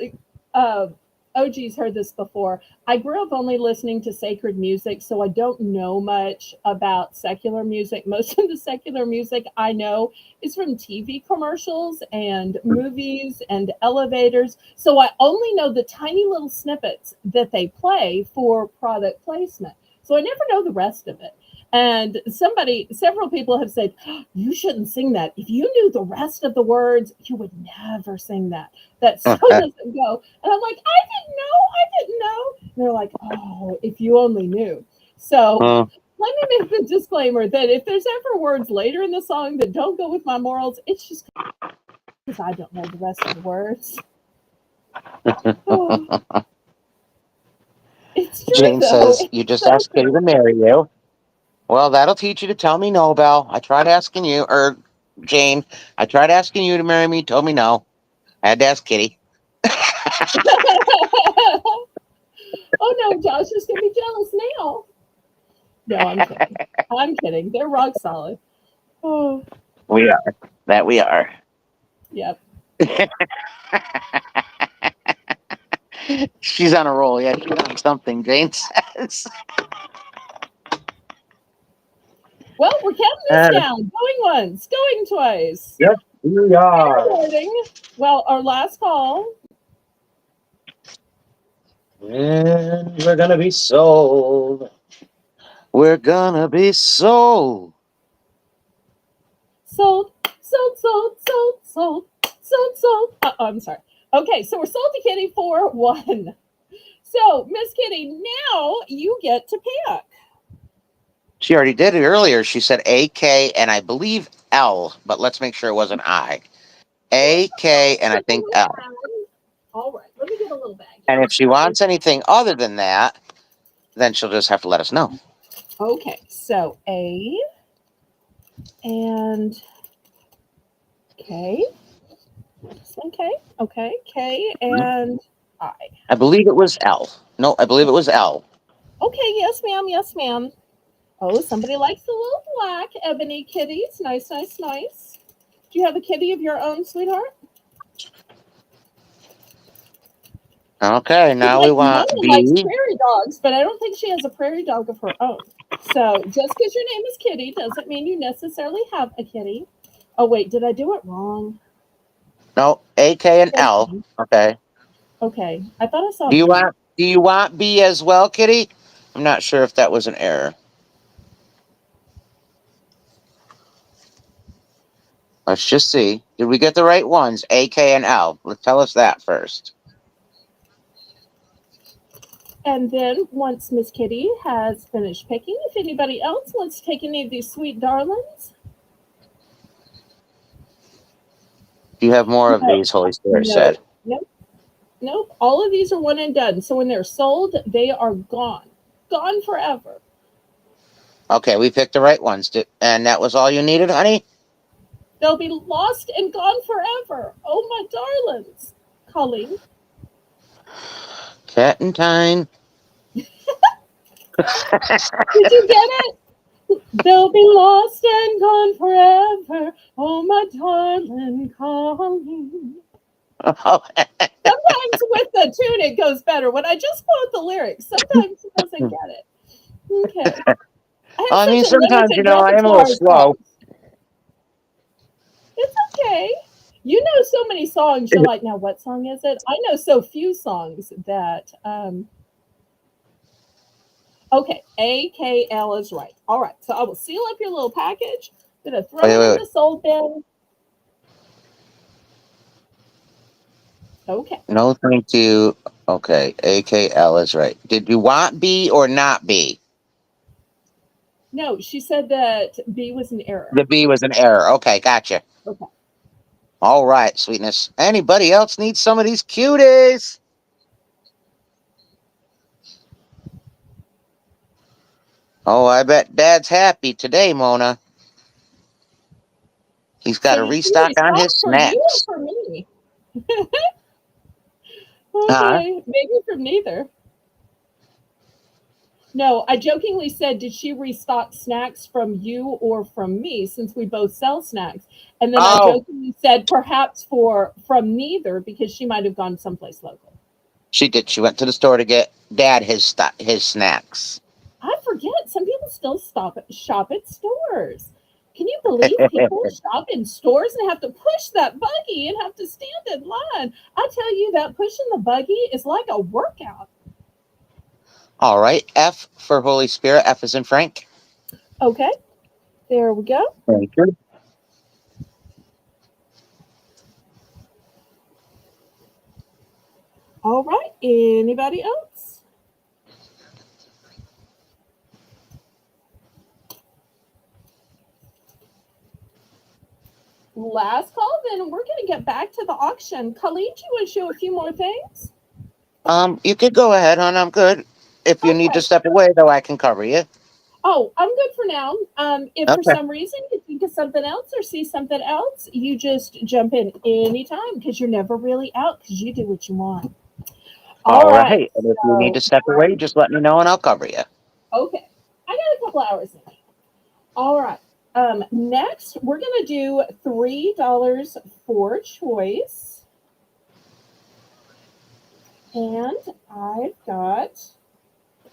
S1: uh, OG's heard this before. I grew up only listening to sacred music, so I don't know much about secular music. Most of the secular music I know is from TV commercials and movies and elevators. So I only know the tiny little snippets that they play for product placement. So I never know the rest of it. And several people have said, "Oh, you shouldn't sing that. If you knew the rest of the words, you would never sing that. That so doesn't go." And I'm like, I didn't know. And they're like, "Oh, if you only knew." So let me make the disclaimer that if there's ever words later in the song that don't go with my morals, it's just because I don't know the rest of the words. Oh, it's true,
S3: Jane
S1: though.
S3: says, you just asked Kitty to marry you. Well, that'll teach you to tell me no, Belle. I tried asking you, or Jane, I tried asking you to marry me, told me no. I had to ask Kitty.
S1: Oh no, Josh is gonna be jealous now. No, I'm kidding. I'm kidding. They're rock solid. Oh,
S3: We are. That we are.
S1: yep.
S3: She's on a roll. Yeah, she's on something, Jane says.
S1: Well, we're counting this down. Going once, going twice.
S3: Yep, we are.
S1: Recording. Well, our last call.
S3: And we're gonna be sold. We're gonna be sold.
S1: Sold, sold, sold, sold, sold, sold, sold. Oh, I'm sorry. Okay, so we're sold to Kitty for one. So, Miss Kitty, now you get to pick.
S3: She already did it earlier. She said AK and I believe L, but let's make sure it wasn't I. AK and I think L.
S1: All right, let me get a little bag.
S3: And if she wants anything other than that, then she'll just have to let us know.
S1: Okay, so A and K. Okay, K and I.
S3: I believe it was L. No, I believe it was L.
S1: Okay, yes, ma'am, yes, ma'am. Oh, somebody likes the little black ebony kitties. Nice, nice, nice. Do you have a kitty of your own, sweetheart?
S3: Okay, now we want
S1: Mama
S3: B.
S1: likes prairie dogs, but I don't think she has a prairie dog of her own. So just because your name is Kitty doesn't mean you necessarily have a kitty. Oh, wait, did I do it wrong?
S3: No, AK and L. Okay.
S1: Okay, I thought I saw
S3: Do
S1: B.
S3: you want B as well, Kitty? I'm not sure if that was an error. Let's just see. Did we get the right ones? AK and L. Let's tell us that first.
S1: And then once Miss Kitty has finished picking, if anybody else wants to take any of these sweet darlings.
S3: Do you have more of these, Holy Spirit said?
S1: Nope. All of these are one and done. So when they're sold, they are gone. Gone forever.
S3: Okay, we picked the right ones. And that was all you needed, honey?
S1: They'll be lost and gone forever. Oh, my darlings. Colleen.
S3: Cat and Time.
S1: Did you get it? They'll be lost and gone forever. Oh, my darling Colleen. Sometimes with the tune, it goes better. When I just quote the lyrics, sometimes it doesn't get it. Okay.
S3: I mean, sometimes, I am a little slow.
S1: It's okay. You know so many songs. You're like, now what song is it? I know so few songs that. Okay, AKL is right. All right, so I will seal up your little package. I'm gonna throw it in the sold bin. Okay.
S3: No, thank you. Okay, AKL is right. Did you want B or not B?
S1: No, she said that B was an error.
S3: The B was an error. Okay, gotcha.
S1: Okay.
S3: All right, sweetness. Anybody else need some of these cuties? Oh, I bet Dad's happy today, Mona. He's got
S1: So
S3: a
S1: did she
S3: restock on
S1: restock
S3: his
S1: for you or
S3: snacks.
S1: for me?
S3: Huh?
S1: Okay, maybe from neither. No, I jokingly said, did she restock snacks from you or from me, since we both sell snacks? And then I
S3: Oh,
S1: jokingly said, perhaps from neither, because she might have gone someplace local.
S3: she did. She went to the store to get Dad his snacks.
S1: I forget, some people still shop at stores. Can you believe people shop in stores and have to push that buggy and have to stand in line? I tell you, that pushing the buggy is like a workout.
S3: All right. F for Holy Spirit. F is in Frank.
S1: Okay, there we go.
S3: Thank you.
S1: All right, anybody else? Last call, then we're going to get back to the auction. Colleen, do you want to show a few more things?
S3: You could go ahead, hon. I'm good. If you need to
S1: Okay.
S3: step away, though, I can cover you.
S1: Oh, I'm good for now. If for
S3: Okay.
S1: some reason you think of something else or see something else, you just jump in anytime, because you're never really out, because you do what you want. All
S3: All
S1: right.
S3: right. And if you need to
S1: So,
S3: step away, just let me know and I'll cover you.
S1: okay. I got a couple hours in. All right. Next, we're going to do $3 for choice. And I've got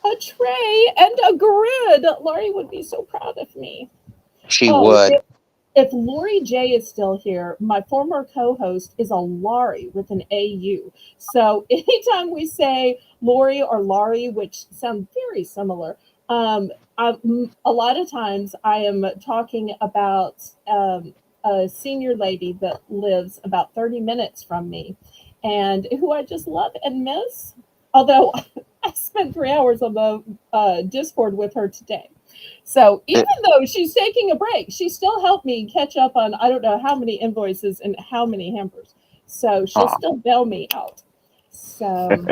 S1: a tray and a grid. Lori would be so proud of me.
S3: She
S1: Oh,
S3: would.
S1: if Lori J is still here, my former co-host is a Laurie with an AU. So anytime we say Lori or Laurie, which sound very similar, a lot of times I am talking about a senior lady that lives about 30 minutes from me and who I just love and miss. Although I spent 3 hours on the Discord with her today. So even though she's taking a break, she still helped me catch up on I don't know how many invoices and how many hampers. So she'll
S3: Aw.
S1: still bail me out. So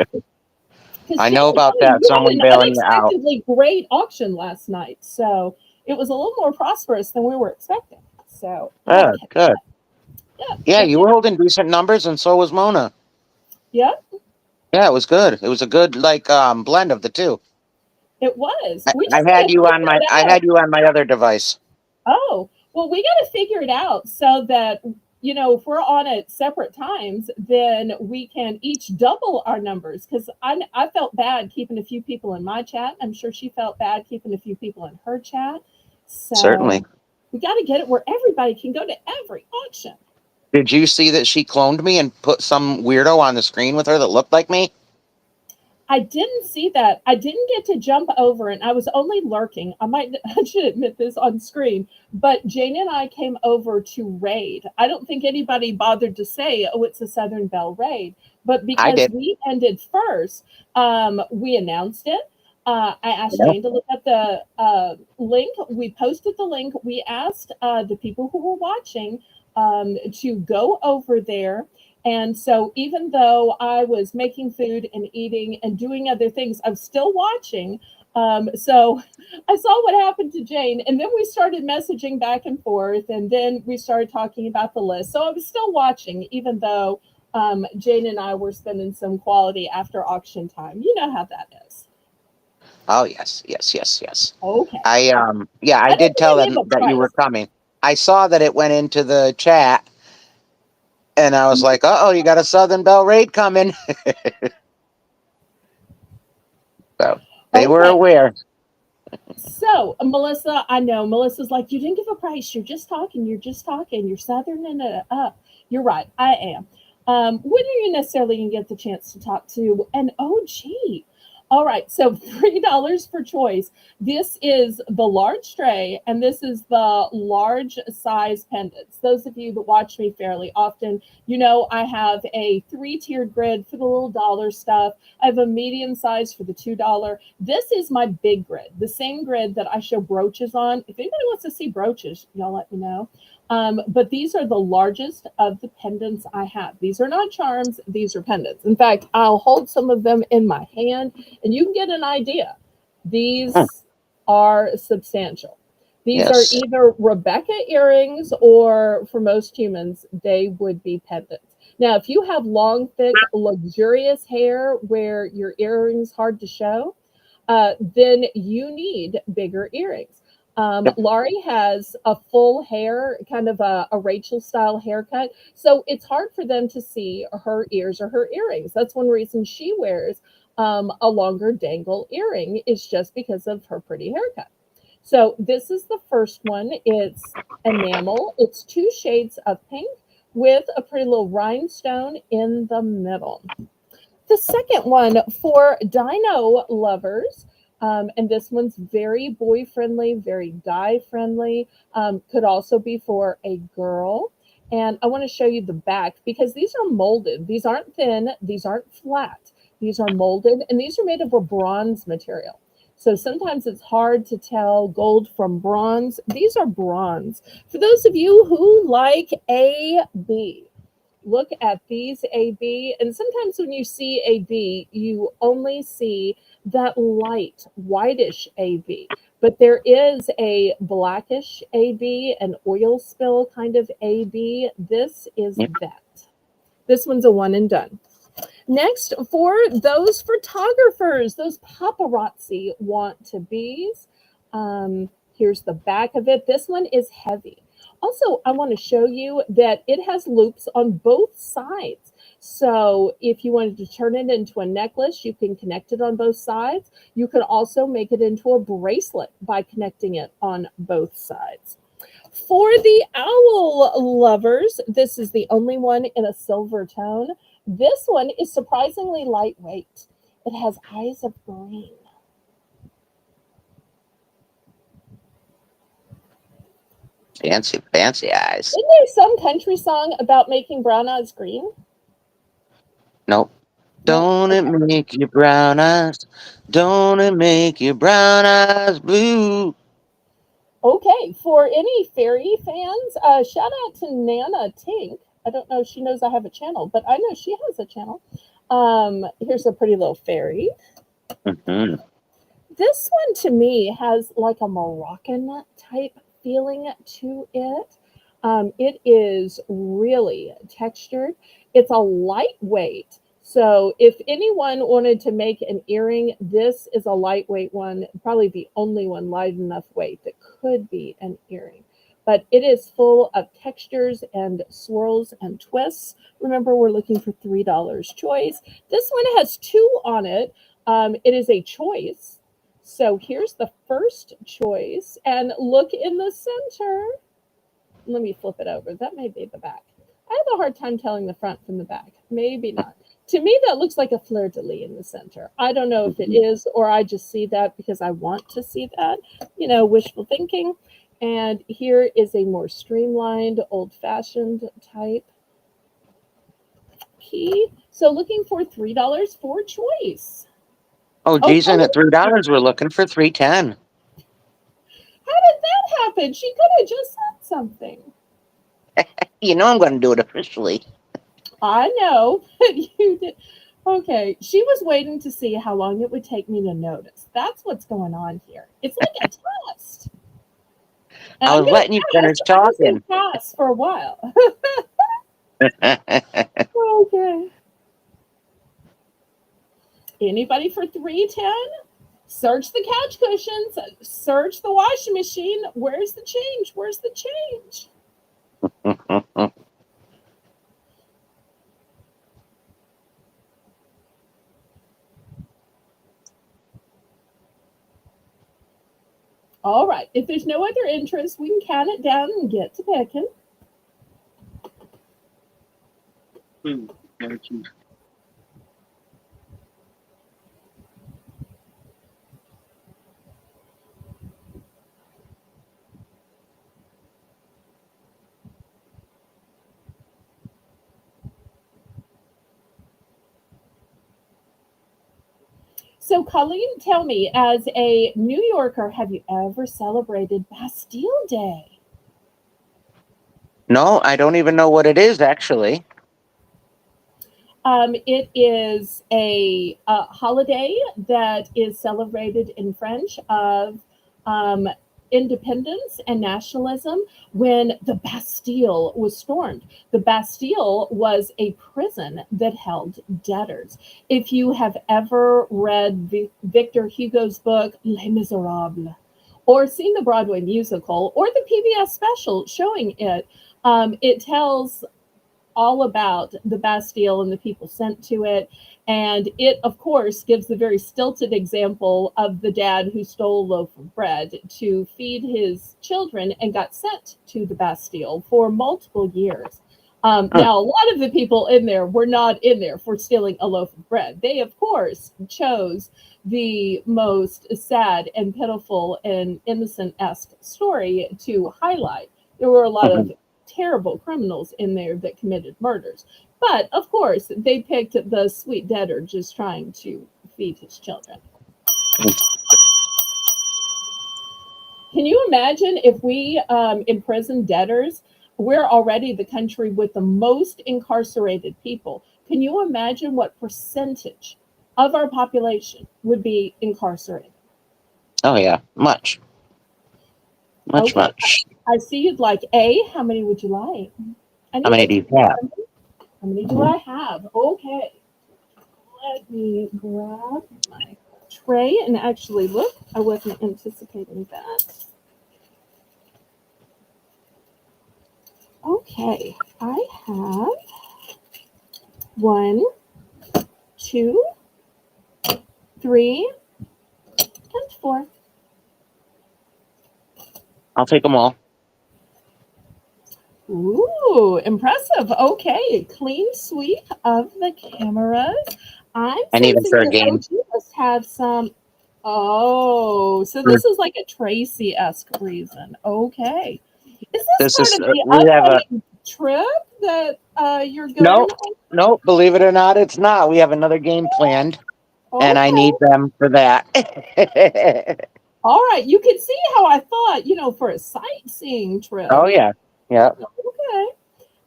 S1: because
S3: I know about that.
S1: you had
S3: Someone
S1: an
S3: bailing you out.
S1: unexpectedly great auction last night. So it was a little more prosperous than we were expecting. So I got to
S3: Good,
S1: catch
S3: good.
S1: up. Yeah,
S3: Yeah,
S1: yep,
S3: you
S1: yep,
S3: were holding decent numbers, and so was Mona.
S1: yep.
S3: Yeah, it was good. It was a good blend of the two.
S1: It was.
S3: I,
S1: We
S3: I
S1: just got
S3: had
S1: to
S3: you on
S1: figure
S3: my
S1: it
S3: I
S1: out.
S3: had you on my other device.
S1: Oh, well, we got to figure it out so that, if we're on at separate times, then we can each double our numbers. Because I felt bad keeping a few people in my chat. I'm sure she felt bad keeping a few people in her chat.
S3: Certainly.
S1: So we got to get it where everybody can go to every auction.
S3: Did you see that she cloned me and put some weirdo on the screen with her that looked like me?
S1: I didn't see that. I didn't get to jump over, and I was only lurking. I should admit this on screen, but Jane and I came over to raid. I don't think anybody bothered to say, "Oh, it's a Southern Belle raid," but
S3: I
S1: because
S3: did.
S1: we ended first, we announced it. I asked
S3: Yeah.
S1: Jane to look at the link. We posted the link. We asked the people who were watching to go over there, and so even though I was making food and eating and doing other things, I was still watching. So I saw what happened to Jane, and then we started messaging back and forth, and then we started talking about the list. So I was still watching, even though Jane and I were spending some quality after auction time. You know how that is.
S3: Oh yes, yes, yes, yes.
S1: Okay.
S3: I
S1: I don't
S3: did
S1: think
S3: tell
S1: I
S3: them
S1: gave a
S3: that you were
S1: price.
S3: coming. I saw that it went into the chat, and I was like, "Uh oh, you got a Southern Belle raid coming." So they were
S1: Okay.
S3: aware.
S1: So, Melissa, I know Melissa's like, you didn't give a price. You're just talking. You're just talking. You're Southern and up. You're right. I am. When are you necessarily going to get the chance to talk to an OG? All right. So, $3 for choice. This is the large tray, and this is the large size pendants. Those of you that watch me fairly often, I have a 3-tiered grid for the little dollar stuff. I have a medium size for the $2. This is my big grid, the same grid that I show brooches on. If anybody wants to see brooches, y'all let me know. But these are the largest of the pendants I have. These are not charms, these are pendants. In fact, I'll hold some of them in my hand and you can get an idea.
S3: Hmm.
S1: These are substantial. These are
S3: Yes.
S1: either Rebecca earrings, or for most humans, they would be pendants. Now, if you have long, thick, luxurious hair where your earrings hard to show, then you need bigger earrings.
S3: Yep.
S1: Laurie has a full hair, kind of a Rachel style haircut. So it's hard for them to see her ears or her earrings. That's one reason she wears a longer dangle earring, is just because of her pretty haircut. So this is the first one. It's enamel. It's two shades of pink with a pretty little rhinestone in the middle. The second one for dino lovers, and this one's very boy friendly, very guy friendly, could also be for a girl. And I want to show you the back because these are molded. These aren't thin, these aren't flat. These are molded, and these are made of a bronze material. So sometimes it's hard to tell gold from bronze. These are bronze. For those of you who like AB, look at these AB. And sometimes when you see AB, you only see that light whitish AB. But there is a blackish AB, an oil spill kind of AB. This is
S3: Yep.
S1: that. This one's a one and done. Next, for those photographers, those paparazzi want to bees. Here's the back of it. This one is heavy. Also, I want to show you that it has loops on both sides. So if you wanted to turn it into a necklace, you can connect it on both sides. You can also make it into a bracelet by connecting it on both sides. For the owl lovers, this is the only one in a silver tone. This one is surprisingly lightweight. It has eyes of green.
S3: Fancy, fancy eyes.
S1: Isn't there some country song about making brown eyes green?
S3: Nope.
S1: No?
S3: Don't it
S1: Okay.
S3: make your brown eyes? Don't it make your brown eyes blue?
S1: Okay, for any fairy fans, shout out to Nana Tink. I don't know if she knows I have a channel, but I know she has a channel. Here's a pretty little fairy.
S3: Hmm.
S1: This one to me has like a Moroccan type feeling to it. It is really textured. It's a lightweight. So if anyone wanted to make an earring, this is a lightweight one, probably the only one light enough weight that could be an earring. But it is full of textures and swirls and twists. Remember, we're looking for $3 choice. This one has two on it. It is a choice. So here's the first choice, and look in the center. Let me flip it over. That may be the back. I have a hard time telling the front from the back. Maybe not. To me, that looks like a fleur-de-lis in the center. I don't know if it is, or I just see that because I want to see that. You know, wishful thinking. And here is a more streamlined, old-fashioned type key. So looking for $3 for choice.
S3: Oh,
S1: Oh,
S3: geez, and at $3, we're looking for 310.
S1: how did that happen? She could have just said something.
S3: You know I'm going to do it officially.
S1: I know, but you did. Okay, she was waiting to see how long it would take me to notice. That's what's going on here. It's like a test. And
S3: I
S1: I'm
S3: was
S1: going to
S3: letting you finish
S1: pass. I'm going
S3: talking.
S1: to pass for a while. Okay. Anybody for 310? Search the couch cushions. Search the washing machine. Where's the change? Where's the change? All right. If there's no other interest, we can count it down and get to picking. So, Colleen, tell me, as a New Yorker, have you ever celebrated Bastille Day?
S3: No, I don't even know what it is, actually.
S1: It is a holiday that is celebrated in French of um, independence and nationalism when the Bastille was stormed. The Bastille was a prison that held debtors. If you have ever read Victor Hugo's book Les Miserables, or seen the Broadway musical, or the PBS special showing it, it tells all about the Bastille and the people sent to it. And it, of course, gives the very stilted example of the dad who stole a loaf of bread to feed his children and got sent to the Bastille for multiple years.
S3: Huh.
S1: Now, a lot of the people in there were not in there for stealing a loaf of bread. They, of course, chose the most sad and pitiful and innocent esque story to highlight. There were a lot of terrible criminals in there that committed murders. But of course, they picked the sweet debtor just trying to feed his children. Can you imagine if we imprison debtors? We're already the country with the most incarcerated people. Can you imagine what percentage of our population would be incarcerated?
S3: Oh, yeah. Much. Much,
S1: Okay,
S3: much.
S1: I see you'd like A. How many would you like? I
S3: How
S1: need
S3: many
S1: to
S3: do you
S1: think
S3: have?
S1: how many do I have? Okay. Let me grab my tray and actually look. I wasn't anticipating that. Okay, I have one, two, three, and four.
S3: I'll take them all.
S1: Ooh, impressive. Okay, clean sweep of the cameras. I'm
S3: And even
S1: sensing
S3: for a
S1: that
S3: game.
S1: OG must have some. Oh, so this is like a Tracy esque reason. Okay. Is this
S3: This
S1: part
S3: is,
S1: of the
S3: we have a,
S1: upcoming trip that you're
S3: no,
S1: going on?
S3: no, believe it or not, it's not. We have another game planned, and I
S1: Okay.
S3: need them for that.
S1: All right. You can see how I thought, for a sightseeing
S3: Oh,
S1: trip.
S3: yeah. Yeah.
S1: Okay.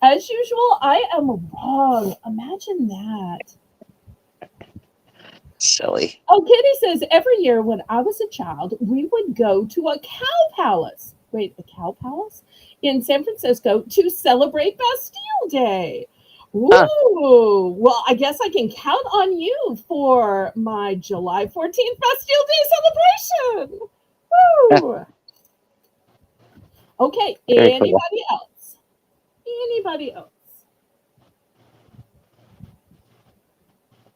S1: As usual, I am wrong. Imagine that.
S3: Silly.
S1: Oh, Kitty says every year when I was a child, we would go to a cow palace. Wait, a cow palace? In San Francisco to celebrate Bastille Day.
S3: Huh.
S1: Ooh, well, I guess I can count on you for my July 14th Bastille Day celebration. Woo! Okay,
S3: Very cool.
S1: anybody else? Anybody else?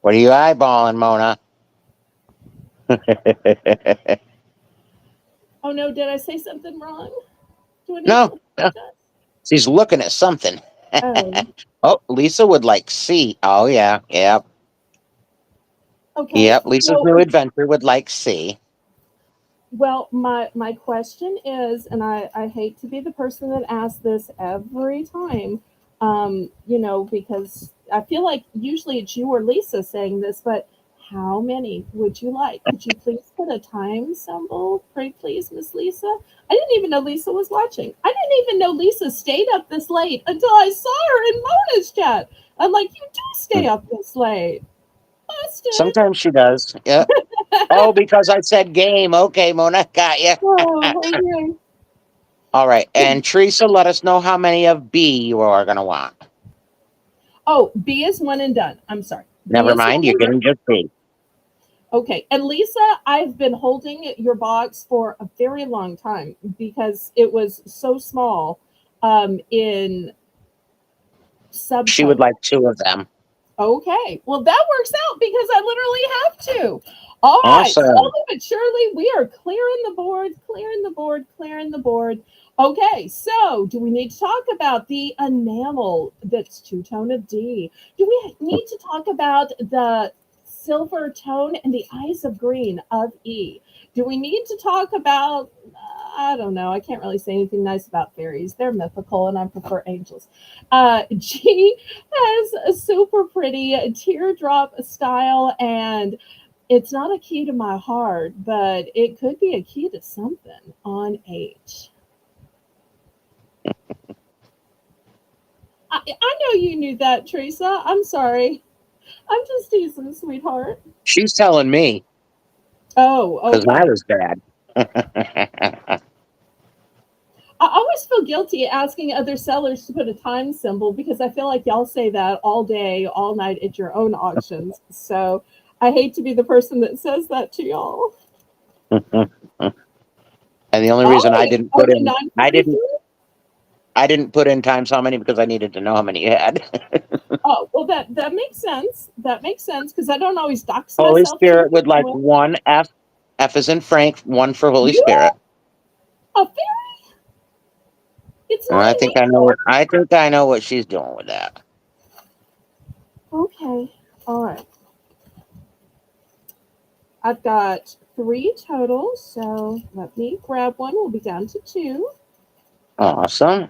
S3: What are you eyeballing, Mona?
S1: Oh no, did I say something wrong? Do I need to
S3: No, no,
S1: apologize?
S3: she's looking at something.
S1: Oh,
S3: Oh, Lisa would like C. Oh, yeah. Yep.
S1: okay.
S3: Yep. Lisa's
S1: Well,
S3: new adventure would like C.
S1: my question is, and I hate to be the person that asks this every time, because I feel like usually it's you or Lisa saying this, but how many would you like? Could you please put a time symbol? Pray please, Miss Lisa. I didn't even know Lisa was watching. I didn't even know Lisa stayed up this late until I saw her in Mona's chat. I'm like, you do stay up this late. Busted.
S3: Sometimes she does. Yep. Oh, because I said game. Okay, Mona, got you.
S1: Oh, okay.
S3: All right. And Teresa, let us know how many of B you are going to want.
S1: Oh, B is one and done. I'm sorry. B
S3: Never
S1: is
S3: mind.
S1: one
S3: You're
S1: and done.
S3: getting just B.
S1: Okay. And Lisa, I've been holding your box for a very long time because it was so small in
S3: She would
S1: subtotal.
S3: like two of them.
S1: Okay. Well, that works out because I literally have to. All right.
S3: Awesome.
S1: Slowly but surely, we are clearing the board, clearing the board, clearing the board. Okay. So, do we need to talk about the enamel that's two tone of D? Do we need to talk about the silver tone and the eyes of green of E? Do we need to talk about, I don't know, I can't really say anything nice about fairies. They're mythical and I prefer angels. G has a super pretty teardrop style, and it's not a key to my heart, but it could be a key to something on H. I know you knew that, Teresa. I'm sorry. I'm just teasing, sweetheart.
S3: She's telling me
S1: Oh,
S3: because I
S1: okay.
S3: was bad.
S1: I always feel guilty asking other sellers to put a time symbol because I feel like y'all say that all day, all night at your own auctions. So I hate to be the person that says that to y'all.
S3: And the only reason I
S1: Oh,
S3: didn't put
S1: okay,
S3: in,
S1: 943.
S3: I didn't put in times how many because I needed to know how many you had.
S1: Oh, well, that makes sense. That makes sense because I don't always dox
S3: Holy
S1: myself to
S3: Spirit would
S1: begin
S3: like
S1: with.
S3: one F. F is in Frank, one for Holy
S1: You
S3: Spirit.
S1: a fairy? It's
S3: And
S1: not
S3: I
S1: an
S3: think I know
S1: angel.
S3: what I think I know what she's doing with that.
S1: Okay, all right. I've got 3 total, so let me grab one. We'll be down to 2.
S3: Awesome.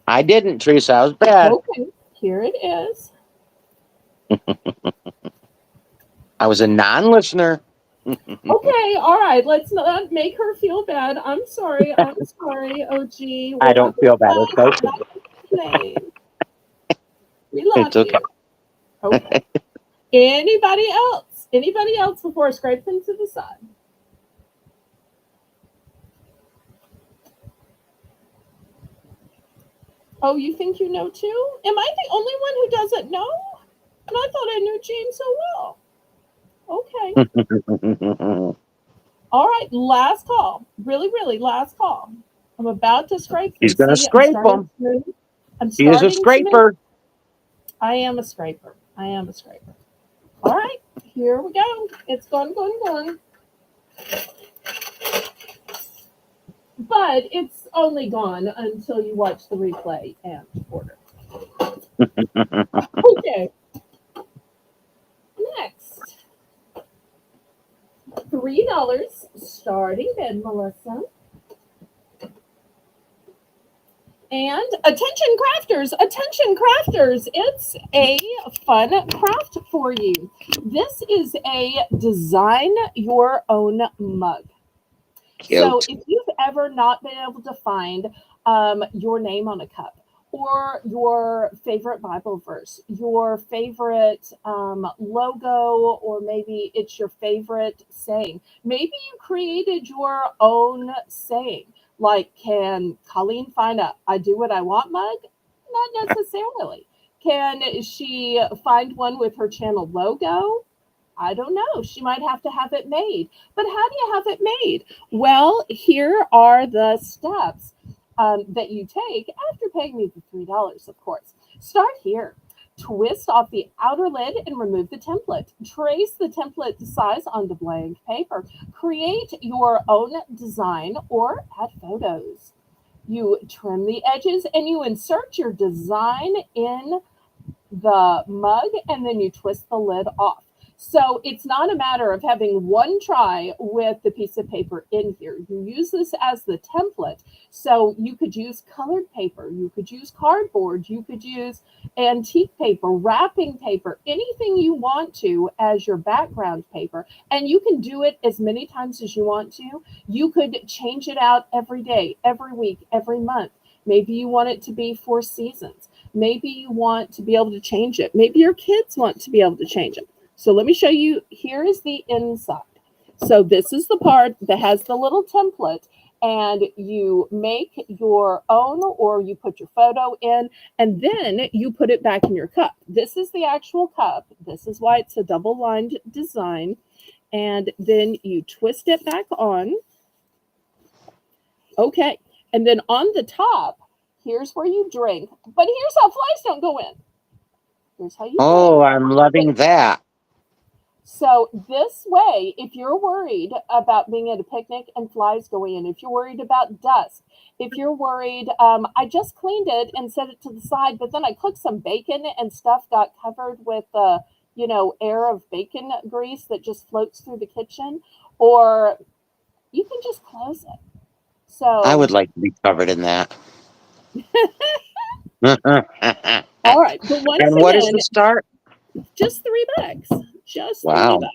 S3: I didn't, Teresa. I was bad.
S1: Okay, here it is.
S3: I was a non-listener.
S1: Okay, all right. Let's not make her feel bad. I'm sorry. I'm sorry, OG.
S3: I
S1: We're not
S3: don't
S1: gonna
S3: feel bad. It's
S1: fight. We're
S3: okay.
S1: not gonna complain. We
S3: It's
S1: love
S3: okay.
S1: you. Okay. Anybody else? Anybody else before I scrape them to the side? Oh, you think you know too? Am I the only one who doesn't know? And I thought I knew James so well. Okay. All right. Last call. Really, really last call. I'm about to scrape
S3: She's
S1: them.
S3: gonna
S1: See, I'm
S3: scrape
S1: starting
S3: them.
S1: to move. I'm
S3: She is a
S1: starting to move.
S3: scraper.
S1: I am a scraper. I am a scraper. All right. Here we go. It's going, going, going. But it's only gone until you watch the replay and order. Okay. Next. $3 starting bid, Melissa. And attention crafters, it's a fun craft for you. This is a design your own mug. So
S3: Cute.
S1: if you've ever not been able to find your name on a cup, or your favorite Bible verse, your favorite logo, or maybe it's your favorite saying. Maybe you created your own saying. Like, can Colleen find a I do what I want mug? Not necessarily. Can she find one with her channel logo? I don't know. She might have to have it made. But how do you have it made? Well, here are the steps that you take after paying me the $3, of course. Start here. Twist off the outer lid and remove the template. Trace the template size on the blank paper. Create your own design or add photos. You trim the edges and you insert your design in the mug and then you twist the lid off. So it's not a matter of having one try with the piece of paper in here. You use this as the template. So you could use colored paper, you could use cardboard, you could use antique paper, wrapping paper, anything you want to as your background paper. And you can do it as many times as you want to. You could change it out every day, every week, every month. Maybe you want it to be 4 seasons. Maybe you want to be able to change it. Maybe your kids want to be able to change it. So let me show you. Here is the inside. So this is the part that has the little template, and you make your own or you put your photo in, and then you put it back in your cup. This is the actual cup. This is why it's a double lined design. And then you twist it back on. Okay. And then on the top, here's where you drink. But here's how flies don't go in. Here's how you
S3: Oh,
S1: drink.
S3: I'm loving that.
S1: So this way, if you're worried about being at a picnic and flies going in, if you're worried about dust, if you're worried, I just cleaned it and set it to the side, but then I cooked some bacon and stuff got covered with air of bacon grease that just floats through the kitchen, or you can just close it.
S3: I
S1: So,
S3: would like to be covered in that.
S1: all right, but once
S3: And what is
S1: again,
S3: the start?
S1: just $3. Just
S3: Wow.
S1: $3.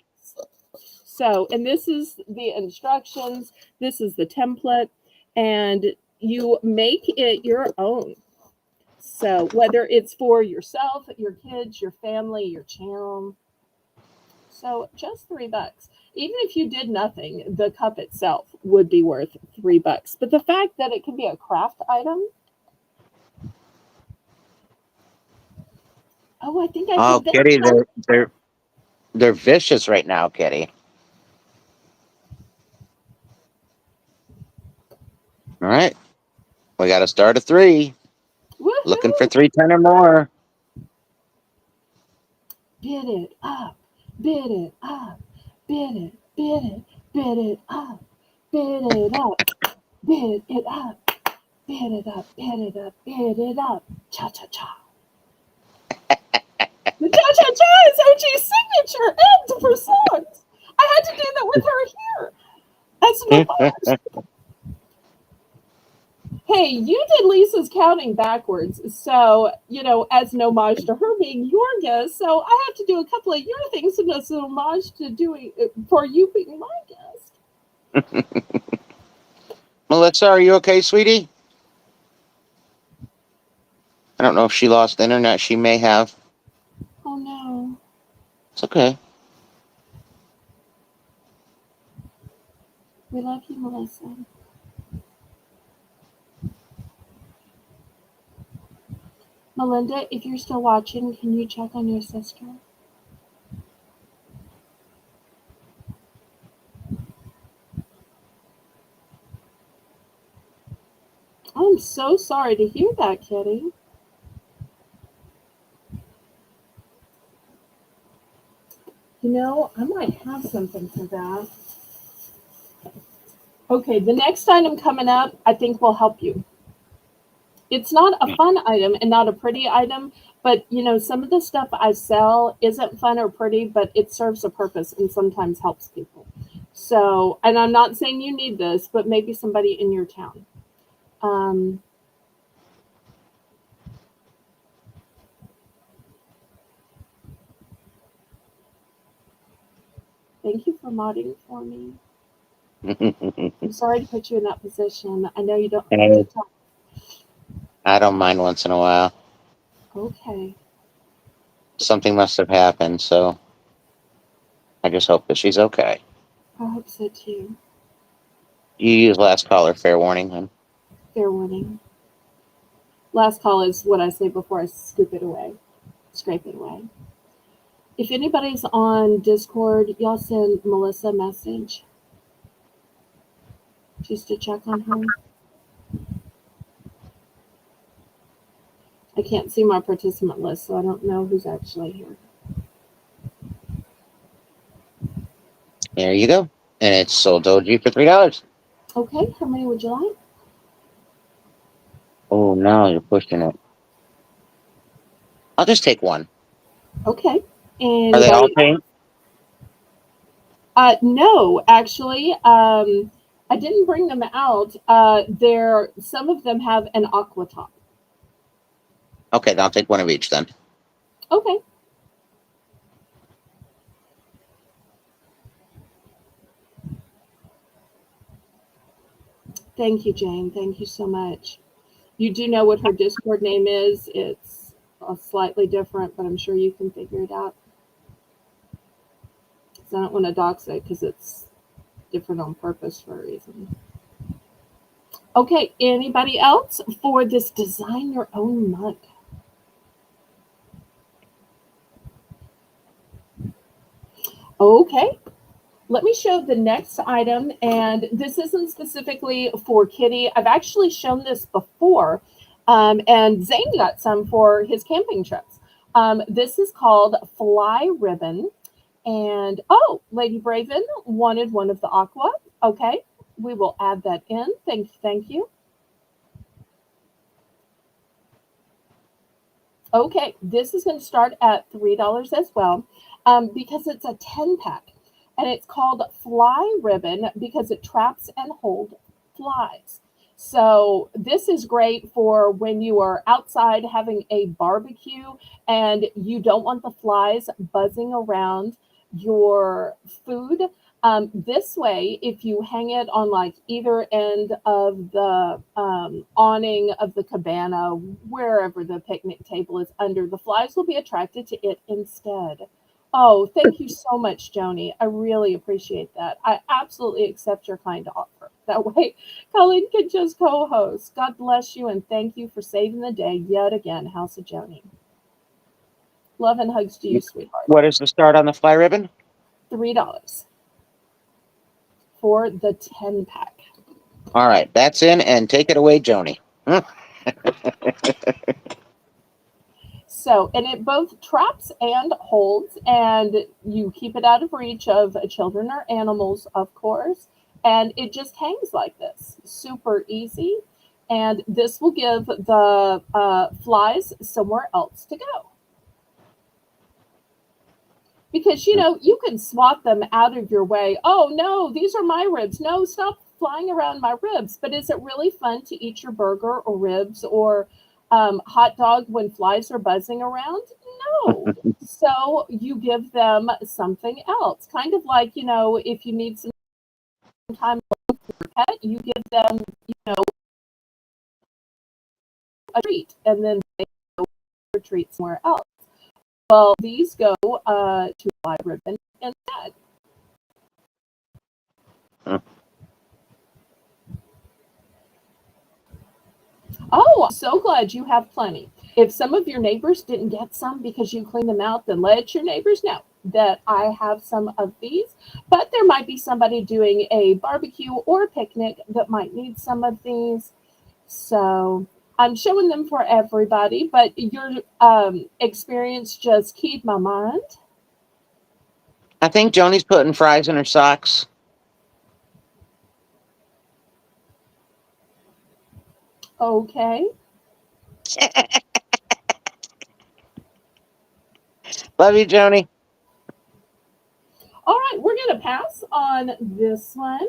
S1: So, and this is the instructions, this is the template, and you make it your own. So whether it's for yourself, your kids, your family, your channel. So just $3. Even if you did nothing, the cup itself would be worth $3. But the fact that it can be a craft item. Oh, I think I
S3: Oh,
S1: did this
S3: Kitty,
S1: one.
S3: they're vicious right now, Kitty. All right, we got to start at 3. Looking for
S1: Woohoo!
S3: 310 or more.
S1: Bid it up, bid it up, bid it, bid it, bid it up, bid it up, bid it up, bid it up, bid it up, bid it up. Cha cha cha. The cha cha cha is OG's signature and for songs. I had to do that with her here as an homage. Hey, you did Lisa's counting backwards, so as an homage to her being your guest, so I have to do a couple of your things as an homage to doing for you being my guest.
S3: Melissa, are you okay, sweetie? I don't know if she lost internet. She may have.
S1: Oh no.
S3: It's okay.
S1: We love you, Melissa. Melinda, if you're still watching, can you check on your sister? I'm so sorry to hear that, Kitty. I might have something for that. Okay, the next item coming up, I think will help you. It's not a fun item and not a pretty item, but some of the stuff I sell isn't fun or pretty, but it serves a purpose and sometimes helps people. So, and I'm not saying you need this, but maybe somebody in your town. Thank you for modding for me. I'm sorry to put you in that position. I know you don't like to talk.
S3: I don't mind once in a while.
S1: Okay.
S3: Something must have happened, so I just hope that she's okay.
S1: I hope so too.
S3: You use last caller, fair warning, hon.
S1: Fair warning. Last call is what I say before I scoop it away, scrape it away. If anybody's on Discord, y'all send Melissa a message just to check on her. I can't see my participant list, so I don't know who's actually here.
S3: There you go. And it's sold OG for $3.
S1: Okay, how many would you like?
S3: Oh, no, you're pushing it. I'll just take one.
S1: Okay.
S3: Are they all
S1: Anybody?
S3: pink?
S1: No, actually, I didn't bring them out. Some of them have an aqua top.
S3: Okay, then I'll take one of each then.
S1: Okay. Thank you, Jane. Thank you so much. You do know what her Discord name is. It's slightly different, but I'm sure you can figure it out. So I don't want to dox it because it's different on purpose for a reason. Okay, anybody else for this design your own mug? Okay, let me show the next item, and this isn't specifically for Kitty. I've actually shown this before, and Zane got some for his camping trips. This is called Fly Ribbon, and Lady Braven wanted one of the aqua. Okay, we will add that in. Thank you. Okay, this is going to start at $3 as well, because it's a 10-pack. And it's called Fly Ribbon because it traps and holds flies. So this is great for when you are outside having a barbecue and you don't want the flies buzzing around your food. This way, if you hang it on like either end of the awning of the cabana, wherever the picnic table is under, the flies will be attracted to it instead. Oh, thank you so much, Joni. I really appreciate that. I absolutely accept your kind offer. That way, Colleen can just co host. God bless you and thank you for saving the day yet again, House of Joni. Love and hugs to you, sweetheart.
S3: What is the start on the fly ribbon?
S1: $3 for the 10-pack.
S3: All right, that's in, and take it away, Joni.
S1: So, and it both traps and holds, and you keep it out of reach of children or animals, of course. And it just hangs like this, super easy. And this will give the flies somewhere else to go. Because, you know, you can swat them out of your way. Oh, no, these are my ribs. No, stop flying around my ribs. But is it really fun to eat your burger or ribs or hot dog when flies are buzzing around? No. So you give them something else. Kind of like, you know, if you need some time for your pet, you give them, you know, a treat and then they go for a treat somewhere else. Well, these go to fly ribbon instead. Oh, I'm so glad you have plenty. If some of your neighbors didn't get some because you cleaned them out, then let your neighbors know that I have some of these. But there might be somebody doing a barbecue or a picnic that might need some of these. So I'm showing them for everybody, but your experience just keyed my mind.
S3: I think Joni's putting fries in her socks.
S1: Okay.
S3: Love you, Joni.
S1: All right, we're going to pass on this one.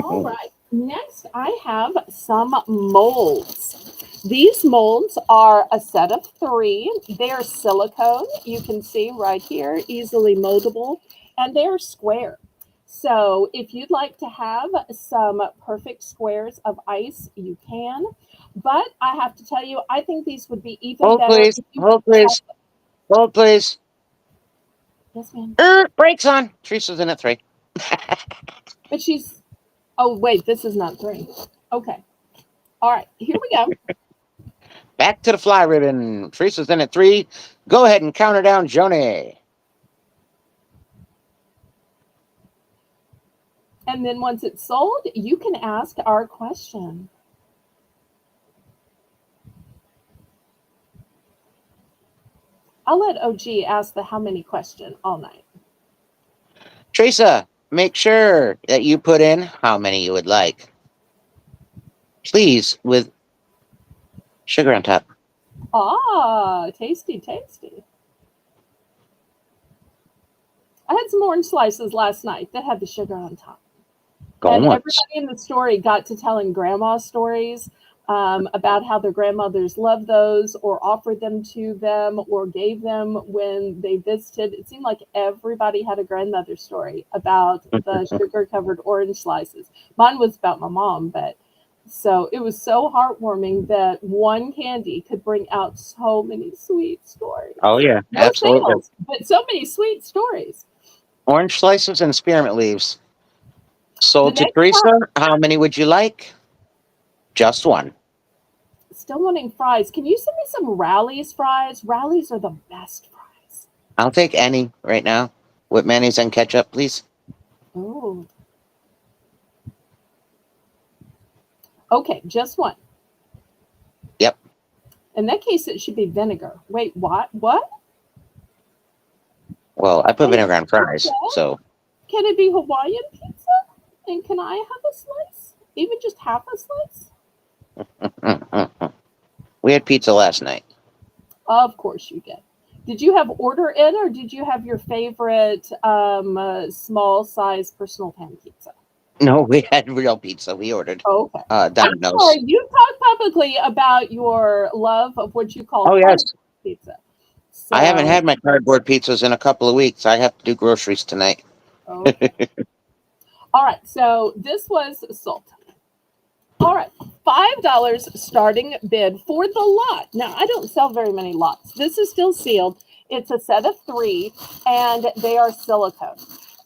S1: All right, next I have some molds. These molds are a set of 3. They are silicone. You can see right here, easily moldable, and they're square. So if you'd like to have some perfect squares of ice, you can. But I have to tell you, I think these would be even
S3: Hold,
S1: better
S3: please.
S1: if you
S3: Hold, please. Hold, please.
S1: Yes, ma'am.
S3: Brakes on. Teresa's in at 3.
S1: But she's, oh, wait, this is not 3. Okay. All right, here we go.
S3: Back to the fly ribbon. Teresa's in at 3. Go ahead and count her down, Joni.
S1: And then once it's sold, you can ask our question. I'll let OG ask the how many question all night.
S3: Teresa, make sure that you put in how many you would like. Please, with sugar on top.
S1: Ah, tasty, tasty. I had some orange slices last night that had the sugar on top. And everybody in the story got to telling grandma stories about how their grandmothers loved those or offered them to them or gave them when they visited. It seemed like everybody had a grandmother story about the sugar-covered orange slices. Mine was about my mom, but so it was so heartwarming that one candy could bring out so many sweet stories.
S3: Oh, yeah,
S1: No
S3: absolutely.
S1: sales, but so many sweet stories.
S3: Orange slices and spearmint leaves. Sold to
S1: next
S3: Teresa. How many would you like? Just one.
S1: Still wanting fries. Can you send me some Rally's fries? Rally's are the best fries.
S3: I'll take any right now. With mayonnaise and ketchup, please.
S1: Oh. Okay, just one.
S3: Yep.
S1: In that case, it should be vinegar. Wait, what? What?
S3: Well, I put vinegar on fries, so.
S1: Can it be Hawaiian pizza? And can I have a slice? Even just half a slice?
S3: We had pizza last night.
S1: Of course you did. Did you have order in, or did you have your favorite small size personal pan pizza?
S3: No, we had real pizza. We ordered.
S1: Oh, okay.
S3: Domino's.
S1: Sorry, you talked publicly about your love of what you call
S3: yes,
S1: pizza.
S3: I haven't
S1: So,
S3: had my cardboard pizzas in a couple of weeks. I have to do groceries tonight.
S1: okay. All right. So this was sold. All right, $5 starting bid for the lot. Now, I don't sell very many lots. This is still sealed. It's a set of 3, and they are silicone.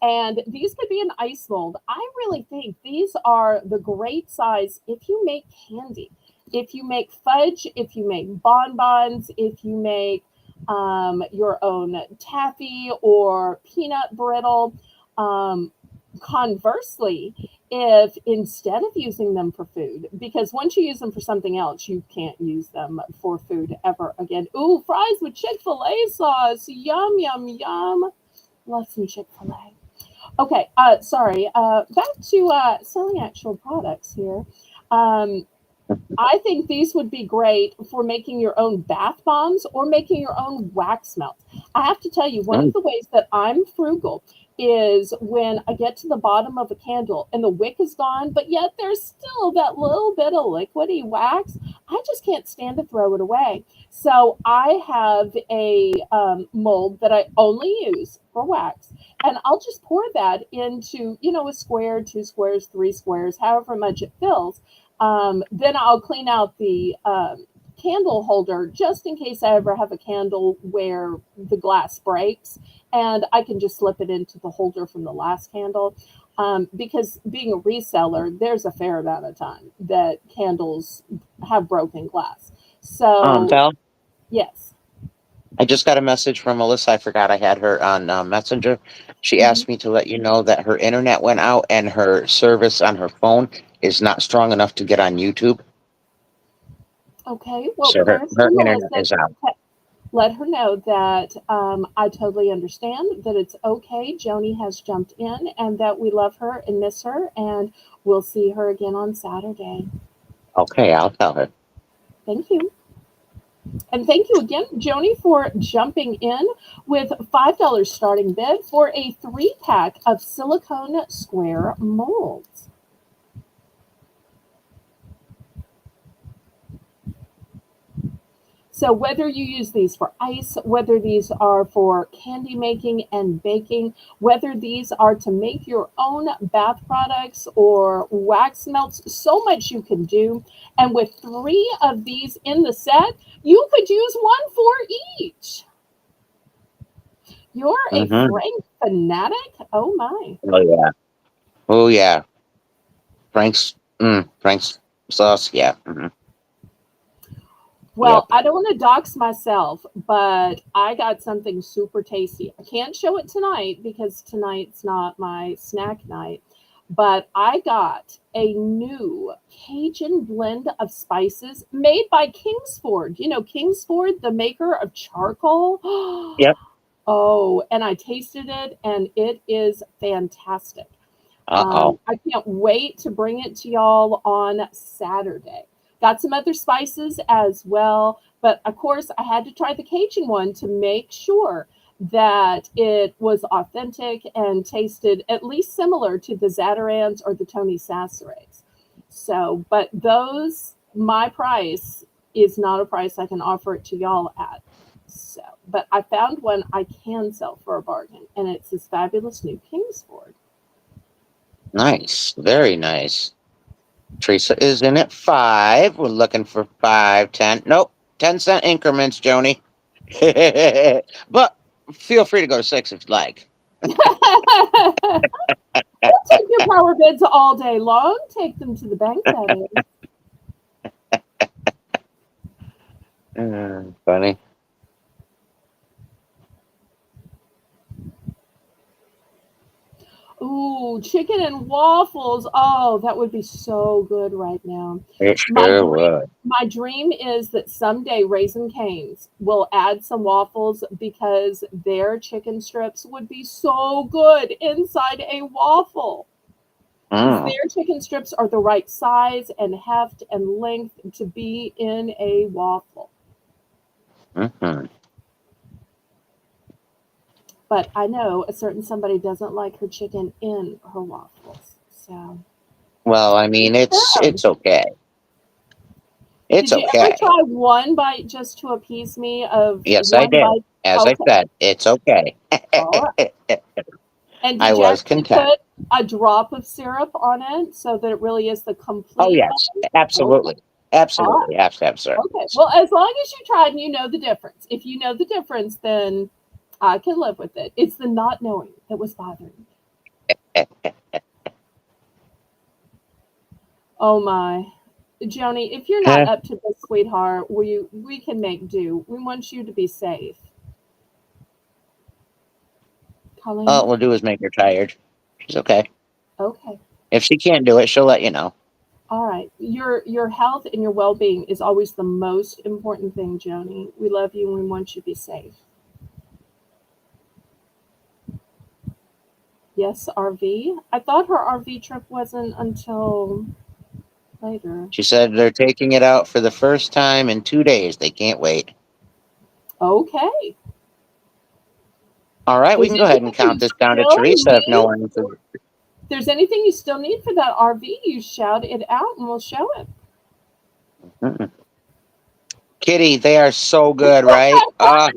S1: And these could be an ice mold. I really think these are the great size if you make candy, if you make fudge, if you make bonbons, if you make your own taffy or peanut brittle. Um, Conversely, if instead of using them for food, because once you use them for something else, you can't use them for food ever again. Ooh, fries with Chick-fil-A sauce. Yum, yum, yum. Love some Chick-fil-A. Okay, sorry. Back to selling actual products here. Um, I think these would be great for making your own bath bombs or making your own wax melts. I have to tell you, one of
S3: Mm.
S1: the ways that I'm frugal is when I get to the bottom of a candle and the wick is gone, but yet there's still that little bit of liquidy wax. I just can't stand to throw it away. So I have a mold that I only use for wax, and I'll just pour that into, a square, 2 squares, 3 squares, however much it fills. Then I'll clean out the candle holder just in case I ever have a candle where the glass breaks, and I can just slip it into the holder from the last candle. Because being a reseller, there's a fair amount of time that candles have broken glass. So,
S3: Belle,
S1: yes.
S3: I just got a message from Melissa. I forgot I had her on Messenger. She
S1: Mhm.
S3: asked me to let you know that her internet went out and her service on her phone is not strong enough to get on YouTube.
S1: Okay. Well,
S3: So
S1: prayers
S3: her
S1: for
S3: internet
S1: Melissa.
S3: is out.
S1: Let her know that I totally understand that it's okay. Joni has jumped in and that we love her and miss her, and we'll see her again on Saturday.
S3: Okay, I'll tell her.
S1: Thank you. And thank you again, Joni, for jumping in with $5 starting bid for a 3-pack of silicone square molds. So whether you use these for ice, whether these are for candy making and baking, whether these are to make your own bath products or wax melts, so much you can do. And with 3 of these in the set, you could use one for each. You're a
S3: Mm-hmm.
S1: Frank fanatic? Oh my.
S3: Oh yeah. Oh yeah. Frank's sauce. Yeah. Hmm.
S1: Well,
S3: Yep.
S1: I don't want to dox myself, but I got something super tasty. I can't show it tonight because tonight's not my snack night, but I got a new Cajun blend of spices made by Kingsford. You know, Kingsford, the maker of charcoal.
S3: Yep.
S1: Oh, and I tasted it and it is fantastic.
S3: Uh-oh.
S1: I can't wait to bring it to y'all on Saturday. Got some other spices as well, but of course, I had to try the Cajun one to make sure that it was authentic and tasted at least similar to the Zatarans or the Tony Saserays. So, but those, my price is not a price I can offer it to y'all at. So, but I found one I can sell for a bargain, and it's this fabulous new Kingsford.
S3: Nice. Very nice. Teresa is in at 5. We're looking for 5, 10. Nope. 10-cent increments, Joni. But feel free to go to 6 if you'd like.
S1: I'll take your power bids all day long. Take them to the bank, that is.
S3: Funny.
S1: Ooh, chicken and waffles. Oh, that would be so good right now.
S3: It
S1: My
S3: sure
S1: dream,
S3: would.
S1: my dream is that someday Raisin Cane's will add some waffles because their chicken strips would be so good inside a waffle. Because
S3: Mm.
S1: their chicken strips are the right size and heft and length to be in a waffle.
S3: Mm-hmm.
S1: But I know a certain somebody doesn't like her chicken in her waffles. So,
S3: Well, I mean,
S1: them.
S3: it's okay. It's
S1: Did you ever
S3: okay.
S1: try one bite just to appease me of
S3: Yes, I
S1: one
S3: did.
S1: bite?
S3: As I
S1: Okay.
S3: said, it's okay.
S1: All right. And
S3: I
S1: did you
S3: was
S1: actually
S3: content.
S1: put a drop of syrup on it so that it really is the
S3: Oh,
S1: complete
S3: yes,
S1: bun? Okay.
S3: absolutely.
S1: All right.
S3: Absolutely. You have to have syrup.
S1: Okay. Well, as long as you tried and you know the difference. If you know the difference, then I can live with it. It's the not knowing that was bothering me. Oh my. Joni, if you're not up to this, sweetheart, we can make do. We want you to be safe.
S3: All
S1: Colleen?
S3: it will do is make her tired. She's okay.
S1: Okay.
S3: If she can't do it, she'll let you know.
S1: All right. Your health and your well-being is always the most important thing, Joni. We love you and we want you to be safe. Yes, RV. I thought her RV trip wasn't until later.
S3: She said they're taking it out for the first time in 2 days. They can't wait.
S1: Okay.
S3: All right, we
S1: There's
S3: can go ahead and
S1: anything
S3: count
S1: you
S3: this down to
S1: still
S3: Teresa if no
S1: need?
S3: one is.
S1: If there's anything you still need for that RV, you shout it out and we'll show it.
S3: Mm-mm. Kitty, they are so good, right?
S1: I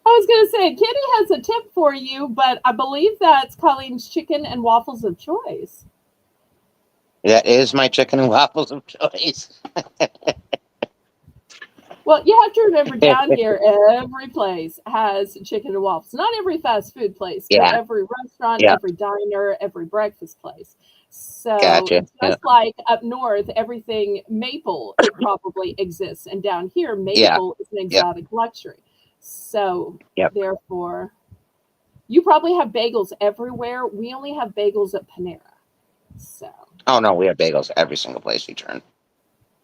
S1: was going to say, Kitty has a tip for you, but I believe that's Colleen's chicken and waffles of choice.
S3: That is my chicken and waffles of choice.
S1: Well, you have to remember down here, every place has chicken and waffles. Not every fast food place, but
S3: Yeah,
S1: every restaurant,
S3: yeah,
S1: every diner, every breakfast place. So
S3: gotcha. Yeah,
S1: just like up north, everything maple probably exists. And down here,
S3: yeah,
S1: maple is an
S3: yeah,
S1: exotic luxury. So
S3: yep.
S1: therefore, you probably have bagels everywhere. We only have bagels at Panera. So,
S3: Oh no, we have bagels every single place we turn.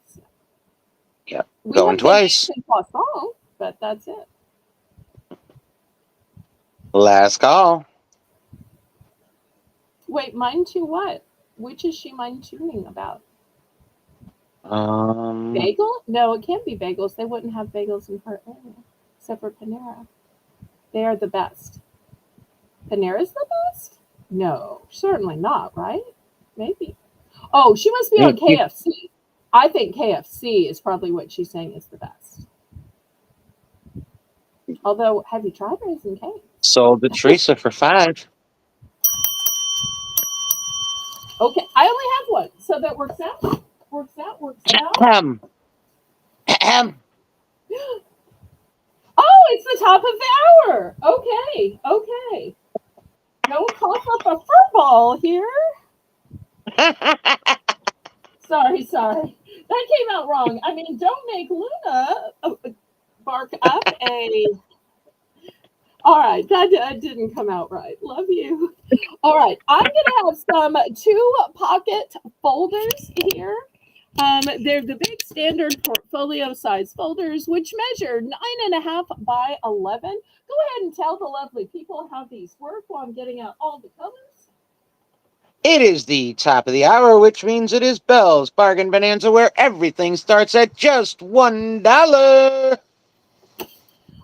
S1: so.
S3: Yep,
S1: We
S3: going
S1: have beignets
S3: twice.
S1: and croissant, but that's it.
S3: Last call.
S1: Wait, mine to what? Which is she mind tuning about?
S3: Um,
S1: Bagel? No, it can't be bagels. They wouldn't have bagels in her area, except for Panera. They are the best. Panera's the best? No, certainly not, right? Maybe. Oh, she must be on
S3: you
S1: KFC. I think KFC is probably what she's saying is the best. Although, have you tried Raising Cane's?
S3: sold to Teresa for 5.
S1: Okay, I only have one, so that works out. Works out, works out.
S3: Ahem. Ahem.
S1: Oh, it's the top of the hour. Okay, okay. Don't cough up a fur ball here. Sorry, sorry. That came out wrong. I mean, don't make Luna bark up a. All right, that didn't come out right. Love you. All right, I'm going to have some 2 pocket folders here. They're the big standard portfolio size folders, which measure 9.5 by 11. Go ahead and tell the lovely people how these work while I'm getting out all the colors.
S3: It is the top of the hour, which means it is Belle's Bargain Bonanza, where everything starts at just $1.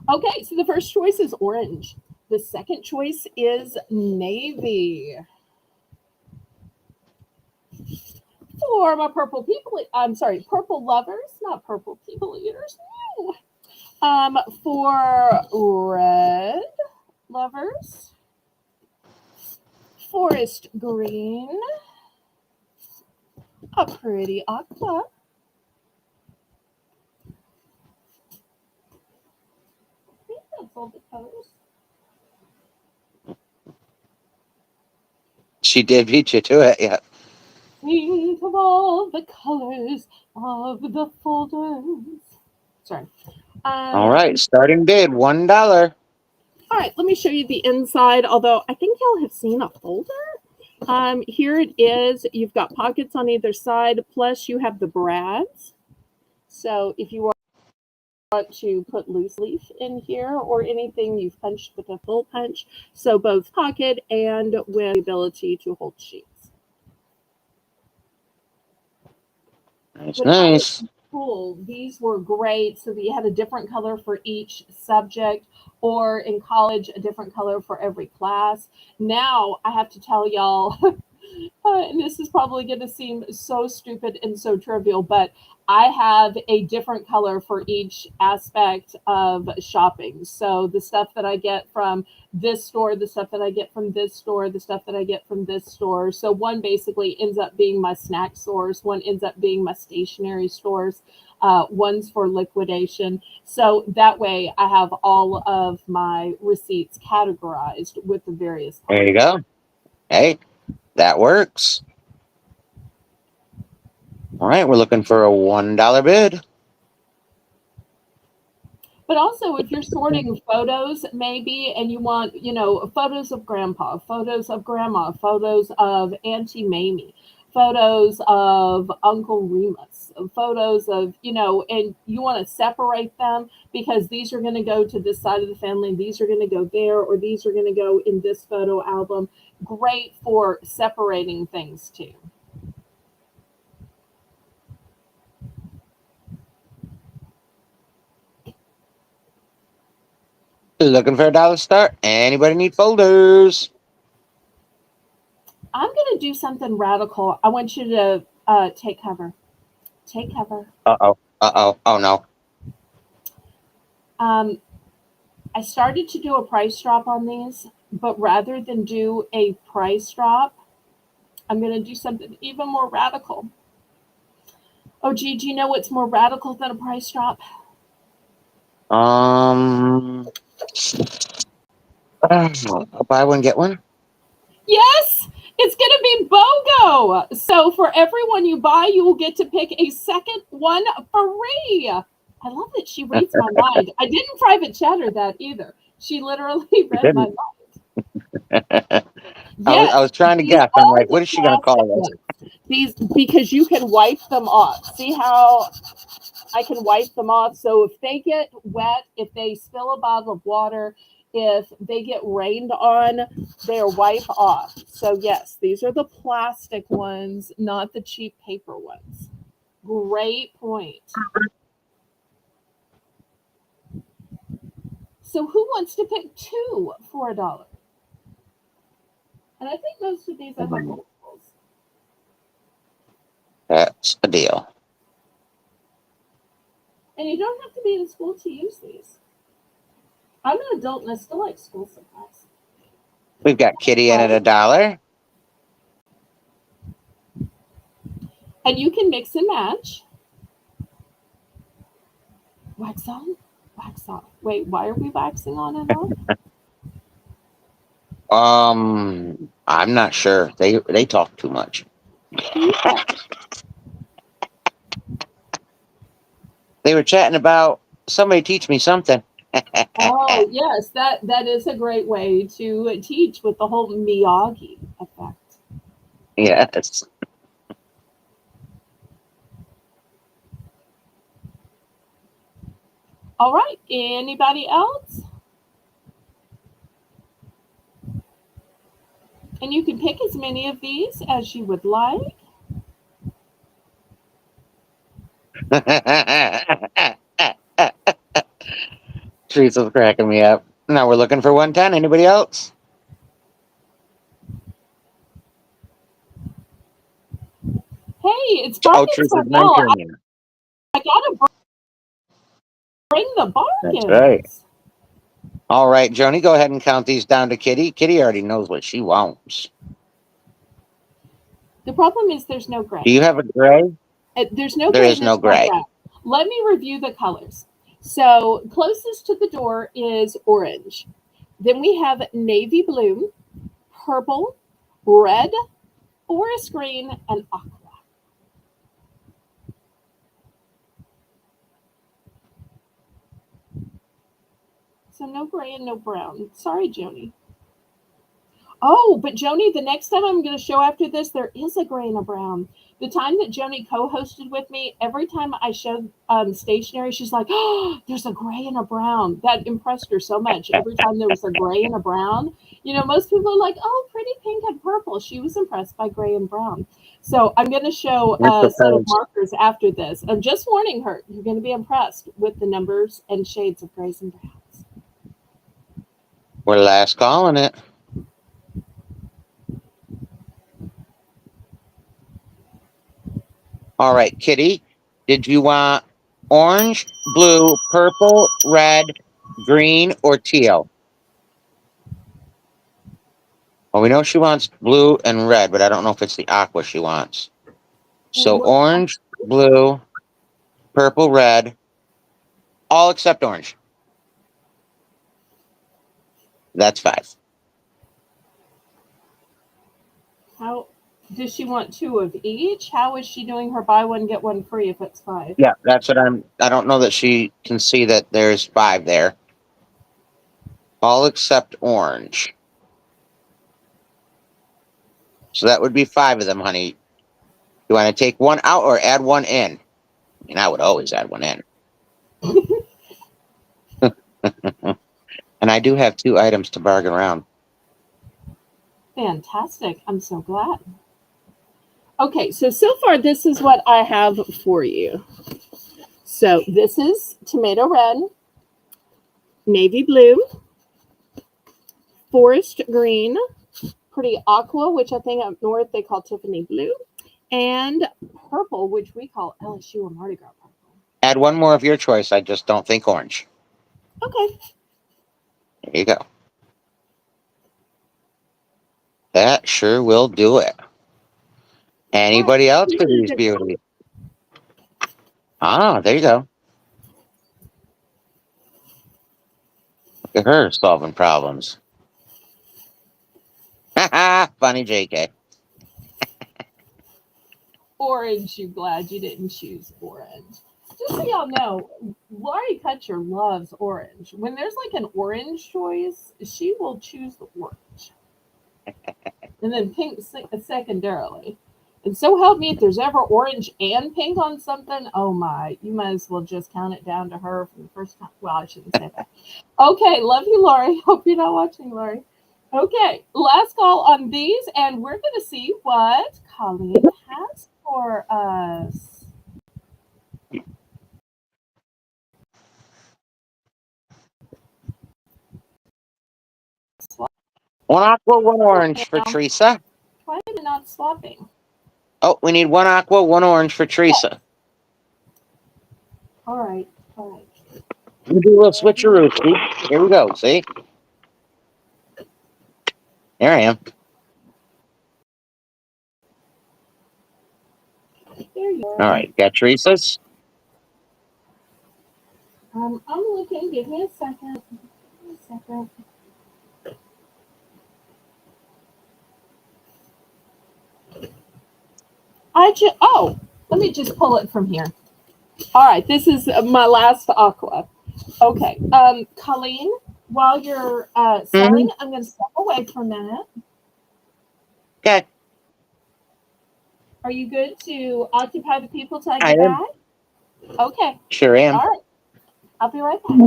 S1: Okay, so the first choice is orange. The second choice is navy. For my purple people, I'm sorry, purple lovers, not purple people eaters. No. For red lovers, forest green, a pretty aqua. I think that's all the colors.
S3: She did beat you to it, yeah.
S1: Think of all the colors of the folders. Sorry.
S3: All right, starting bid $1.
S1: All right, let me show you the inside, although I think y'all have seen a folder. Here it is. You've got pockets on either side, plus you have the brads. So if you want to put loose leaf in here or anything, you've punched with a full punch. So both pocket and with the ability to hold sheets.
S3: Nice,
S1: When I was
S3: nice.
S1: in school, these were great so that you had a different color for each subject, or in college, a different color for every class. Now I have to tell y'all, and this is probably going to seem so stupid and so trivial, but I have a different color for each aspect of shopping. So the stuff that I get from this store, the stuff that I get from this store, the stuff that I get from this store. So one basically ends up being my snack stores, one ends up being my stationery stores, one's for liquidation. So that way I have all of my receipts categorized with the various
S3: There you
S1: colors.
S3: go. Hey, that works. All right, we're looking for a $1 bid.
S1: But also, if you're sorting photos, maybe, and you want, photos of grandpa, photos of grandma, photos of Auntie Mamie, photos of Uncle Remus, photos of, and you want to separate them because these are going to go to this side of the family, these are going to go there, or these are going to go in this photo album. Great for separating things too.
S3: Looking for a dollar start. Anybody need folders?
S1: I'm going to do something radical. I want you to take cover. Take cover.
S3: Uh-oh. Uh-oh. Oh, no.
S1: I started to do a price drop on these, but rather than do a price drop, I'm going to do something even more radical. Oh, gee, do you know what's more radical than a price drop?
S3: Buy one, get one?
S1: Yes, it's going to be BOGO. So for everyone you buy, you will get to pick a second one free. I love that she reads my mind. I didn't private chat her that either. She literally read my mind.
S3: I
S1: Yes,
S3: was trying to
S1: these
S3: guess. I'm
S1: are
S3: like,
S1: the
S3: what is she going to
S1: plastic
S3: call this?
S1: ones. These, because you can wipe them off. See how I can wipe them off? So if they get wet, if they spill a bottle of water, if they get rained on, they're wipe off. So yes, these are the plastic ones, not the cheap paper ones. Great point. So who wants to pick two for $1? And I think most of these I have multiples.
S3: That's a deal.
S1: And you don't have to be in school to use these. I'm an adult and I still like school supplies.
S3: We've got Kitty in at $1.
S1: And you can mix and match. Wax on, wax off. Wait, why are we waxing on and off?
S3: I'm not sure. They talk too much. They were chatting about somebody teach me something.
S1: Oh yes, that is a great way to teach with the whole Miyagi effect.
S3: Yes.
S1: All right, anybody else? And you can pick as many of these as you would like.
S3: Teresa's cracking me up. Now we're looking for 110. Anybody else?
S1: Hey, it's
S3: Oh,
S1: Bargains by
S3: Teresa's
S1: Belle.
S3: mentoring you.
S1: I gotta bring the
S3: That's right.
S1: bargains.
S3: All right, Joni, go ahead and count these down to Kitty. Kitty already knows what she wants.
S1: The problem is there's no gray.
S3: Do you have a gray?
S1: There's no
S3: There
S1: gray
S3: is
S1: and
S3: no
S1: there's no
S3: gray.
S1: brown. Let me review the colors. So closest to the door is orange. Then we have navy blue, purple, red, forest green, and aqua. So no gray and no brown. Sorry, Joni. Oh, but Joni, the next time I'm going to show after this, there is a gray and a brown. The time that Joni co-hosted with me, every time I showed stationery, she's like, "Oh, there's a gray and a brown." That impressed her so much. Every time there was a gray and a brown, most people are like, "Oh, pretty pink and purple." She was impressed by gray and brown. So I'm going to show a set of markers after this. I'm just warning her, you're going to be impressed with the numbers and shades of grays and browns.
S3: We're last calling it. All right, Kitty. Did you want orange, blue, purple, red, green, or teal? Well, we know she wants blue and red, but I don't know if it's the aqua she wants. So
S1: What?
S3: orange, blue, purple, red, all except orange. That's 5.
S1: How does she want 2 of each? How is she doing her buy one get one free if it's 5?
S3: Yeah, that's what I don't know that she can see that there's 5 there. All except orange. So that would be 5 of them, honey. You want to take one out or add one in? I mean, I would always add one in. And I do have 2 items to bargain around.
S1: Fantastic. I'm so glad. Okay, so far this is what I have for you. So this is tomato red, navy blue, forest green, pretty aqua, which I think up north they call Tiffany blue, and purple, which we call LSU or Mardi Gras purple.
S3: Add one more of your choice. I just don't think orange.
S1: Okay.
S3: There you go. That sure will do it. Anybody else for these beauties? Ah, there you go. Look at her solving problems. Funny JK.
S1: Orange, you glad you didn't choose orange. Just so y'all know, Laurie Kutcher loves orange. When there's like an orange choice, she will choose the orange. And then pink secondarily. And so help me, if there's ever orange and pink on something, oh my, you might as well just count it down to her from the first time. Well, I shouldn't say that. Okay, love you, Laurie. Hope you're not watching, Laurie. Okay, last call on these, and we're going to see what Colleen has for us.
S3: One aqua, one orange for
S1: Now,
S3: Teresa.
S1: why am I not swapping?
S3: Oh, we need one aqua, one orange for Teresa.
S1: All right, all right.
S3: We do a little switcheroo. See? Here we go. See? There I am.
S1: There you are.
S3: All right, got Teresa's.
S1: I'm looking. Give me a second. Give me a second. Let me just pull it from here. All right, this is my last aqua. Okay, Colleen, while you're selling, I'm going to step away for a minute.
S3: Okay.
S1: Are you good to occupy the people till I
S3: I
S1: get
S3: am.
S1: back? Okay.
S3: Sure am.
S1: All right. I'll be right back.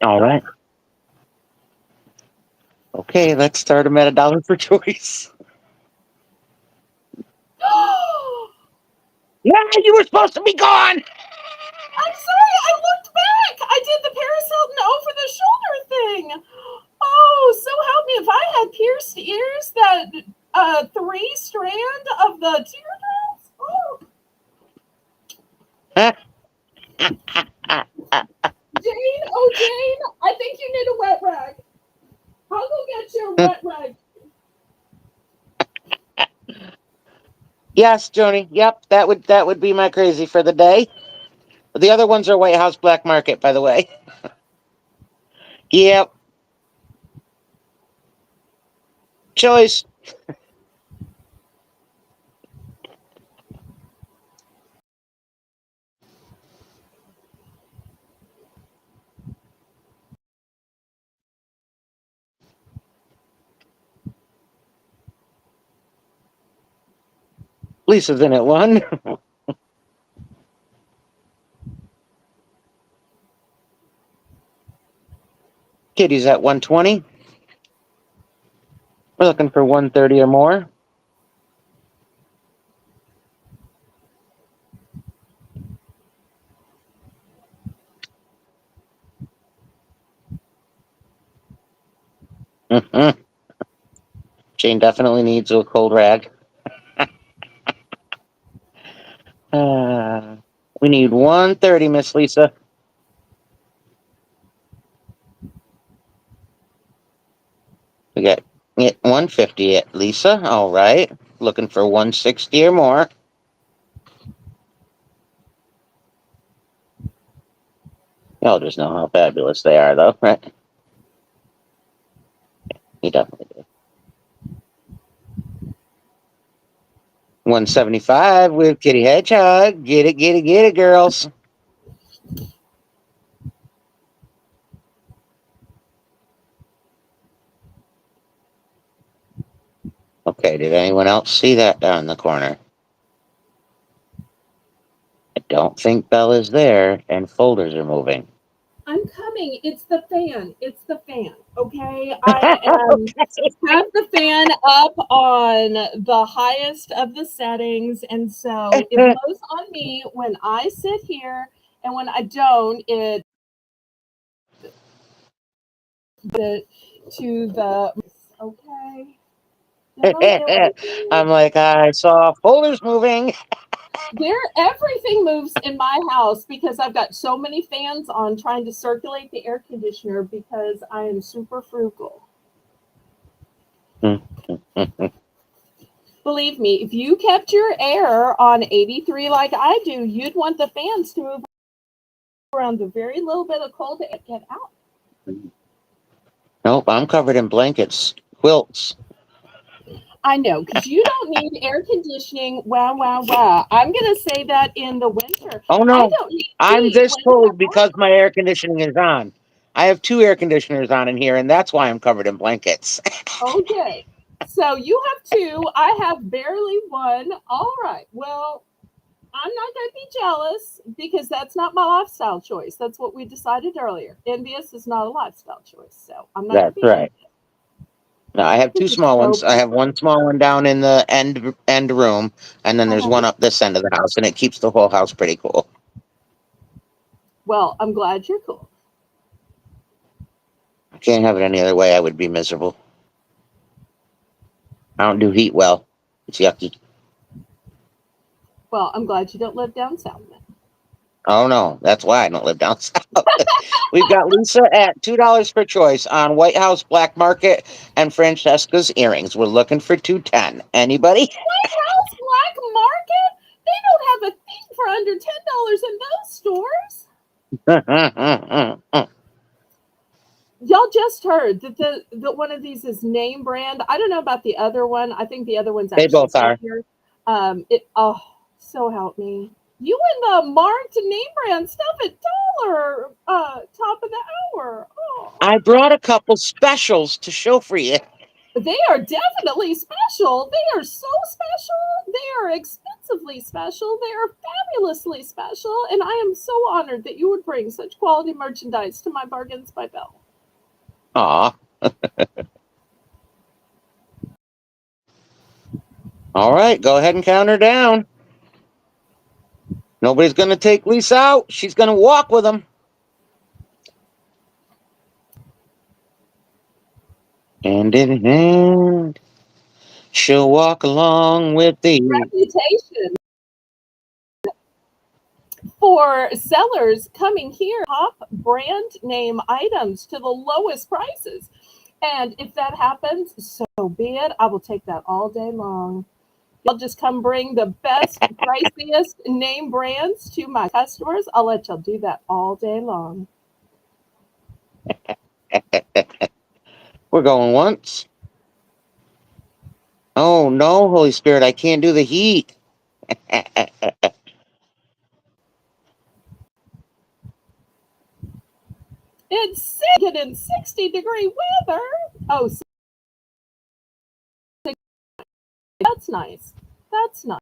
S3: All right. Okay, let's start them at $1 per choice. Yeah, you were supposed to be gone.
S1: I'm sorry, I looked back. I did the Paris Hilton over the shoulder thing. Oh, so help me. If I had pierced ears, that 3 strand of the teardrops. Oh. Jane, oh Jane, I think you need a wet rag. I'll go get you a wet rag.
S3: Yes, Joni. Yep, that would be my crazy for the day. The other ones are White House Black Market, by the way. Yep. Choice. Lisa's in at 1. Kitty's at 120. We're looking for 130 or more. Mm-hmm. Jane definitely needs a cold rag. We need 130, Miss Lisa. We got 150 at Lisa. All right. Looking for 160 or more. Y'all just know how fabulous they are, though, right? You definitely do. 175 with Kitty Hedgehog. Get it, girls. Okay, did anyone else see that down in the corner? I don't think Bella's there, and folders are moving.
S1: I'm coming. It's the fan. It's the fan. Okay. I am have the fan up on the highest of the settings. And so it blows on me when I sit here, and when I don't, it to the okay.
S3: I'm like, I saw folders moving.
S1: Everything moves in my house because I've got so many fans on trying to circulate the air conditioner because I am super frugal. Believe me, if you kept your air on 83 like I do, you'd want the fans to move around the very little bit of cold to get out.
S3: Nope, I'm covered in blankets, quilts.
S1: I know, because you don't need air conditioning. Wow, wow, wow. I'm going to say that in the winter.
S3: Oh, no.
S1: I don't need
S3: I'm this
S1: when
S3: cold because my air conditioning is on. I have 2 air conditioners on in here, and that's why I'm covered in blankets.
S1: Okay. So you have 2. I have barely 1. All right. Well, I'm not going to be jealous because that's not my lifestyle choice. That's what we decided earlier. Envious is not a lifestyle choice. So I'm not going
S3: That's
S1: to be
S3: right.
S1: envious.
S3: No, I have 2 small ones. I have one small one down in the end room, and then there's one up this end of the house, and it keeps the whole house pretty cool.
S1: Well, I'm glad you're cool.
S3: I can't have it any other way. I would be miserable. I don't do heat well. It's yucky.
S1: Well, I'm glad you don't live down south then.
S3: Oh, no. That's why I don't live down south. We've got Lisa at $2 per choice on White House Black Market and Francesca's earrings. We're looking for 210. Anybody?
S1: White House Black Market? They don't have a thing for under $10 in those stores. Y'all just heard that the one of these is name brand. I don't know about the other one. I think the other one's
S3: They
S1: actually
S3: both are.
S1: here. So help me. You and the marked name brand stuff at dollar top of the hour. Oh.
S3: I brought a couple specials to show for you.
S1: They are definitely special. They are so special. They are expensively special. They are fabulously special. And I am so honored that you would bring such quality merchandise to my Bargains by Belle.
S3: Aw. All right, go ahead and count her down. Nobody's going to take Lisa out. She's going to walk with them. Hand in hand, she'll walk along with the
S1: Reputation for sellers coming here, top brand name items to the lowest prices. And if that happens, so be it. I will take that all day long. Y'all just come bring the best, priciest name brands to my customers. I'll let y'all do that all day long.
S3: We're going once. Oh, no, Holy Spirit, I can't do the heat.
S1: It's 60-degree weather. Oh, that's nice. That's nice.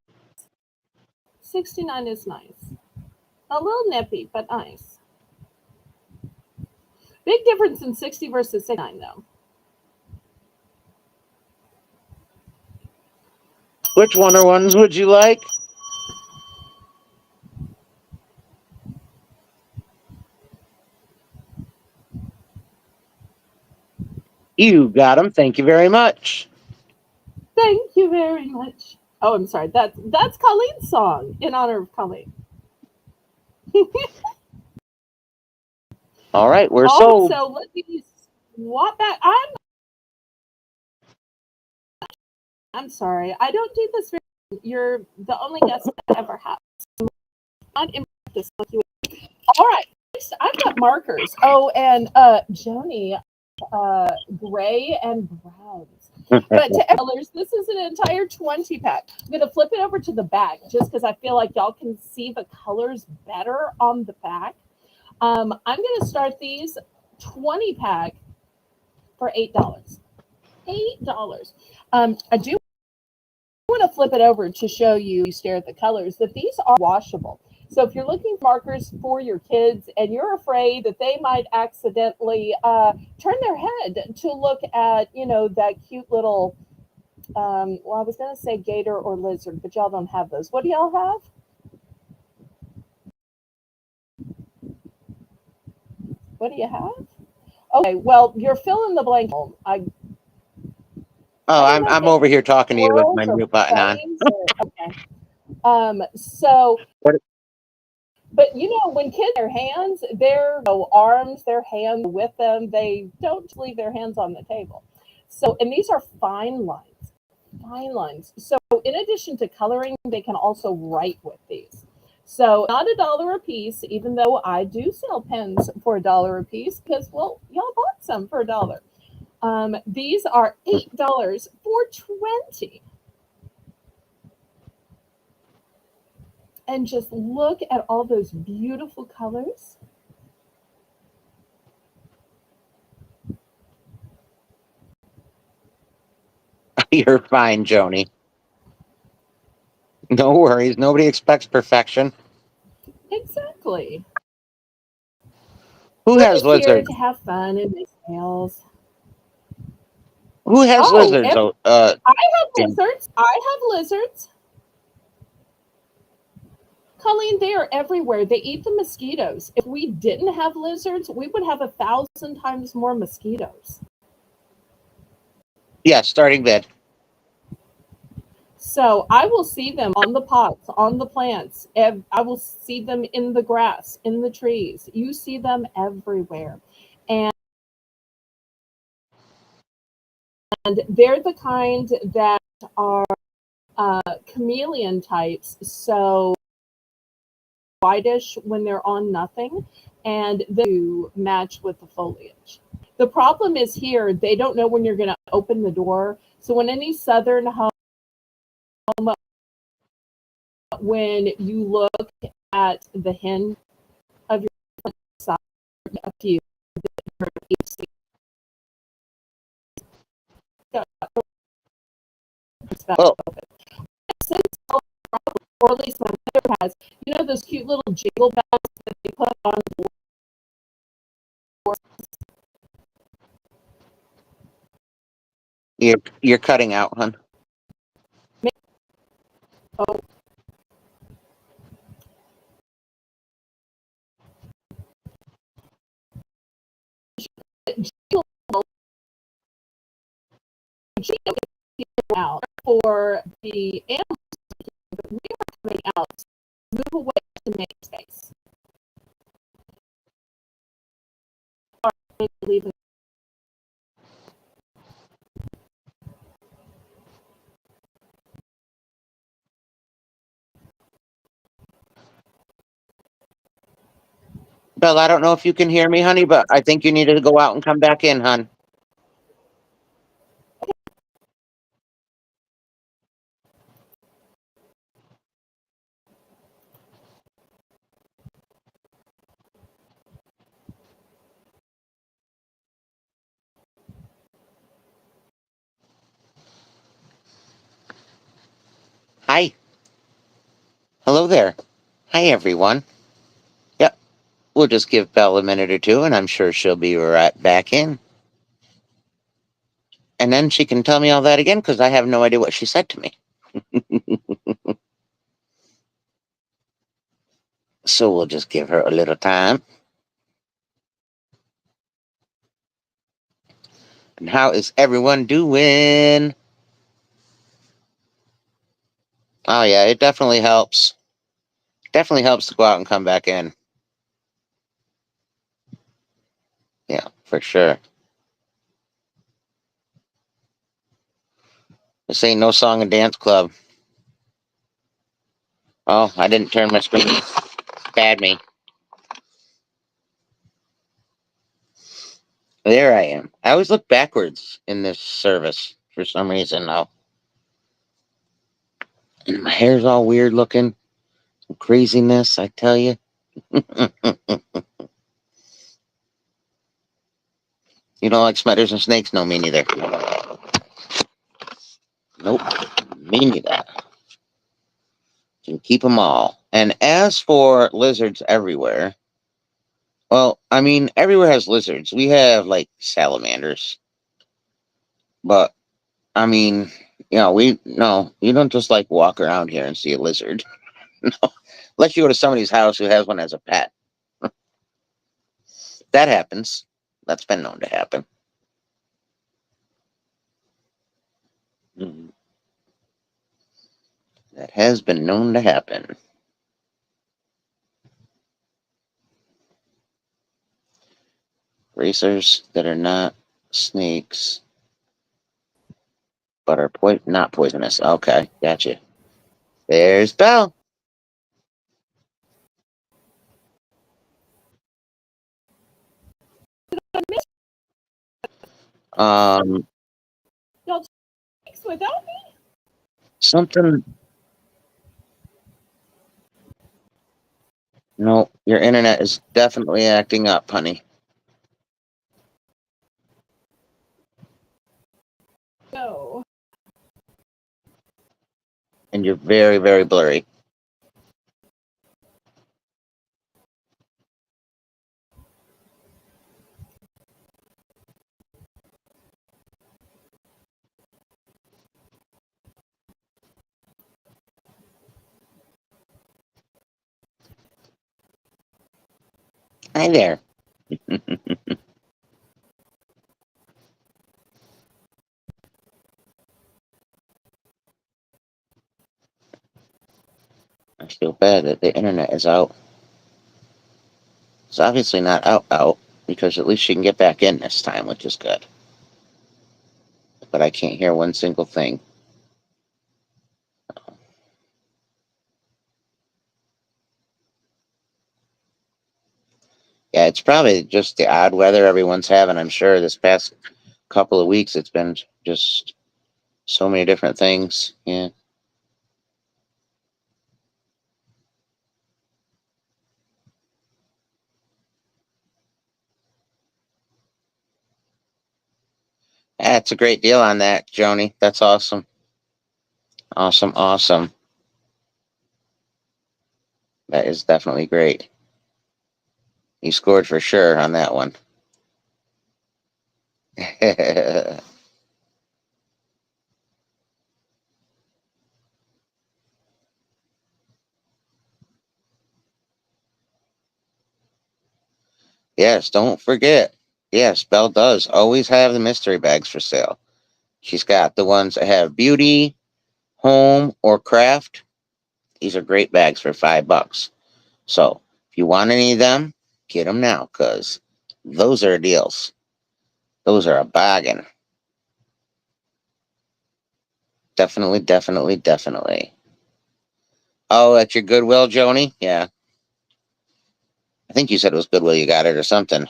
S1: 69 is nice. A little nippy, but nice. Big difference in 60 versus 69, though.
S3: Which Wonder Ones would you like? You got them. Thank you very much.
S1: Thank you very much. Oh, I'm sorry. That's Colleen's song in honor of Colleen.
S3: All right, we're
S1: Oh,
S3: sold.
S1: so let me swap back. I'm sorry. I don't do this very. You're the only guest I ever have. Not in practice like you. All right. Next, I've got markers. Oh, and Joni, gray and browns. But to colors, this is an entire 20 pack. I'm going to flip it over to the back just because I feel like y'all can see the colors better on the back. I'm going to start these 20 pack for $8. $8. I do want to flip it over to show you stare at the colors, that these are washable. So if you're looking for markers for your kids and you're afraid that they might accidentally turn their head to look at, that cute little, well, I was going to say gator or lizard, but y'all don't have those. What do y'all have? What do you have? Okay, well, you're fill in the blank.
S3: Oh,
S1: I don't know if
S3: I'm
S1: they
S3: over here talking to you with
S1: squirrels
S3: my
S1: or
S3: mute button on.
S1: flames or okay. So
S3: What?
S1: but when kids their hands, their arms, their hands with them, they don't leave their hands on the table. So and these are fine lines. Fine lines. So in addition to coloring, they can also write with these. So not $1 a piece, even though I do sell pens for $1 a piece, because well, y'all bought some for $1. These are $8 for 20. And just look at all those beautiful colors.
S3: You're fine, Joni. No worries. Nobody expects perfection.
S1: Exactly.
S3: Who
S1: We're
S3: has
S1: just here
S3: lizards?
S1: to have fun and make nails.
S3: Who has
S1: Oh,
S3: lizards?
S1: I have
S3: In,
S1: lizards. I have lizards. Colleen, they are everywhere. They eat the mosquitoes. If we didn't have lizards, we would have 1,000 times more mosquitoes.
S3: yeah, starting bid.
S1: So I will see them on the pots, on the plants. I will see them in the grass, in the trees. You see them everywhere. And they're the kind that are chameleon types. So whitish when they're on nothing, and then match with the foliage. The problem is here, they don't know when you're going to open the door. So when any southern home, when you look at the hinge of your side, a few,
S3: Oh,
S1: or at least my mother has, those cute little jingle bells that they put on the
S3: you're cutting out, hon.
S1: door. Jingle out for the animals, but we are coming out. Move away to make space. Leave.
S3: Belle, I don't know if you can hear me, honey, but I think you need to go out and come back in, hon. Hi. Hello there. Hi, everyone. Yep. We'll just give Belle a minute or two, and I'm sure she'll be right back in. And then she can tell me all that again, because I have no idea what she said to me. So we'll just give her a little time. And how is everyone doing? Oh, yeah, it definitely helps. Definitely helps to go out and come back in. For sure. This ain't no song and dance club. Oh, I didn't turn my screen. Bad me. There I am. I always look backwards in this service for some reason now. And my hair's all weird looking. Some craziness, I tell you. You don't like spiders and snakes? No, me neither. Nope, me neither. Can keep them all. And as for lizards everywhere, well, I mean, everywhere has lizards. We have like salamanders, but I mean, you don't just like walk around here and see a lizard. No, unless you go to somebody's house who has one as a pet. That happens. That's been known to happen. Mhm. That has been known to happen. Racers that are not snakes, but are not poisonous. Okay, gotcha. There's Belle. Um,
S1: Y'all takes without me?
S3: something. No, your internet is definitely acting up, honey,
S1: No.
S3: and you're very, very blurry. Hi there. I feel bad that the internet is out. It's obviously not out because at least she can get back in this time, which is good. But I can't hear one single thing. Yeah, it's probably just the odd weather everyone's having. I'm sure this past couple of weeks it's been just so many different things. Yeah. That's a great deal on that, Joni. That's awesome. Awesome, awesome. That is definitely great. You scored for sure on that one. Yes, don't forget. Yes, Belle does always have the mystery bags for sale. She's got the ones that have beauty, home, or craft. These are great bags for $5. So if you want any of them, get them now, because those are deals. Those are a bargain. Definitely, definitely, definitely. Oh, at your Goodwill, Joni? Yeah. I think you said it was Goodwill you got it or something.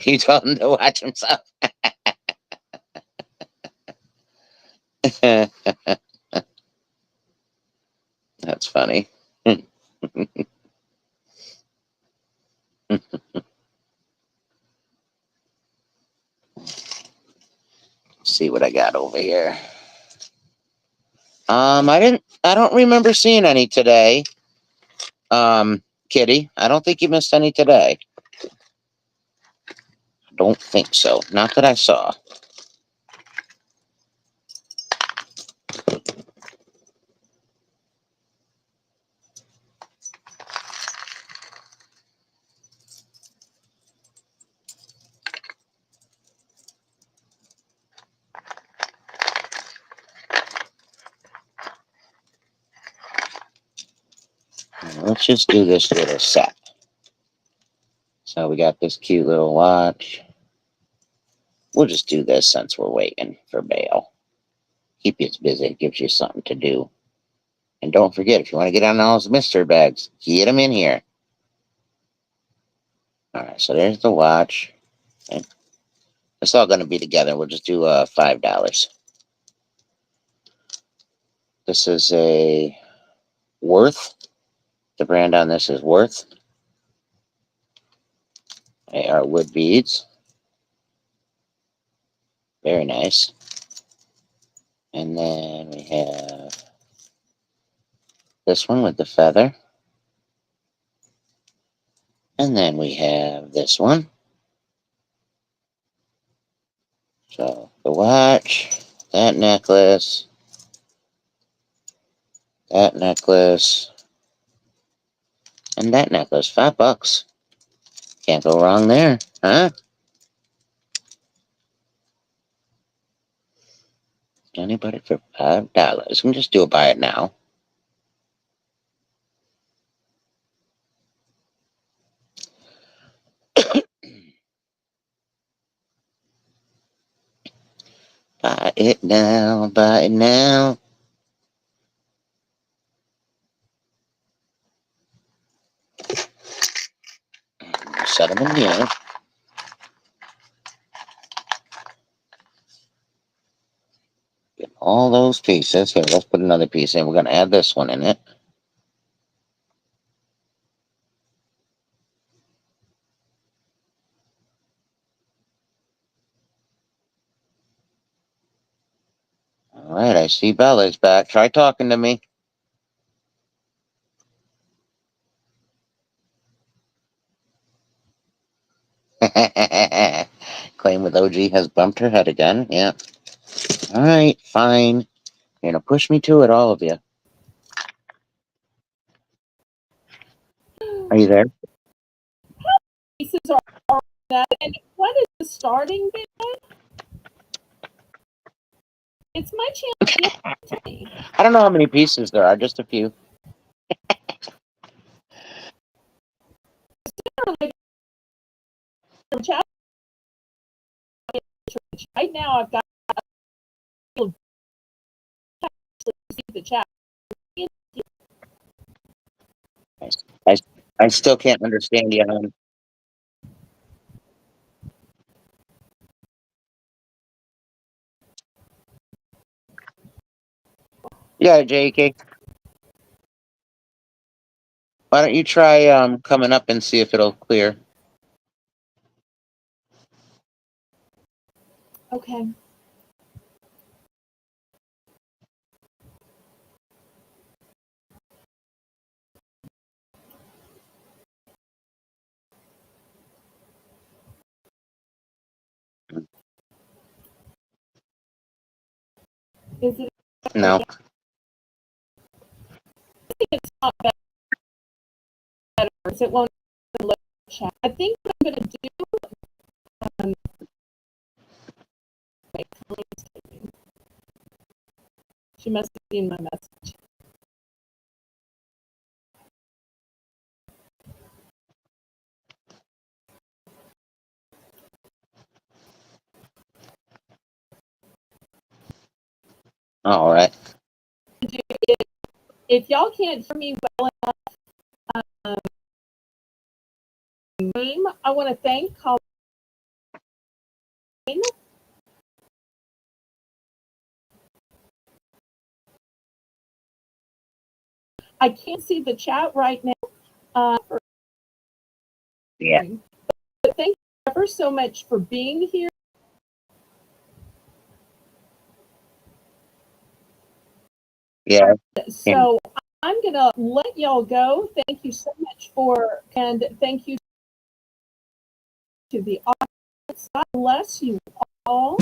S3: You told him to watch himself. That's funny. See what I got over here. I don't remember seeing any today. Kitty, I don't think you missed any today. Don't think so. Not that I saw. Let's just do this little set. So we got this cute little watch. We'll just do this since we're waiting for bail. Keep you busy. It gives you something to do. And don't forget, if you want to get on those mystery bags, get them in here. All right, so there's the watch. Okay. It's all going to be together. We'll just do $5. This is a Worth. The brand on this is Worth. They are wood beads. Very nice. And then we have this one with the feather. And then we have this one. So the watch, that necklace, and that necklace. $5. Can't go wrong there, huh? Anybody for $5? We can just do a buy it now. Buy it now, buy it now. Set them in here. Get all those pieces. Here, let's put another piece in. We're going to add this one in it. All right, I see Bella's back. Try talking to me. Claim with OG has bumped her head again. Yeah. All right, fine. You're going to push me to it, all of you. Are you there?
S1: Pieces are that. And what is the starting bid? It's my chance to me.
S3: I don't know how many pieces there are, just a few.
S1: Right now, I've got the chat.
S3: I still can't understand you, hon. Yeah, JK. Why don't you try coming up and see if it'll clear?
S1: Okay. Is it?
S3: No.
S1: I think it's not better. It won't look chat. I think what I'm going to do. Wait, she must have seen my message.
S3: All right.
S1: If y'all can't hear me well enough, I want to thank Colleen. I can't see the chat right now.
S3: Yeah.
S1: But thank you ever so much for being here.
S3: Yeah.
S1: So I'm going to let y'all go. Thank you so much and thank you to the audience. God bless you all.